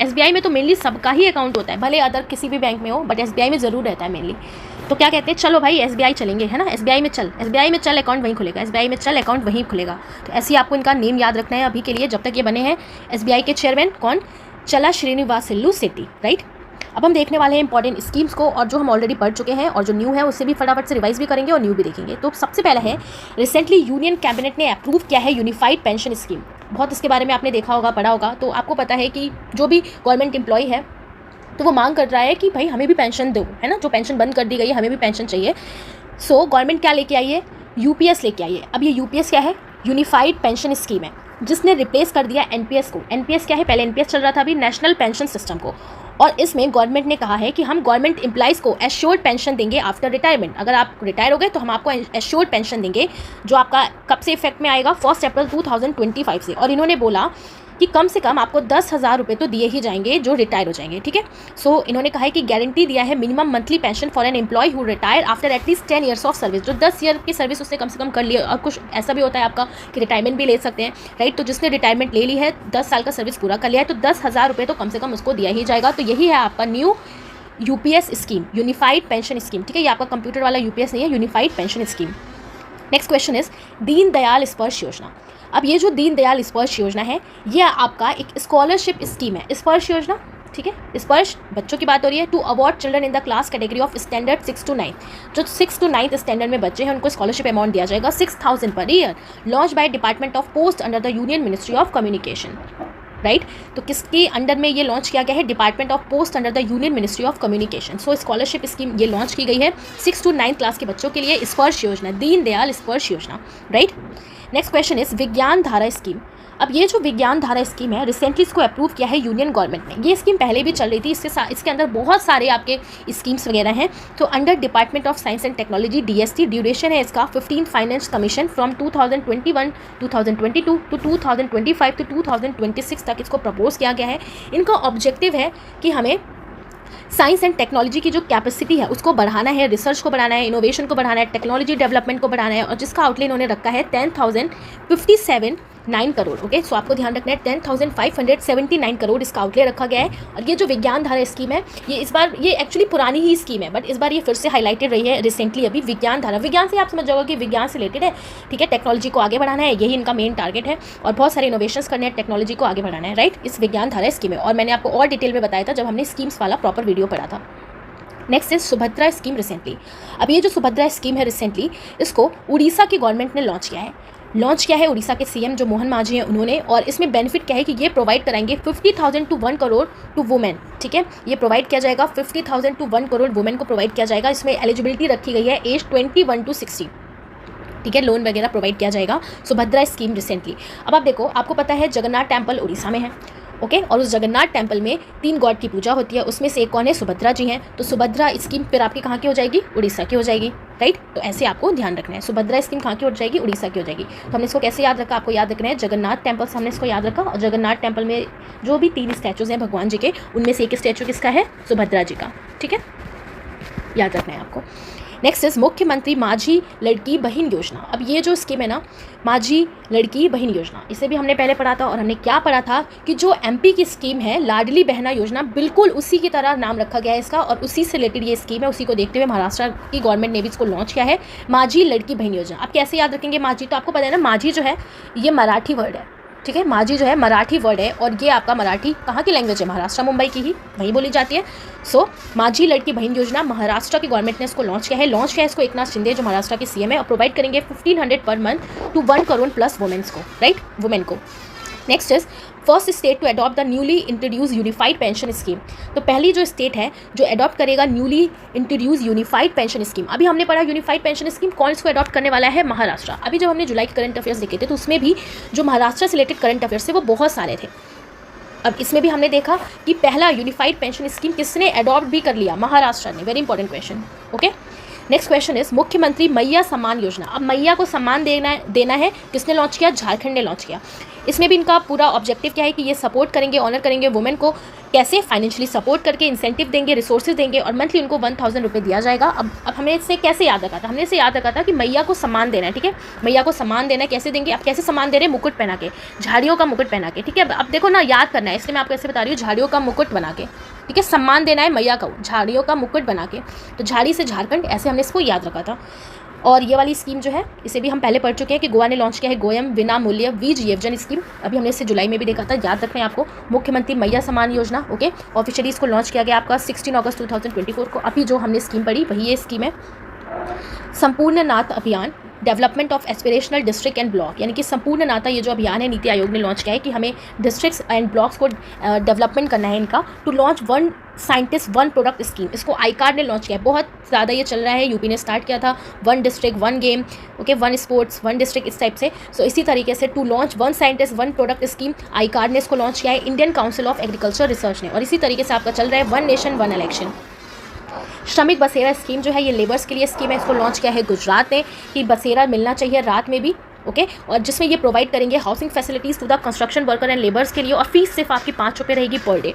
SBI में तो मेनली सबका ही अकाउंट होता है, भले अदर किसी भी बैंक में हो, बट SBI में ज़रूर रहता है मेनली। तो क्या कहते हैं, चलो भाई SBI चलेंगे, है ना, SBI में चल अकाउंट वहीं खुलेगा, SBI में चल अकाउंट वहीं खुलेगा। तो ऐसे ही आपको इनका नेम याद रखना है अभी के लिए, जब तक ये बने हैं SBI के चेयरमैन, कौन, चला श्रीनिवासेल्लू शेट्टी, राइट। अब हम देखने वाले हैं इंपॉर्टेंट स्कीम्स को, और जो हम ऑलरेडी पढ़ चुके हैं और जो न्यू है उससे भी फटाफट से रिवाइज भी करेंगे और न्यू भी देखेंगे। तो सबसे पहला है, रिसेंटली यूनियन कैबिनेट ने अप्रूव किया है यूनिफाइड पेंशन स्कीम। बहुत इसके बारे में आपने देखा होगा, पढ़ा होगा। तो आपको पता है कि जो भी गवर्नमेंट एम्प्लॉय है तो वो मांग कर रहा है कि भाई हमें भी पेंशन दो, है ना, जो पेंशन बंद कर दी गई है हमें भी पेंशन चाहिए। सो गवर्नमेंट क्या लेके आई है, यूपीएस लेके आई है। अब ये यूपीएस क्या है, यूनिफाइड पेंशन स्कीम है, जिसने रिप्लेस कर दिया एनपीएस को। एनपीएस क्या है, पहले एनपीएस चल रहा था, अभी नेशनल पेंशन सिस्टम को। और इसमें गवर्नमेंट ने कहा है कि हम गवर्नमेंट एम्प्लॉइज़ को एश्योर्ड पेंशन देंगे आफ्टर रिटायरमेंट। अगर आप रिटायर हो गए तो हम आपको एश्योर्ड पेंशन देंगे, जो आपका कब से इफेक्ट में आएगा, 1 अप्रैल 2025 से। और इन्होंने बोला कि कम से कम आपको 10,000 रुपये तो दिए ही जाएंगे जो रिटायर हो जाएंगे, ठीक है। सो इन्होंने कहा है कि गारंटी दिया है minimum monthly pension for an employ who retire after at least 10 years of service. जो 10 ईयर की सर्विस उसने कम से कम कर लिया, और कुछ ऐसा भी होता है आपका कि रिटायरमेंट भी ले सकते हैं, राइट। तो जिसने रिटायरमेंट ले ली है, 10 साल का सर्विस पूरा कर लिया है, तो 10,000 रुपये तो कम से कम उसको दिया ही जाएगा। तो यही है आपका new UPS scheme, unified pension scheme, ठीक है। ये आपका कंप्यूटर वाला यूपीएस नहीं है, unified pension scheme. Next question is Deendayal स्पर्श योजना। अब ये जो दीनदयाल स्पर्श योजना है, ये आपका एक स्कॉलरशिप स्कीम है। स्पर्श योजना, ठीक है, स्पर्श बच्चों की बात हो रही है। To award children in the class category of standard 6 to 9, जो 6 to 9 स्टैंडर्ड में बच्चे हैं उनको स्कॉलरशिप अमाउंट दिया जाएगा 6,000 per year. Launch by department of post under the union ministry of communication, right. तो किसके अंडर में ये लॉन्च किया गया है, department of post under the union ministry of communication. So scholarship scheme ये लॉन्च की गई है 6 to 9 क्लास के बच्चों के लिए, स्पर्श योजना, दीनदयाल स्पर्श योजना, राइट। नेक्स्ट क्वेश्चन इज विज्ञान धारा स्कीम। अब ये जो विज्ञान धारा स्कीम है, रिसेंटली इसको अप्रूव किया है यूनियन गवर्नमेंट ने। ये स्कीम पहले भी चल रही थी, इसके अंदर बहुत सारे आपके स्कीम्स वगैरह हैं। तो under department of science and technology, DST, duration है इसका 15 finance commission from 2021, 2022 to 2025 to 2026 तक इसको प्रपोज किया गया है। इनका ऑब्जेक्टिव है कि हमें साइंस एंड टेक्नोलॉजी की जो कैपेसिटी है उसको बढ़ाना है, रिसर्च को बढ़ाना है, इनोवेशन को बढ़ाना है, टेक्नोलॉजी डेवलपमेंट को बढ़ाना है, और जिसका आउटले इन्होंने रखा है 10,057.9 करोड़। ओके, सो आपको ध्यान रखना है 10,579 करोड़ इसका आउटले रखा गया है। और ये जो विज्ञान धारा स्कीम है, ये इस बार, ये एक्चुअली पुरानी ही स्कीम है, बट इस बार ये फिर से हाईलाइटेड रही है रिसेंटली। अभी विज्ञान धारा, विज्ञान से आप समझ जाओगे कि विज्ञान से रिलेटेड है, ठीक है। टेक्नोलॉजी को आगे बढ़ाना है, यही इनका मेन टारगेट है, और बहुत सारे इनोवेशंस करने हैं, टेक्नोलॉजी को आगे बढ़ाना है, राइट, इस विज्ञान धारा स्कीम में। और मैंने आपको और डिटेल में बताया था जब हमने स्कीम्स वाला प्रॉपर वीडियो पढ़ा था। Next is Subhadra scheme recently. अब ये जो सुभद्रा स्कीम है रिसेंटली, इसको उड़ीसा की गवर्नमेंट ने लॉन्च किया है। लॉन्च किया है उड़ीसा के सीएम जो मोहन मांझी हैं उन्होंने। और इसमें बेनिफिट क्या है कि ये प्रोवाइड कराएंगे 50,000 to 1 करोड़ टू वुमेन, ठीक है। ये प्रोवाइड किया जाएगा 50,000 to 1 करोड़ वुमेन को प्रोवाइड किया जाएगा। इसमें एलिजिबिलिटी रखी गई है एज 21 to 60, ठीक है। लोन वगैरह प्रोवाइड किया जाएगा, सुभद्रा स्कीम रिसेंटली। अब आप देखो, आपको पता है जगन्नाथ टेम्पल उड़ीसा में है, ओके। और उस जगन्नाथ टेम्पल में 3 गॉड की पूजा होती है, उसमें से एक कौन है, सुभद्रा जी हैं। तो सुभद्रा स्कीम फिर आपकी कहाँ की हो जाएगी, उड़ीसा की हो जाएगी, राइट। तो ऐसे आपको ध्यान रखना है, सुभद्रा स्कीम कहाँ की हो जाएगी, उड़ीसा की हो जाएगी। तो हमने इसको कैसे याद रखा, आपको याद रखना है जगन्नाथ टेम्पल से हमने इसको याद रखा। और जगन्नाथ टेम्पल में जो भी 3 स्टैचूज़ हैं भगवान जी के, उनमें से एक स्टैचू किसका है, सुभद्रा जी का, ठीक है, याद रखना है आपको। नेक्स्ट इज मुख्यमंत्री माझी लड़की बहन योजना। अब ये जो स्कीम है ना, माझी लड़की बहन योजना, इसे भी हमने पहले पढ़ा था। और हमने क्या पढ़ा था कि जो एमपी की स्कीम है लाडली बहना योजना, बिल्कुल उसी की तरह नाम रखा गया है इसका, और उसी से रिलेटेड ये स्कीम है। उसी को देखते हुए महाराष्ट्र की गवर्नमेंट ने भी इसको लॉन्च किया है, माझी लड़की बहन योजना। आप कैसे याद रखेंगे माझी, तो आपको पता है ना, माझी जो है ये मराठी वर्ड है, ठीक है। माझी जो है मराठी वर्ड है, और ये आपका मराठी कहाँ की लैंग्वेज है, महाराष्ट्र मुंबई की ही वहीं बोली जाती है। सो माझी लड़की बहन योजना महाराष्ट्र की गवर्नमेंट ने इसको लॉन्च किया है। लॉन्च किया है इसको एकनाथ शिंदे जो महाराष्ट्र के सीएम है, और प्रोवाइड करेंगे 1,500 per month to 1 crore plus women's को, राइट, वुमेन को। Next is first state to adopt the newly introduce unified pension scheme. तो पहली जो स्टेट है जो अडॉप्ट करेगा newly introduce unified pension scheme. अभी हमने पढ़ा यूनिफाइड पेंशन स्कीम, कौन इसको अडॉप्ट करने वाला है, महाराष्ट्र। अभी जब हमने जुलाई के करंट अफेयर्स देखे थे तो उसमें भी जो महाराष्ट्र से रिलेटेड करंट अफेयर्स थे वो बहुत सारे थे। अब इसमें भी हमने देखा कि पहला यूनिफाइड पेंशन स्कीम किसने अडॉप्ट भी कर लिया, महाराष्ट्र ने। Very important question, okay. Next question is मुख्यमंत्री मैया सम्मान योजना। अब मैया को सम्मान देना है, किसने लॉन्च किया, झारखंड ने लॉन्च किया। इसमें भी इनका पूरा ऑब्जेक्टिव क्या है कि ये सपोर्ट करेंगे, ऑनर करेंगे वुमेन को, कैसे, फाइनेंशियली सपोर्ट करके, इंसेंटिव देंगे, रिसोर्सेज देंगे, और मंथली उनको 1,000 रुपये दिया जाएगा। अब हमें इससे कैसे याद रखा था, हमने इसे याद रखा था कि मैया को सम्मान देना है, ठीक है। मैया को सम्मान देना है, कैसे देंगे, आप कैसे सम्मान दे रहे हैं, मुकुट पहना के, झाड़ियों का मुकुट पहना के, ठीक है। अब देखो ना, याद करना है, इसलिए मैं आपको ऐसे बता रही हूँ, झाड़ियों का मुकुट बना के, ठीक है, सम्मान देना है मैया को झाड़ियों का मुकुट बना के। तो झाड़ी से झारखंड, ऐसे हमने इसको याद रखा था। और ये वाली स्कीम जो है इसे भी हम पहले पढ़ चुके हैं कि गोवा ने लॉन्च किया है गोयम विना मूल्य वीज योजन स्कीम। अभी हमने इसे जुलाई में भी देखा था, याद रखना है आपको। मुख्यमंत्री मैया सम्मान योजना, ओके, ऑफिशियली इसको लॉन्च किया गया आपका 16 अगस्त 2024 को। अभी जो हमने स्कीम पढ़ी वही ये स्कीम है। संपूर्ण नाथ अभियान, development of aspirational district and block, यानी कि संपूर्ण नाता ये जो अभियान है नीति आयोग ने लॉन्च किया है कि हमें डिस्ट्रिक्ट्स एंड ब्लॉक्स को डेवलपमेंट करना है इनका, to launch one scientist one product scheme. इसको आई कार्ड ने लॉन्च किया है, बहुत ज़्यादा ये चल रहा है, यूपी ने स्टार्ट किया था, one district one game, okay, one sports one district, इस टाइप से। सो इसी तरीके से to launch one scientist one product scheme, आई कार्ड ने इसको लॉन्च किया है, Indian Council of Agriculture Research ने। और इसी तरीके से आपका चल रहा है वन नेशन वन इलेक्शन। श्रमिक बसेरा स्कीम जो है ये लेबर्स के लिए स्कीम है, इसको लॉन्च किया है गुजरात ने कि बसेरा मिलना चाहिए रात में भी, ओके, और जिसमें ये प्रोवाइड करेंगे housing facilities to the construction worker and labours के लिए, और फीस सिर्फ आपकी 5 रुपये रहेगी per day.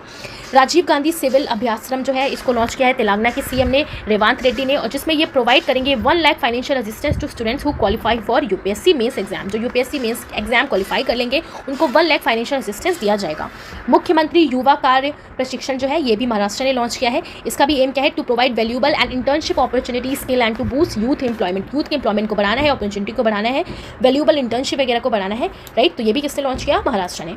Rajiv Gandhi civil अभ्याश्रम जो है इसको लॉन्च किया है तेलंगाना के सीएम ने रेवंत रेड्डी ने, और जिसमें ये प्रोवाइड करेंगे 1 lakh financial assistance to students who qualify for UPSC mains exam. जो यूपीएससी मेंस एग्जाम क्वालिफाई कर लेंगे उनको 1 लाख फाइनेंशियल असिस्टेंस दिया जाएगा। मुख्यमंत्री युवा कार्य प्रशिक्षण जो है ये भी महाराष्ट्र ने लॉन्च किया है। इसका भी एम क्या है, to provide valuable and internship opportunity skill and to boost youth employment. Youth के एम्प्लॉयमेंट को बढ़ाना है, अपॉर्चुनिटी को बढ़ाना है, वैल्यूएबल इंटर्नशिप वगैरह को बढ़ाना है, राइट। तो ये भी किसने लॉन्च किया, महाराष्ट्र ने।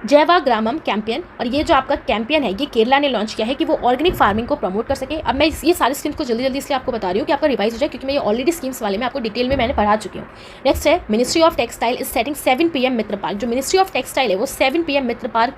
जैवा ग्रामम कैंपेन, और ये जो आपका कैंपेन है ये केरला ने लॉन्च किया है कि वो ऑर्गेनिक फार्मिंग को प्रमोट कर सके। अब मैं ये सारी स्कीम्स को जल्दी इसलिए आपको बता रही हूँ कि आपका रिवाइज हो जाए, क्योंकि मैं ये ऑलरेडी स्कीम्स वाले में आपको डिटेल में मैंने पढ़ा चुकी हूँ। नेक्स्ट है ministry of textile is setting 7 PM Mitra park. जो मिनिस्ट्री ऑफ टेक्सटाइल है वो 7 PM मित्र पार्क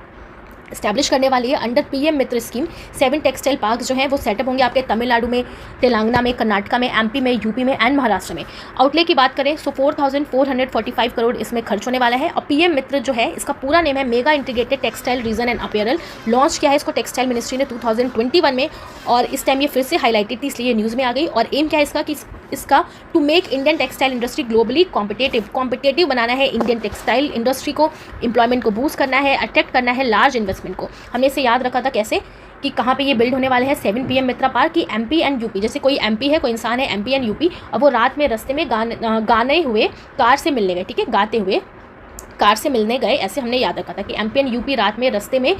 इस्टेब्लिश करने वाली है अंडर पीएम मित्र स्कीम। 7 टेक्सटाइल पार्क जो हैं वो सेटअप होंगे आपके तमिलनाडु में, तेलंगाना में, कर्नाटका में, एमपी में, यूपी में एंड महाराष्ट्र में। आउटले की बात करें सो 4445 करोड़ इसमें खर्च होने वाला है। और पीएम मित्र जो है इसका पूरा नेम है mega integrated textile region and apparel. Launch किया है इसको टेक्सटाइल मिनिस्ट्री ने 2021 में, और इस टाइम ये फिर से हाईलाइटेड थी इसलिए न्यूज़ में आ गई। और एम क्या है इसका कि इसका to make Indian textile industry globally competitive बनाना है इंडियन टेक्सटाइल इंडस्ट्री को, एम्प्लॉयमेंट को बूस्ट करना है, अट्रैक्ट करना है लार्ज इन्वेस्टमेंट को। हमने इसे याद रखा था कैसे कि कहाँ पे ये बिल्ड होने वाले हैं 7 PM मित्रा पार्क की एमपी एंड यूपी। जैसे कोई एमपी है, कोई इंसान है एमपी एंड यूपी, और वो रात में रास्ते में गाने हुए कार से मिलने गए, ठीक है, गाते हुए कार से मिलने गए, ऐसे हमने याद रखा था कि एमपी एंड यूपी रात में रास्ते में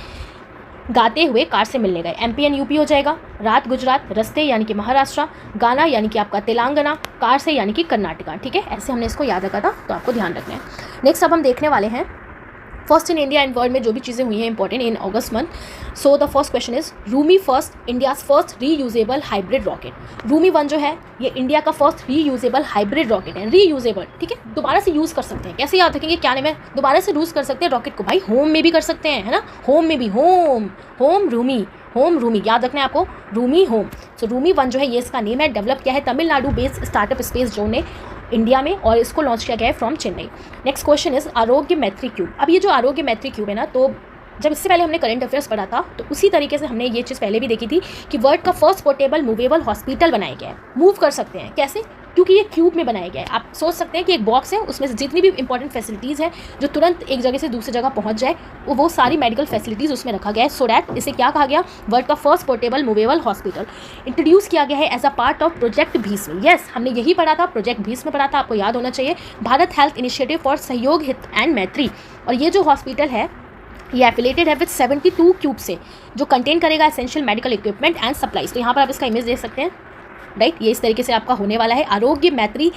गाते हुए कार से मिलने गए। एमपी एंड यूपी हो जाएगा, रात गुजरात, रस्ते यानी कि महाराष्ट्र, गाना यानी कि आपका तेलंगाना, कार से यानी कि कर्नाटका, ठीक है, ऐसे हमने इसको याद रखा था, तो आपको ध्यान रखना है। नेक्स्ट अब हम देखने वाले हैं first in India and world में जो भी चीज़ें हुई हैं important in August month. So the first question is Rumi first India's first reusable hybrid rocket. Rhumi 1 जो है ये इंडिया का फर्स्ट रीयूजेबल हाइब्रिड रॉकेट है। रीयूजेबल, ठीक है, दोबारा से यूज़ कर सकते हैं। कैसे याद रखेंगे, क्या नाम है, दोबारा से यूज़ कर सकते हैं रॉकेट को, भाई होम में भी कर सकते हैं, है ना, होम में भी, होम रूमी याद रखना है आपको, रूमी होम। सो रूमी 1 जो है ये इसका नेम है, डेवलप किया है Tamil Nadu based startup space zone ने इंडिया में, और इसको लॉन्च किया गया है from Chennai. Next question is आरोग्य मैत्री क्यूब। अब ये जो आरोग्य मैत्री क्यूब है ना, तो जब इससे पहले हमने करंट अफेयर्स पढ़ा था तो उसी तरीके से हमने ये चीज़ पहले भी देखी थी कि वर्ल्ड का फर्स्ट पोर्टेबल मूवेबल हॉस्पिटल बनाया गया है। मूव कर सकते हैं, कैसे, क्योंकि ये क्यूब में बनाया गया है। आप सोच सकते हैं कि एक बॉक्स है, उसमें से जितनी भी इंपॉर्टेंट फैसिलिटीज़ है जो तुरंत एक जगह से दूसरी जगह पहुंच जाए, वो सारी मेडिकल फैसिलिटीज़ उसमें रखा गया है। सो डैट इसे क्या कहा गया, वर्ल्ड का first portable movable hospital introduce किया गया है as a part of project Bhishma. Yes, हमने यही पढ़ा था, प्रोजेक्ट भीष्म पढ़ा था, आपको याद होना चाहिए, भारत हेल्थ इनिशिएटिव फॉर सहयोग हित एंड मैत्री। और ये जो हॉस्पिटल है ये एफिलेटेड है विद 72 क्यूब से, जो कंटेन करेगा essential medical equipment and supplies. तो यहाँ पर आप इसका इमेज देख सकते हैं, राइट, ये इस तरीके से आपका होने वाला है। आरोग्य मैत्री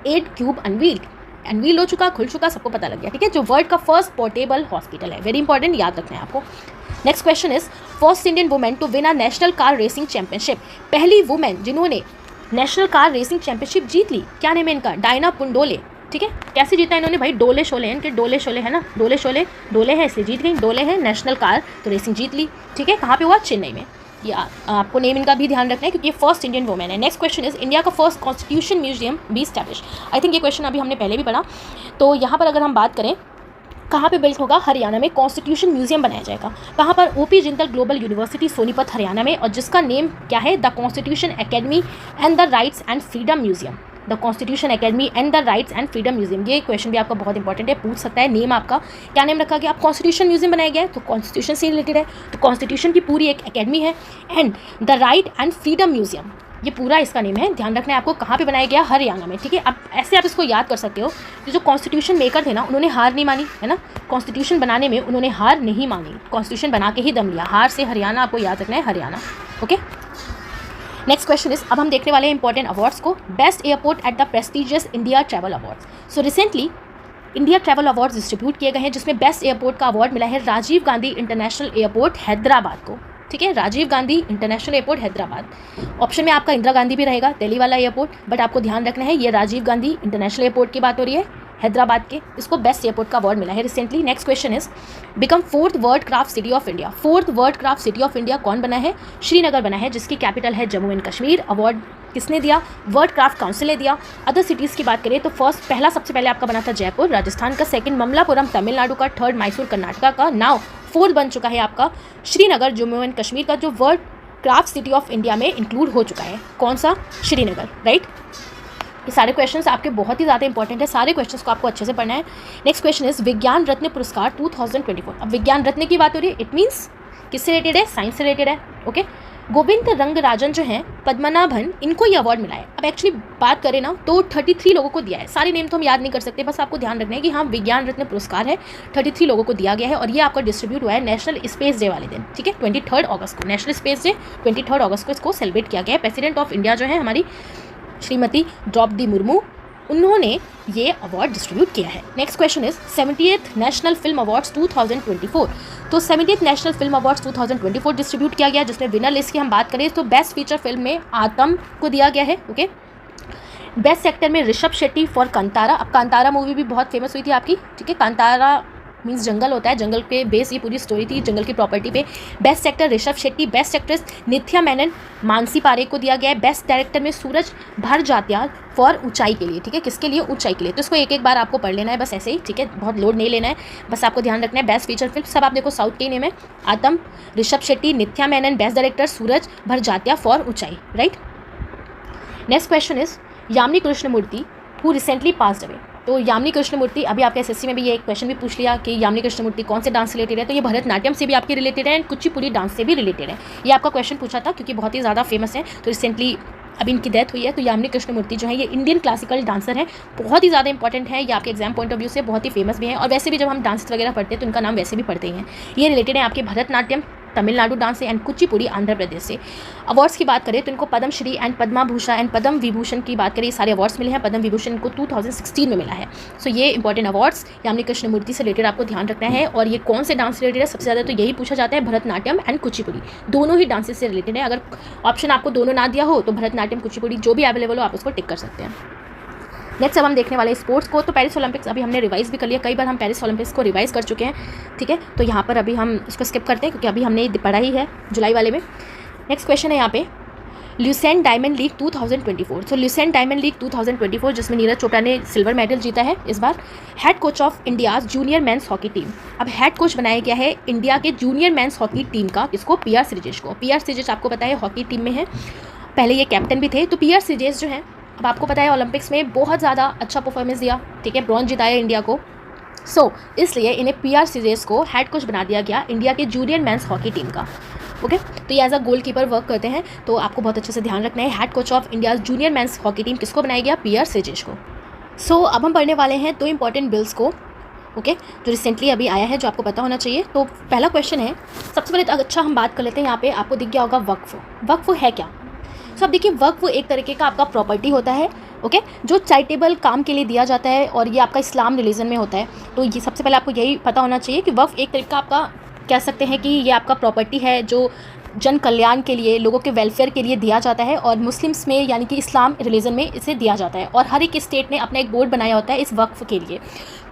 8 क्यूब अनवील हो चुका, खुल चुका, सबको पता लग गया, ठीक है, जो वर्ल्ड का फर्स्ट पोर्टेबल हॉस्पिटल है। वेरी इंपॉर्टेंट, याद रखना है आपको। Next question is first Indian women to win a national car racing championship. पहली वुमेन जिन्होंने नेशनल कार रेसिंग चैंपियनशिप जीत ली, क्या नाम है इनका, डायना पुंडोले, ठीक है। कैसे जीता इन्होंने, भाई डोले शोले हैं इनके, डोले शोले है ना, डोले हैं इसलिए जीत गई, डोले हैं नेशनल कार तो रेसिंग जीत ली, ठीक है। कहाँ पे हुआ, चेन्नई में। या आपको नेम इनका भी ध्यान रखना है क्योंकि ये फर्स्ट इंडियन वुमेन है। नेक्स्ट क्वेश्चन इज इंडिया का first constitution museum be establish. I think ये क्वेश्चन अभी हमने पहले भी पढ़ा। तो यहाँ पर अगर हम बात करें कहाँ पे बिल्ट होगा, हरियाणा में कॉन्स्टिट्यूशन म्यूजियम बनाया जाएगा। कहाँ पर, OP Jindal global university Sonipat Haryana में, और जिसका नेम क्या है, the constitution academy and the rights and freedom museum. The constitution academy and the rights and freedom museum. ये क्वेश्चन भी आपका बहुत इंपॉर्टेंट है, पूछ सकता है। नेम आपका क्या नेम रखा गया, आप कॉन्स्टिट्यूशन म्यूजियम बनाया गया है तो कॉन्स्टिट्यूशन से रिलेटेड है, तो कॉन्स्टिट्यूशन की पूरी एक एकेडमी है। And the right and freedom museum, ये पूरा इसका नेम है। ध्यान रखना है आपको, कहाँ पे बनाया गया, हरियाणा में, ठीक है। अब ऐसे आप इसको याद कर सकते हो कि जो कॉन्स्टिट्यूशन मेकर थे ना, उन्होंने हार नहीं मानी, है ना, कॉन्स्टिट्यूशन बनाने में उन्होंने हार नहीं मानी, कॉन्स्टिट्यूशन बना के ही दम लिया। हार से हरियाणा आपको याद रखना है, Haryana, okay. Next question is, अब हम देखने वाले हैं इंपॉर्टेंट अवार्ड्स को। Best airport at the prestigious India travel awards. So recently India travel awards distribute किए गए हैं, जिसमें बेस्ट एयरपोर्ट का अवार्ड मिला है राजीव गांधी इंटरनेशनल एयरपोर्ट हैदराबाद को। ठीक है, Rajiv Gandhi International Airport Hyderabad. Option में आपका इंदिरा गांधी भी रहेगा, दिल्ली वाला एयरपोर्ट, बट आपको ध्यान रखना है ये राजीव गांधी इंटरनेशनल एयरपोर्ट की बात हो रही है, हैदराबाद के। इसको बेस्ट एयरपोर्ट का अवार्ड मिला है recently. Next question is, become 4th world craft city of India. 4th world craft city of India कौन बना है? श्रीनगर बना है, जिसकी कैपिटल है जम्मू एंड कश्मीर। अवार्ड किसने दिया? वर्ल्ड क्राफ्ट काउंसिल ने दिया। अदर सिटीज़ की बात करें तो पहला सबसे पहले आपका बना था जयपुर राजस्थान का, सेकंड ममलापुरम तमिलनाडु का, थर्ड मैसूर कर्नाटका का, नाउ फोर्थ बन चुका है आपका श्रीनगर जम्मू एंड कश्मीर का, जो world craft city of India में इंक्लूड हो चुका है। कौन सा? श्रीनगर, राइट। ये सारे क्वेश्चंस आपके बहुत ही ज़्यादा इंपॉर्टेंट है, सारे क्वेश्चंस को आपको अच्छे से पढ़ना है। नेक्स्ट क्वेश्चन इज, विज्ञान रत्न पुरस्कार 2024। अब विज्ञान रत्न की बात हो रही है, इट मीन्स किससे रिलेटेड है? साइंस से रिलेटेड है। ओके, गोविंद रंगराजन जो हैं पद्मनाभन, इनको ये अवार्ड मिला है। अब एक्चुअली बात करें ना तो 33 लोगों को दिया है, सारे नेम तो हम याद नहीं कर सकते, बस आपको ध्यान रखना है कि हाँ विज्ञान रत्न पुरस्कार है, 33 लोगों को दिया गया है और ये आपका डिस्ट्रीब्यूट हुआ है नेशनल स्पेस डे वाले दिन। ठीक है, 23 अगस्त को, नेशनल स्पेस डे 23 अगस्त को इसको सेलिब्रेट किया गया है। प्रेसिडेंट ऑफ इंडिया जो है हमारी श्रीमती द्रौपदी मुर्मू, उन्होंने ये अवार्ड डिस्ट्रीब्यूट किया है। Next question is, 70th national film awards 2024। तो 70th national film awards 2024 distribute किया गया, जिसमें विनर लिस्ट की हम बात करें तो बेस्ट फीचर फिल्म में आतम को दिया गया है। ओके, बेस्ट एक्टर में ऋषभ शेट्टी फॉर कांतारा। अब कांतारा मूवी भी बहुत फेमस हुई थी आपकी। ठीक है, कांतारा मीन्स जंगल होता है, जंगल के बेस ये पूरी स्टोरी थी, जंगल की प्रॉपर्टी पे। Best actor Rishabh Shetty, best actress Nitya Menen Mansi Parekh को दिया गया है। बेस्ट डायरेक्टर में सूरज भरजात्या फॉर ऊंचाई के लिए। ठीक है, किसके लिए? ऊंचाई के लिए। तो इसको एक एक बार आपको पढ़ लेना है बस ऐसे ही। ठीक है, बहुत लोड नहीं लेना है, बस आपको ध्यान रखना है। बेस्ट फीचर फिल्म सब आप देखो साउथ के नेम है, आतम, Rishabh Shetty, Nitya Menen. Best director Sooraj Barjatya for Uunchai, right. Next question is, Yamini Krishnamurthy who recently passed away. तो यामिनी कृष्णमूर्ति, अभी आपके एसएससी में भी ये एक क्वेश्चन भी पूछ लिया कि यामिनी कृष्णमूर्ति कौन से डांस से रिलेटेड है, तो ये भरतनाट्यम से भी आपके रिलेटेड है एंड कुचिपुड़ी डांस से भी रिलेटेड है। ये आपका क्वेश्चन पूछा था क्योंकि बहुत ही ज़्यादा फेमस है, तो रिसेंटली अभी इनकी डेथ हुई है। तो यामिनी कृष्णमूर्ति जो है ये इंडियन क्लासिकल डांसर है, बहुत ही ज़्यादा इंपॉर्टेंट है, ये आपके एग्जाम पॉइंट ऑफ व्यू से बहुत ही फेमस भी है। और वैसे भी जब हम डांस वगैरह पढ़ते हैं तो इनका नाम वैसे भी पढ़ते ही हैं। ये रिलेटेड है आपके भरतनाट्यम तमिलनाडु डांस से एंड कुचिपुड़ी आंध्र प्रदेश से। अवार्ड्स की बात करें तो इनको पद्म श्री एंड पद्मा भूषण एंड पद्म विभूषण की बात करें, ये सारे अवार्ड्स मिले हैं। पद्म विभूषण इनको 2016 में मिला है। सो ये इंपॉर्टेंट अवार्ड्स यामिनी कृष्णमूर्ति से रिलेटेड आपको ध्यान रखना है। और ये कौन से डांस से रिलेटेड है? सबसे ज़्यादा तो यही पूछा जाता है, भरतनाट्यम एंड कुचिपुड़ी, दोनों ही डांसेस से रिलेटेड है। अगर ऑप्शन आपको दोनों ना दिया हो तो भरतनाट्यम कुचिपुड़ी जो भी अवेलेबल हो आप उसको टिक कर सकते हैं। नेक्स्ट अब हम देखने वाले स्पोर्ट्स को। तो पेरिस ओलंपिक्स अभी हमने रिवाइज भी कर लिया, कई बार हम पेरिस ओलंपिक्स को रिवाइज कर चुके हैं। ठीक है, तो यहाँ पर अभी हम इसको स्किप करते हैं क्योंकि अभी हमने पढ़ा ही है जुलाई वाले में। नेक्स्ट क्वेश्चन है यहाँ पे, ल्यूसेंट डायमंड लीग 2024। तो ल्यूसेंट डायमंड लीग 2024 जिसमें नीरज चोपड़ा ने सिल्वर मेडल जीता है इस बार। Head coach of India's junior men's hockey team. अब हेड कोच बनाया गया है इंडिया के जूनियर मेंस हॉकी टीम का, किसको? पीआर श्रीजेश को। पीआर श्रीजेश आपको पता है हॉकी टीम में है, पहले ये कैप्टन भी थे। तो पीआर श्रीजेश जो है, अब आपको पता है ओलंपिक्स में बहुत ज़्यादा अच्छा परफॉर्मेंस दिया। ठीक है, ब्रॉन्ज जिताया इंडिया को। सो इसलिए इन्हें पीआर श्रीजेश को हेड कोच बना दिया गया इंडिया के जूनियर मेंस हॉकी टीम का। ओके, तो ये as a goalkeeper work करते हैं, तो आपको बहुत अच्छे से ध्यान रखना है। Head coach of India junior men's hockey team किसको बनाया गया? पीआर श्रीजेश को। सो अब हम पढ़ने वाले हैं 2 इंपॉर्टेंट बिल्स को, ओके, जो रिसेंटली अभी आया है, जो आपको पता होना चाहिए। तो पहला क्वेश्चन है, सबसे पहले तो अच्छा हम बात कर लेते हैं। यहाँ पे आपको दिख गया होगा वक्फ। वक्फ है क्या? सो अब देखिए, वक्फ एक तरीके का आपका प्रॉपर्टी होता है, ओके, जो चैरिटेबल काम के लिए दिया जाता है और ये आपका इस्लाम रिलीजन में होता है। तो ये सबसे पहले आपको यही पता होना चाहिए कि वक्फ एक तरीका आपका कह सकते हैं कि ये आपका प्रॉपर्टी है जो जन कल्याण के लिए, लोगों के वेलफेयर के लिए दिया जाता है। और मुस्लिम्स में यानी कि इस्लाम रिलीजन में इसे दिया जाता है। और हर एक स्टेट ने अपना एक बोर्ड बनाया होता है इस वक्फ के लिए।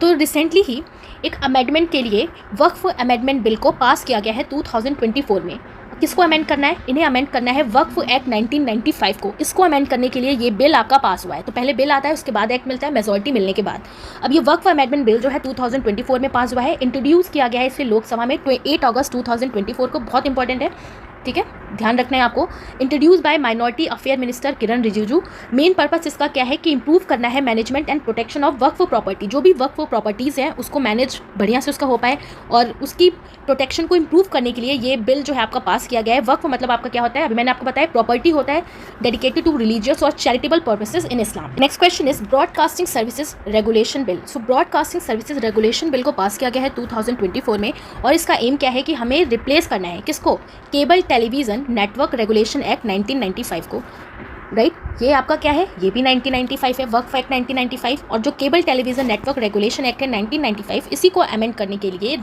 तो रिसेंटली ही एक अमेंडमेंट के लिए वक्फ अमेंडमेंट बिल को पास किया गया है 2024 में। किसको अमेंड करना है? इन्हें अमेंड करना है वक्फ एक्ट 1995 को। इसको अमेंड करने के लिए ये बिल आपका पास हुआ है। तो पहले बिल आता है, उसके बाद एक्ट मिलता है मेजॉरिटी मिलने के बाद। अब ये वक्फ अमेंडमेंट बिल जो है 2024 में पास हुआ है, इंट्रोड्यूस किया गया है इसे लोकसभा में 8 अगस्त 2024 को। बहुत इंपॉर्टेंट है, ठीक है, ध्यान रखना है आपको। Introduce by minority affair minister Kiran Rijiju. Main purpose इसका क्या है कि इंप्रूव करना है management and protection of Waqf property. जो भी वक्फ प्रॉपर्टीज़ हैं उसको मैनेज बढ़िया से उसका हो पाए और उसकी प्रोटेक्शन को इंप्रूव करने के लिए ये बिल जो है आपका पास किया गया है। वक्फ मतलब आपका क्या होता है? अभी मैंने आपको बताया, प्रॉपर्टी होता है डेडिकेटेड टू रिलीजियस और charitable purposes in Islam. Next question is broadcasting services regulation bill. So broadcasting services regulation bill को पास किया गया है 2024 में। और इसका एम क्या है कि हमें रिप्लेस करना है किसको? Cable television television network regulation act 1995 को, राइट ये आपका क्या है, ये भी 1995 है, वक्फ एक्ट 1995, और जो cable television network regulation act है 1995, इसी को अमेंड करने के लिए,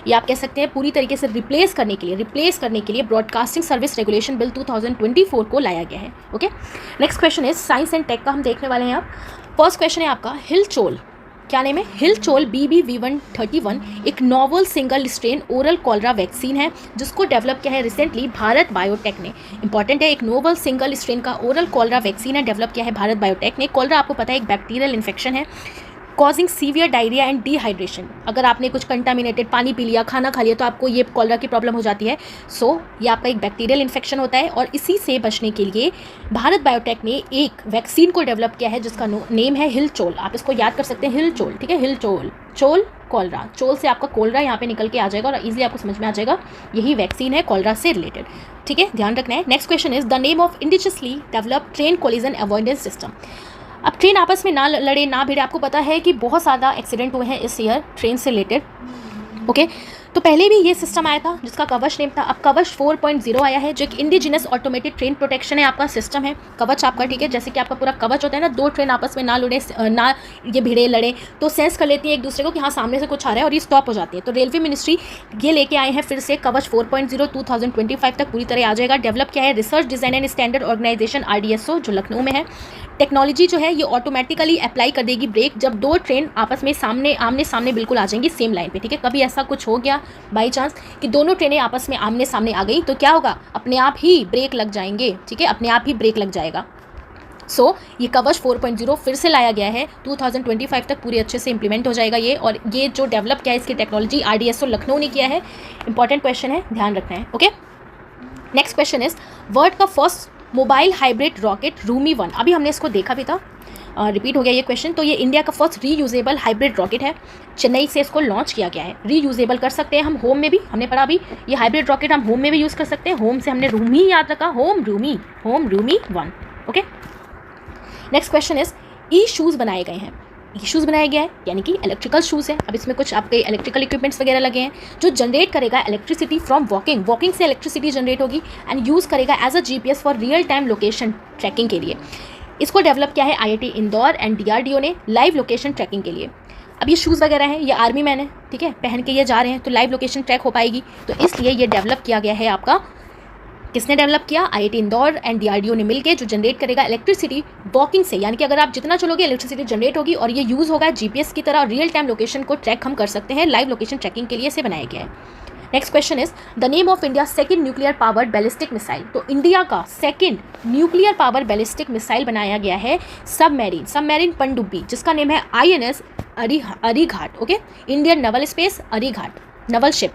ये आप कह सकते हैं पूरी तरीके से रिप्लेस करने के लिए ब्रॉडकास्टिंग सर्विस रेगुलेशन बिल 2024 को लाया गया है। Okay, next question is science and tech का हम देखने वाले हैं। आप फर्स्ट क्वेश्चन है आपका, हिलचोल, क्या नेम है, हिलचोल BBV131 एक novel single strain oral cholera vaccine है जिसको डेवलप किया है रिसेंटली भारत बायोटेक ने। इंपॉर्टेंट है, एक नोवल सिंगल स्ट्रेन का ओरल कॉलरा वैक्सीन है, डेवलप किया है भारत बायोटेक ने। कॉलरा आपको पता है एक बैक्टीरियल इन्फेक्शन है causing severe diarrhoea and dehydration. अगर आपने कुछ कंटामिनेटेड पानी पी लिया, खाना खा लिया, तो आपको ये कॉलरा की प्रॉब्लम हो जाती है। सो ये आपका एक बैक्टीरियल इन्फेक्शन होता है, और इसी से बचने के लिए भारत बायोटेक ने एक वैक्सीन को डेवलप किया है जिसका नेम है हिलचोल। आप इसको याद कर सकते हैं, हिलचोल, ठीक है, हिलचोल, चोल कॉलरा, चोल से आपका कॉलरा यहाँ पे निकल के आ जाएगा और इजीली आपको समझ में आ जाएगा यही वैक्सीन है कॉलरा से रिलेटेड, ठीक है, ध्यान रखना है। Next question is the name of indigenously develop train collision avoidance system. अब ट्रेन आपस में ना लड़े ना भिड़े, आपको पता है कि बहुत ज़्यादा एक्सीडेंट हुए हैं इस ईयर ट्रेन से रिलेटेड। ओके, तो पहले भी ये सिस्टम आया था जिसका कवच नेम था, अब कवच 4.0 आया है जो एक इंडिजिनस ऑटोमेटेड ट्रेन प्रोटेक्शन है आपका सिस्टम है कवच आपका, ठीक है। जैसे कि आपका पूरा कवच होता है ना, दो ट्रेन आपस में ना लड़े, ना ये भिड़े लड़े, तो सेंस कर लेती है एक दूसरे को कि हाँ सामने से कुछ आ रहा है और ये स्टॉप हो जाती है। तो रेलवे मिनिस्ट्री ये लेके आए हैं फिर से कवच 4.0 2025 तक पूरी तरह आ जाएगा। डेवलप किया है research design and standard organisation RDSO जो लखनऊ में है। टेक्नोलॉजी जो है ये ऑटोमेटिकली अप्लाई कर देगी ब्रेक जब दो ट्रेन आपस में आमने सामने बिल्कुल आ जाएंगी सेम लाइन पे, ठीक है। कभी ऐसा कुछ हो गया बाई चांस कि दोनों ट्रेनें आपस में आमने सामने आ गई तो क्या होगा, अपने आप ही ब्रेक लग जाएंगे, ठीक है, अपने आप ही ब्रेक लग जाएगा। सो ये कवच 4.0 फिर से लाया गया है, 2025 तक पूरी अच्छे से इंप्लीमेंट हो जाएगा ये, और ये जो डेवलप किया है इसकी टेक्नोलॉजी RDSO लखनऊ ने किया है। इंपॉर्टेंट क्वेश्चन है, ध्यान रखना है। Okay, next question is world का first mobile hybrid rocket Rhumi 1, अभी हमने इसको देखा भी था, रिपीट हो गया ये क्वेश्चन। तो ये इंडिया का फर्स्ट रीयूजेबल हाइब्रिड रॉकेट है, चेन्नई से इसको लॉन्च किया गया है। रीयूजेबल कर सकते हैं हम होम में भी, हमने पढ़ा अभी ये हाइब्रिड रॉकेट हम होम में भी यूज़ कर सकते हैं। होम से हमने रूमी याद रखा, home Rumi 1। Okay, next question is E shoes बनाए गए हैं। ई शूज़ बनाया गया है यानी कि इलेक्ट्रिकल शूज़ है। अब इसमें कुछ आपके इलेक्ट्रिकल इक्विपमेंट्स वगैरह लगे हैं जो जनरेट करेगा इलेक्ट्रिसिटी फ्रॉम वॉकिंग से इलेक्ट्रिसिटी जनरेट होगी एंड यूज़ करेगा as a GPS for real time location tracking के लिए। इसको डेवलप किया है IIT इंदौर एंड DRDO ने लाइव लोकेशन ट्रैकिंग के लिए। अब ये शूज़ वगैरह हैं, ये आर्मी मैन है, ठीक है, पहन के ये जा रहे हैं तो लाइव लोकेशन ट्रैक हो पाएगी, तो इसलिए ये डेवलप किया गया है आपका, किसने डेवलप किया, IIT इंदौर एंड DRDO ने मिलकर, जो जनरेट करेगा इलेक्ट्रिसिटी वॉकिंग से, यानी कि अगर आप जितना चलोगे इलेक्ट्रिसिटी जनरेट होगी और ये यूज़ होगा GPS की तरह, रियल टाइम लोकेशन को ट्रैक हम कर सकते हैं, लाइव लोकेशन ट्रैकिंग के लिए इसे बनाया गया है। Next question is the name of India second nuclear powered ballistic missile. तो इंडिया का second nuclear power ballistic missile बनाया गया है सबमरीन पनडुब्बी, जिसका नेम है INS Arighaat. Okay, Indian naval space Arighaat naval ship.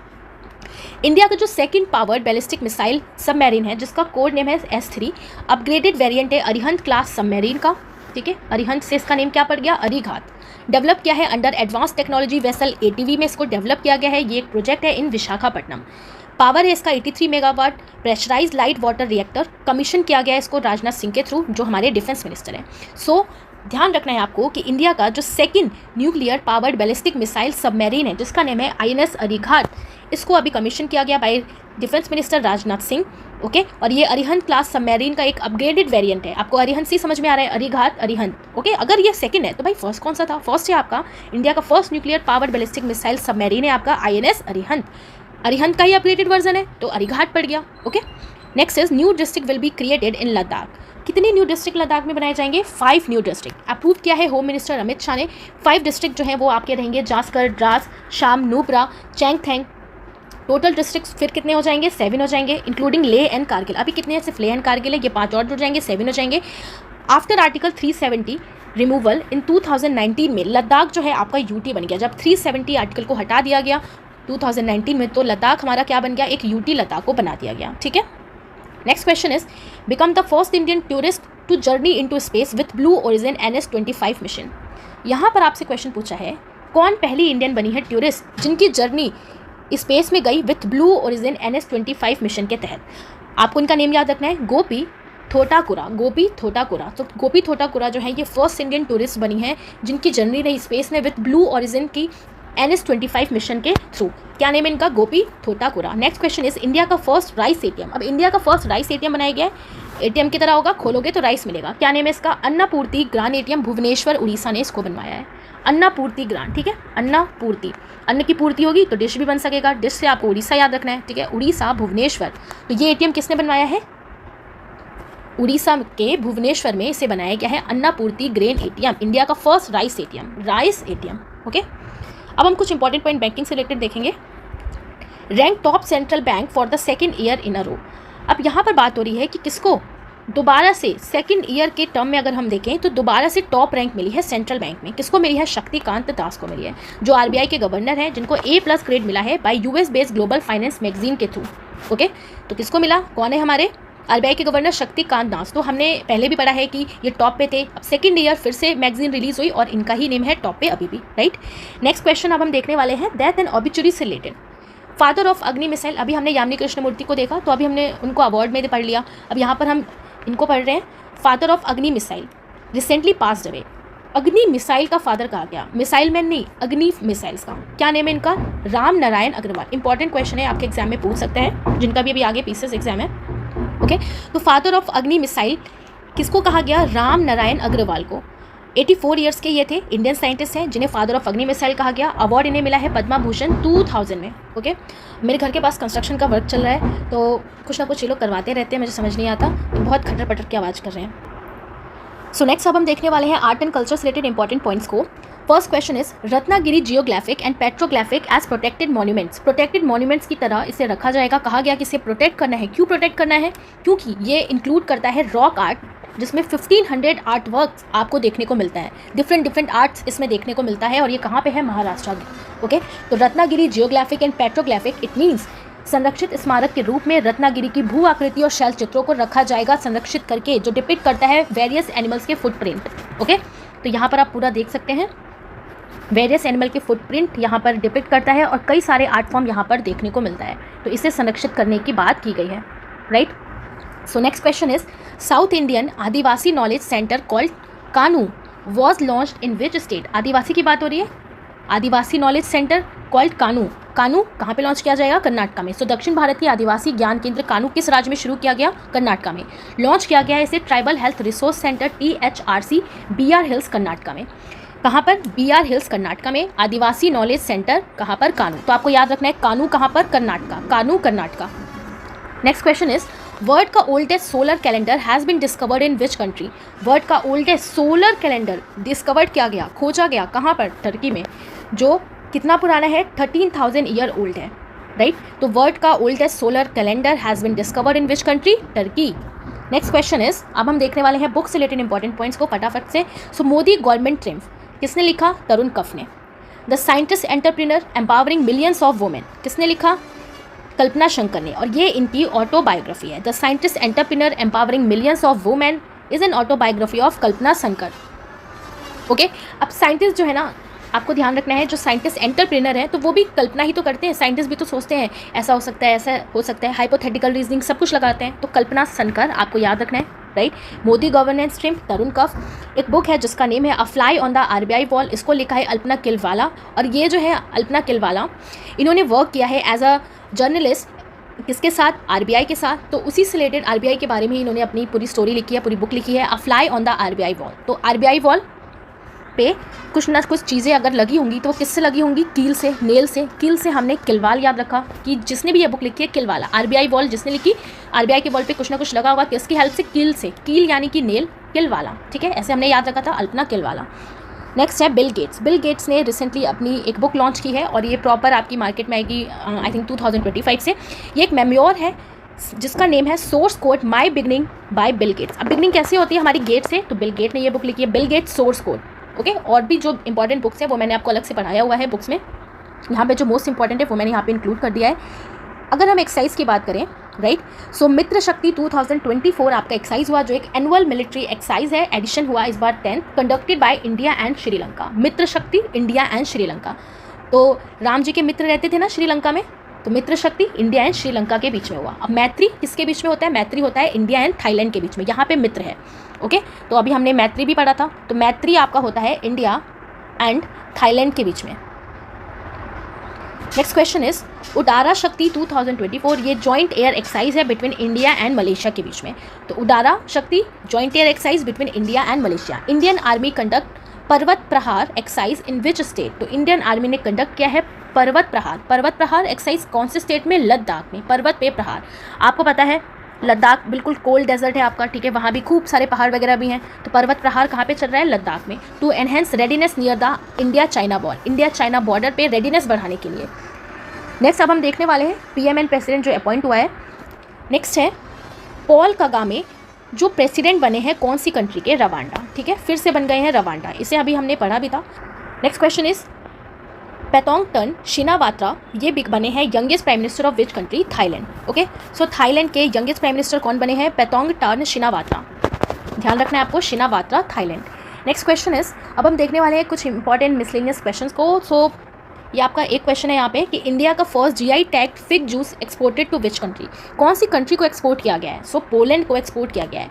India का जो second powered ballistic missile submarine है जिसका कोड नेम है S3, अपग्रेडेड वेरिएंट है अरिहंत क्लास सबमरीन का, ठीक है, अरिहंत से इसका नेम क्या पड़ गया, अरीघात। डेवलप किया है under advance technology vessel ATV में इसको डेवलप किया गया है। ये एक प्रोजेक्ट है इन विशाखापट्टनम। पावर है इसका 83 megawatt, pressurise light water reactor, commission किया गया है इसको राजनाथ सिंह के थ्रू जो हमारे डिफेंस मिनिस्टर हैं। सो ध्यान रखना है आपको कि इंडिया का जो second nuclear powered ballistic missile submarine है जिसका नेम है INS अरीघाट, इसको अभी कमीशन किया गया bye defence minister Rajnath Singh. Okay, और ये अरिहंत क्लास सबमरीन का एक अपग्रेडेड वेरिएंट है। आपको अरिहंत से समझ में आ रहा है, अरीघात अरिहंत। ओके, अगर ये सेकंड है तो भाई फर्स्ट कौन सा था, फर्स्ट है आपका इंडिया का first nuclear powered ballistic missile submarine है आपका INS अरिहंत। अरिहंत का ही अपग्रेडेड वर्जन है तो अरीघाट पड़ गया। Okay, next is new district will be created in Ladakh. कितने न्यू डिस्ट्रिक्ट लद्दाख में बनाए जाएंगे, 5 न्यू डिस्ट्रिक्ट। अप्रूव किया है होम मिनिस्टर अमित शाह ने। 5 डिस्ट्रिक्ट जो हैं वो आपके रहेंगे जास्कर, द्रास, शाम, नुब्रा, चैंगथेंग। टोटल डिस्ट्रिक्ट्स फिर कितने हो जाएंगे, 7 हो जाएंगे, इंक्लूडिंग लेह एंड कारगिल। अभी कितने हैं, सिर्फ लेह एंड कारगिल है, ये 5 और जुड़ जाएंगे, 7 हो जाएंगे। आफ्टर आर्टिकल 370 रिमूवल इन 2019 में लद्दाख जो है आपका UT बन गया। जब 370 आर्टिकल को हटा दिया गया 2019 में, तो लद्दाख हमारा क्या बन गया, एक UT लद्दाख को बना दिया गया, ठीक है। Next question is become the first Indian tourist to journey into space with Blue Origin NS-25 mission. यहाँ पर आपसे क्वेश्चन पूछा है कौन पहली इंडियन बनी है टूरिस्ट जिनकी जर्नी स्पेस में गई with Blue Origin NS-25 mission के तहत। आपको इनका नेम याद रखना है, गोपी थोटाकुरा। तो गोपी थोटाकुरा जो है ये फर्स्ट इंडियन टूरिस्ट बनी है जिनकी जर्नी रही स्पेस में विथ ब्लू ओरिजिन की NS-25 मिशन के थ्रू। क्या नेम है इनका? Gopi Thotakura. Next question is India का फर्स्ट राइस एटीएम। अब इंडिया का फर्स्ट राइस एटीएम बनाया गया है। एटीएम की तरह होगा, खोलोगे तो राइस मिलेगा। क्या नेम है इसका? अन्नापूर्ति ग्रांड एटीएम, भुवनेश्वर उड़ीसा ने इसको बनवाया है। अन्नापूर्ति ग्रांड, ठीक है, अन्नापूर्ति, अन्न की पूर्ति होगी तो डिश भी बन सकेगा। डिश से आपको उड़ीसा याद रखना है, ठीक है, उड़ीसा भुवनेश्वर। तो ये एटीएम किसने बनवाया है? उड़ीसा के भुवनेश्वर में इसे बनाया गया है अन्नापूर्ति ग्रेन एटीएम, इंडिया का फर्स्ट राइस एटीएम। ओके, अब हम कुछ इंपॉर्टेंट पॉइंट बैंकिंग से रिलेटेड देखेंगे। Rank top central bank for the second year in a row. अब यहाँ पर बात हो रही है कि किसको दोबारा से सेकंड ईयर के टर्म में अगर हम देखें तो दोबारा से टॉप रैंक मिली है सेंट्रल बैंक में। किसको मिली है? शक्तिकांत दास को मिली है, जो आरबीआई के गवर्नर हैं, जिनको A+ ग्रेड मिला है bye US based global finance magazine के थ्रू। ओके, तो किसको मिला? कौन है हमारे आरबीआई के गवर्नर? शक्तिकांत दास। तो हमने पहले भी पढ़ा है कि ये टॉप पे थे, अब सेकंड ईयर फिर से मैगजीन रिलीज हुई और इनका ही नेम है टॉप पे अभी भी, राइट। नेक्स्ट क्वेश्चन अब हम देखने वाले हैं डेथ एंड ऑबिचुरी से रिलेटेड। फादर ऑफ अग्नि मिसाइल, अभी हमने यामिनी कृष्णमूर्ति को देखा तो अभी हमने उनको अवार्ड में पढ़ लिया। अब यहाँ पर हम इनको पढ़ रहे हैं, फादर ऑफ अग्नि मिसाइल रिसेंटली पास्ड अवे। अग्नि मिसाइल का फादर कहा गया, मिसाइल मैन नहीं, अग्नि मिसाइल्स का। क्या नेम है इनका? राम नारायण अग्रवाल। इंपॉर्टेंट क्वेश्चन है, आपके एग्जाम में पूछ सकते हैं, जिनका भी अभी आगे पीसीएस एग्जाम है। ओके, तो फादर ऑफ अग्नि मिसाइल किसको कहा गया? राम नारायण अग्रवाल को। 84 ईयर्स के ये थे, इंडियन साइंटिस्ट हैं, जिन्हें फादर ऑफ अग्नि मिसाइल कहा गया। अवार्ड इन्हें मिला है पद्मा भूषण 2000 में। ओके, मेरे घर के पास कंस्ट्रक्शन का वर्क चल रहा है तो कुछ ना कुछ ये लोग करवाते रहते हैं, मुझे समझ नहीं आता, तो बहुत खटर पटर की आवाज़ कर रहे हैं। सो नेक्स्ट अब हम देखने वाले हैं आर्ट एंड कल्चर से रिलेटेड इंपॉर्टेंट पॉइंट्स को। First question is Ratnagiri geographic and petrographic as protected monuments. Protected monuments की तरह इसे रखा जाएगा। कहा गया कि इसे प्रोटेक्ट करना है। क्यों प्रोटेक्ट करना है? क्योंकि ये इंक्लूड करता है रॉक आर्ट, जिसमें 1500 आर्ट वर्क्स आपको देखने को मिलता है। डिफरेंट आर्ट्स इसमें देखने को मिलता है और ये कहाँ पे है? महाराष्ट्र। ओके, तो Ratnagiri geographic and petrographic, it means संरक्षित स्मारक के रूप में रत्नागिरी की भू आकृति और शैल चित्रों को रखा जाएगा संरक्षित करके, जो डिपिक्ट करता है वेरियस एनिमल्स के फुटप्रिंट। ओके, तो यहाँ पर आप पूरा देख सकते हैं, वेरियस एनिमल के फुटप्रिंट यहाँ पर डिपिक्ट करता है और कई सारे आर्ट फॉर्म यहाँ पर देखने को मिलता है। तो इसे संरक्षित करने की बात की गई है, right. So next question is South Indian Adivasi knowledge centre called Kanu was launched in which state. आदिवासी की बात हो रही है, Adivasi knowledge centre called Kanu. Kanu कहाँ पे लॉन्च किया जाएगा? कर्नाटक में। सो दक्षिण भारत की आदिवासी ज्ञान केंद्र कानू किस राज्य में शुरू किया गया? कर्नाटक में लॉन्च किया गया है इसे। Tribal health resource centre THRC BR hills Karnataka में। कहाँ पर? BR हिल्स कर्नाटक में। आदिवासी नॉलेज सेंटर कहाँ पर? कानू। तो आपको याद रखना है कानू कहाँ पर? Karnataka. Kanu Karnataka. Next question is world का oldest solar calendar has been discovered in which country. World का ओल्डेस्ट सोलर कैलेंडर डिस्कवर्ड किया गया, खोजा गया, कहाँ पर? टर्की में, जो कितना पुराना है? 13,000 ईयर ओल्ड है, राइट। तो वर्ल्ड का oldest solar calendar has been discovered in which country? Turkey. Next question is अब हम देखने वाले हैं बुक से रिलेटेड इंपॉर्टेंट पॉइंट्स को फटाफट से। सो मोदी गवर्नमेंट ट्रिम्फ किसने लिखा? तरुण कफ ने। The scientist entrepreneur empowering millions of women किसने लिखा? कल्पना शंकर ने, और ये इनकी ऑटोबायोग्राफी है। The scientist entrepreneur empowering millions of women is an autobiography of Kalpana Shankar. Okay, अब साइंटिस्ट जो है ना, आपको ध्यान रखना है, जो साइंटिस्ट एंटरप्रेन्योर है तो वो भी कल्पना ही तो करते हैं। साइंटिस्ट भी तो सोचते हैं ऐसा हो सकता है, ऐसा हो सकता है, हाइपोथेटिकल रीजनिंग सब कुछ लगाते हैं। तो कल्पना शंकर आपको याद रखना है, राइट। मोदी गवर्नेंस स्ट्रीम तरुण कफ। एक बुक है जिसका नेम है अ fly on the RBI wall, इसको लिखा है अल्पना किलवाला। और ये जो है अल्पना किलवाला, इन्होंने वर्क किया है एज अ जर्नलिस्ट, किसके साथ? RBI के साथ। तो उसी से रिलेटेड RBI के बारे में इन्होंने अपनी पूरी स्टोरी लिखी है, पूरी बुक लिखी है, अ fly on the RBI wall. तो RBI वॉल पे कुछ ना कुछ चीज़ें अगर लगी होंगी तो वो किससे लगी होंगी? कील से, नेल से। कील से हमने किलवाल याद रखा कि जिसने भी ये बुक लिखी है किलवाला। RBI वॉल जिसने लिखी, RBI के वॉल पे कुछ ना कुछ लगा होगा, किसकी हेल्प से? कील से। कील यानी कि नेल, किलवाला, ठीक है, ऐसे हमने याद रखा था, अल्पना किलवाला। नेक्स्ट है बिल गेट्स। बिल गेट्स ने रिसेंटली अपनी एक बुक लॉन्च की है और ये प्रॉपर आपकी मार्केट में आएगी आई थिंक 2025 से। ये एक मेमोयर है जिसका नेम है सोर्स कोड माई बिगनिंग बाय बिल गेट्स। अब बिगनिंग कैसे होती है? हमारी गेट से। तो बिल गेट ने ये बुक लिखी है, Bill Gates source code. Okay, और भी जो इंपॉर्टेंट बुक्स है वो मैंने आपको अलग से पढ़ाया हुआ है बुक्स में। यहाँ पे जो मोस्ट इंपॉर्टेंट है वो मैंने यहाँ पे इंक्लूड कर दिया है। अगर हम एक्सरसाइज की बात करें, राइट, सो मित्र शक्ति 2024 आपका एक्सरसाइज हुआ, जो एक एनुअल मिलिट्री एक्सरसाइज है। एडिशन हुआ इस बार 10, conducted by India and Sri Lanka. Mitra Shakti, India and Sri Lanka. तो राम जी के मित्र रहते थे ना श्रीलंका में, तो मित्र शक्ति इंडिया एंड श्रीलंका के बीच में हुआ। अब मैत्री किसके बीच में होता है? मैत्री होता है इंडिया एंड थाईलैंड के बीच में, यहाँ पे मित्र है। ओके, तो अभी हमने मैत्री भी पढ़ा था, तो मैत्री आपका होता है इंडिया एंड थाईलैंड के बीच में। नेक्स्ट क्वेश्चन इज उडारा शक्ति 2024 ये जॉइंट एयर एक्सरसाइज है बिटवीन इंडिया एंड मलेशिया के बीच में। तो उडारा शक्ति joint air exercise between India and Malaysia. Indian army conduct पर्वत प्रहार एक्सरसाइज इन विच स्टेट। तो इंडियन आर्मी ने कंडक्ट किया है पर्वत प्रहार एक्सरसाइज कौन से स्टेट में? लद्दाख में। पर्वत पे प्रहार, आपको पता है लद्दाख बिल्कुल कोल्ड डेजर्ट है आपका, ठीक है, वहाँ भी खूब सारे पहाड़ वगैरह भी हैं। तो पर्वत प्रहार कहाँ पे चल रहा है? लद्दाख में। To enhance readiness near the India China border पे रेडीनेस बढ़ाने के लिए। नेक्स्ट अब हम देखने वाले हैं पीएम एंड प्रेसिडेंट जो अपॉइंट हुआ है। नेक्स्ट है पॉल कगामे जो प्रेसिडेंट बने हैं कौन सी कंट्री के? रवांडा, ठीक है, फिर से बन गए हैं रवांडा, इसे अभी हमने पढ़ा भी था। नेक्स्ट क्वेश्चन इज पेतोंगटन शिनावात्रा ये बने हैं youngest prime minister of which country? Thailand. Okay, so Thailand के यंगेस्ट प्राइम मिनिस्टर कौन बने हैं? पेतोंगटन शिनावात्रा, ध्यान रखना है आपको, Shinawatra Thailand. Next question is अब हम देखने वाले हैं कुछ इंपॉर्टेंट मिसलेनियस क्वेश्चन को। सो ये आपका एक क्वेश्चन है यहाँ पे कि इंडिया का first GI tagged fig juice exported to which country? कौन सी कंट्री को एक्सपोर्ट किया गया है? सो पोलैंड को एक्सपोर्ट किया गया है।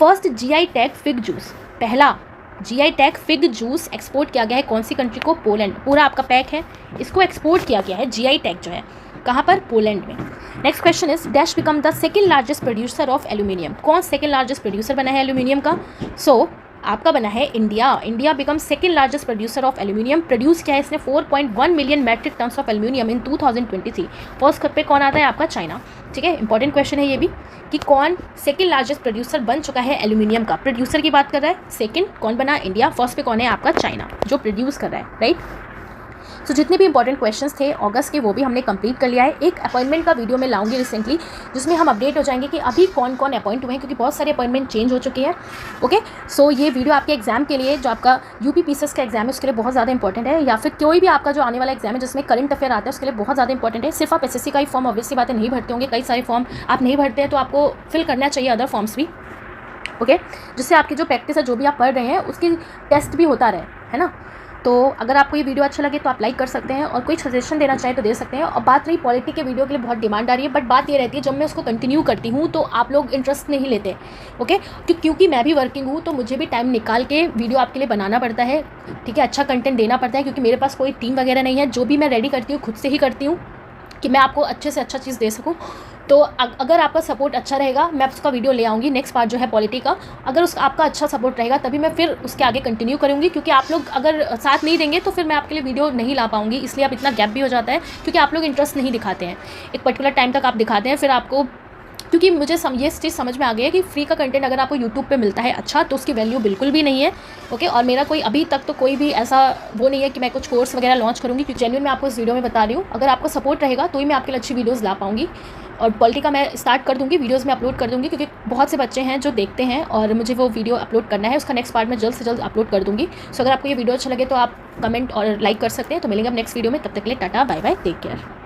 First GI tag fig juice, पहला GI tag fig juice export किया गया है कौन सी कंट्री को? पोलैंड। पूरा आपका पैक है, इसको एक्सपोर्ट किया गया है जीआई टैग जो है कहाँ पर? पोलैंड में। Next question is dash become the second largest producer of aluminium. कौन सेकंड लार्जेस्ट प्रोड्यूसर बना है एल्यूमिनियम का? सो आपका बना है India become second largest producer of aluminium. Produce किया है इसने 4.1 million metric tons of aluminium in 2023। First पे कौन आता है आपका? चाइना, ठीक है, इंपॉर्टेंट क्वेश्चन है ये भी कि कौन सेकंड लार्जेस्ट प्रोड्यूसर बन चुका है एल्यूमिनियम का? प्रोड्यूसर की बात कर रहा है, सेकंड कौन बना? इंडिया। फर्स्ट पे कौन है आपका? चाइना जो प्रोड्यूस कर रहा है, राइट। सो जितने भी इंपॉर्टेंट क्वेश्चंस थे अगस्त के वो भी हमने कंप्लीट कर लिया है। एक अपॉइंटमेंट का वीडियो मैं लाऊंगी रिसेंटली जिसमें हम अपडेट हो जाएंगे कि अभी कौन कौन अपॉइंट हुए हैं, क्योंकि बहुत सारे अपॉइंटमेंट चेंज हो चुके हैं। ओके, सो ये वीडियो आपके एग्जाम के लिए, जो आपका यूपी पीसीएस का एग्जाम है उसके लिए बहुत ज़्यादा इंपॉर्टेंट है, या फिर कोई भी आपका जो आने वाला एग्जाम है जिसमें करंट अफेयर आता है उसके लिए बहुत ज़्यादा इंपॉर्टेंट है। सिर्फ आप एसएससी का ही फॉर्म ऑब्वियसली बातें नहीं भरते होंगे, कई सारे फॉर्म आप नहीं भरते हैं, तो आपको फिल करना चाहिए अदर फॉर्म्स भी, ओके, जिससे आपकी जो प्रैक्टिस है जो भी आप पढ़ रहे हैं उसकी टेस्ट भी होता रहे, है ना। तो अगर आपको ये वीडियो अच्छा लगे तो आप लाइक कर सकते हैं, और कोई सजेशन देना चाहें तो दे सकते हैं। और बात रही पॉलिटी के वीडियो के लिए बहुत डिमांड आ रही है, बट बात ये रहती है जब मैं उसको कंटिन्यू करती हूँ तो आप लोग इंटरेस्ट नहीं लेते, ओके, क्योंकि मैं भी वर्किंग हूँ तो मुझे भी टाइम निकाल के वीडियो आपके लिए बनाना पड़ता है, ठीक है, अच्छा कंटेंट देना पड़ता है, क्योंकि मेरे पास कोई टीम वगैरह नहीं है। जो भी मैं रेडी करती हूँ खुद से ही करती हूँ कि मैं आपको अच्छे से अच्छा चीज़ दे सकूँ। तो अगर आपका सपोर्ट अच्छा रहेगा मैं उसका वीडियो ले आऊँगी, नेक्स्ट पार्ट जो है पॉलिटी का। अगर आपका अच्छा सपोर्ट रहेगा तभी मैं फिर उसके आगे कंटिन्यू करूँगी, क्योंकि आप लोग अगर साथ नहीं देंगे तो फिर मैं आपके लिए वीडियो नहीं ला पाऊँगी। इसलिए आप इतना गैप भी हो जाता है क्योंकि आप लोग इंटरेस्ट नहीं दिखाते हैं, एक पर्टिकुलर टाइम तक आप दिखाते हैं, फिर आपको, क्योंकि मुझे ये चीज़ समझ में आ गई है कि फ्री का कंटेंट अगर आपको यूट्यूब पे मिलता है अच्छा तो उसकी वैल्यू बिल्कुल भी नहीं है, ओके। और मेरा कोई अभी तक तो कोई भी ऐसा वो नहीं है कि मैं कुछ कोर्स वगैरह लॉन्च करूँगी, क्योंकि जेन्युइन मैं आपको इस वीडियो में बता रही हूँ। अगर आपका सपोर्ट रहेगा तो ही मैं आपके लिए अच्छी वीडियोज़ ला पाऊँगी, और पॉलिटी का मैं स्टार्ट कर दूँगी, वीडियोज़ में अपलोड कर दूँगी, क्योंकि बहुत से बच्चे हैं जो देखते हैं और मुझे वो वीडियो अपलोड करना है। उसका नेक्स्ट पार्ट मैं जल्द से जल्द अपलोड कर दूँगी। सो अगर आपको ये वीडियो अच्छा लगे तो आप कमेंट और लाइक कर सकते हैं। तो मिलेंगे अब नेक्स्ट वीडियो में, तब तक के लिए tata bye bye, take care.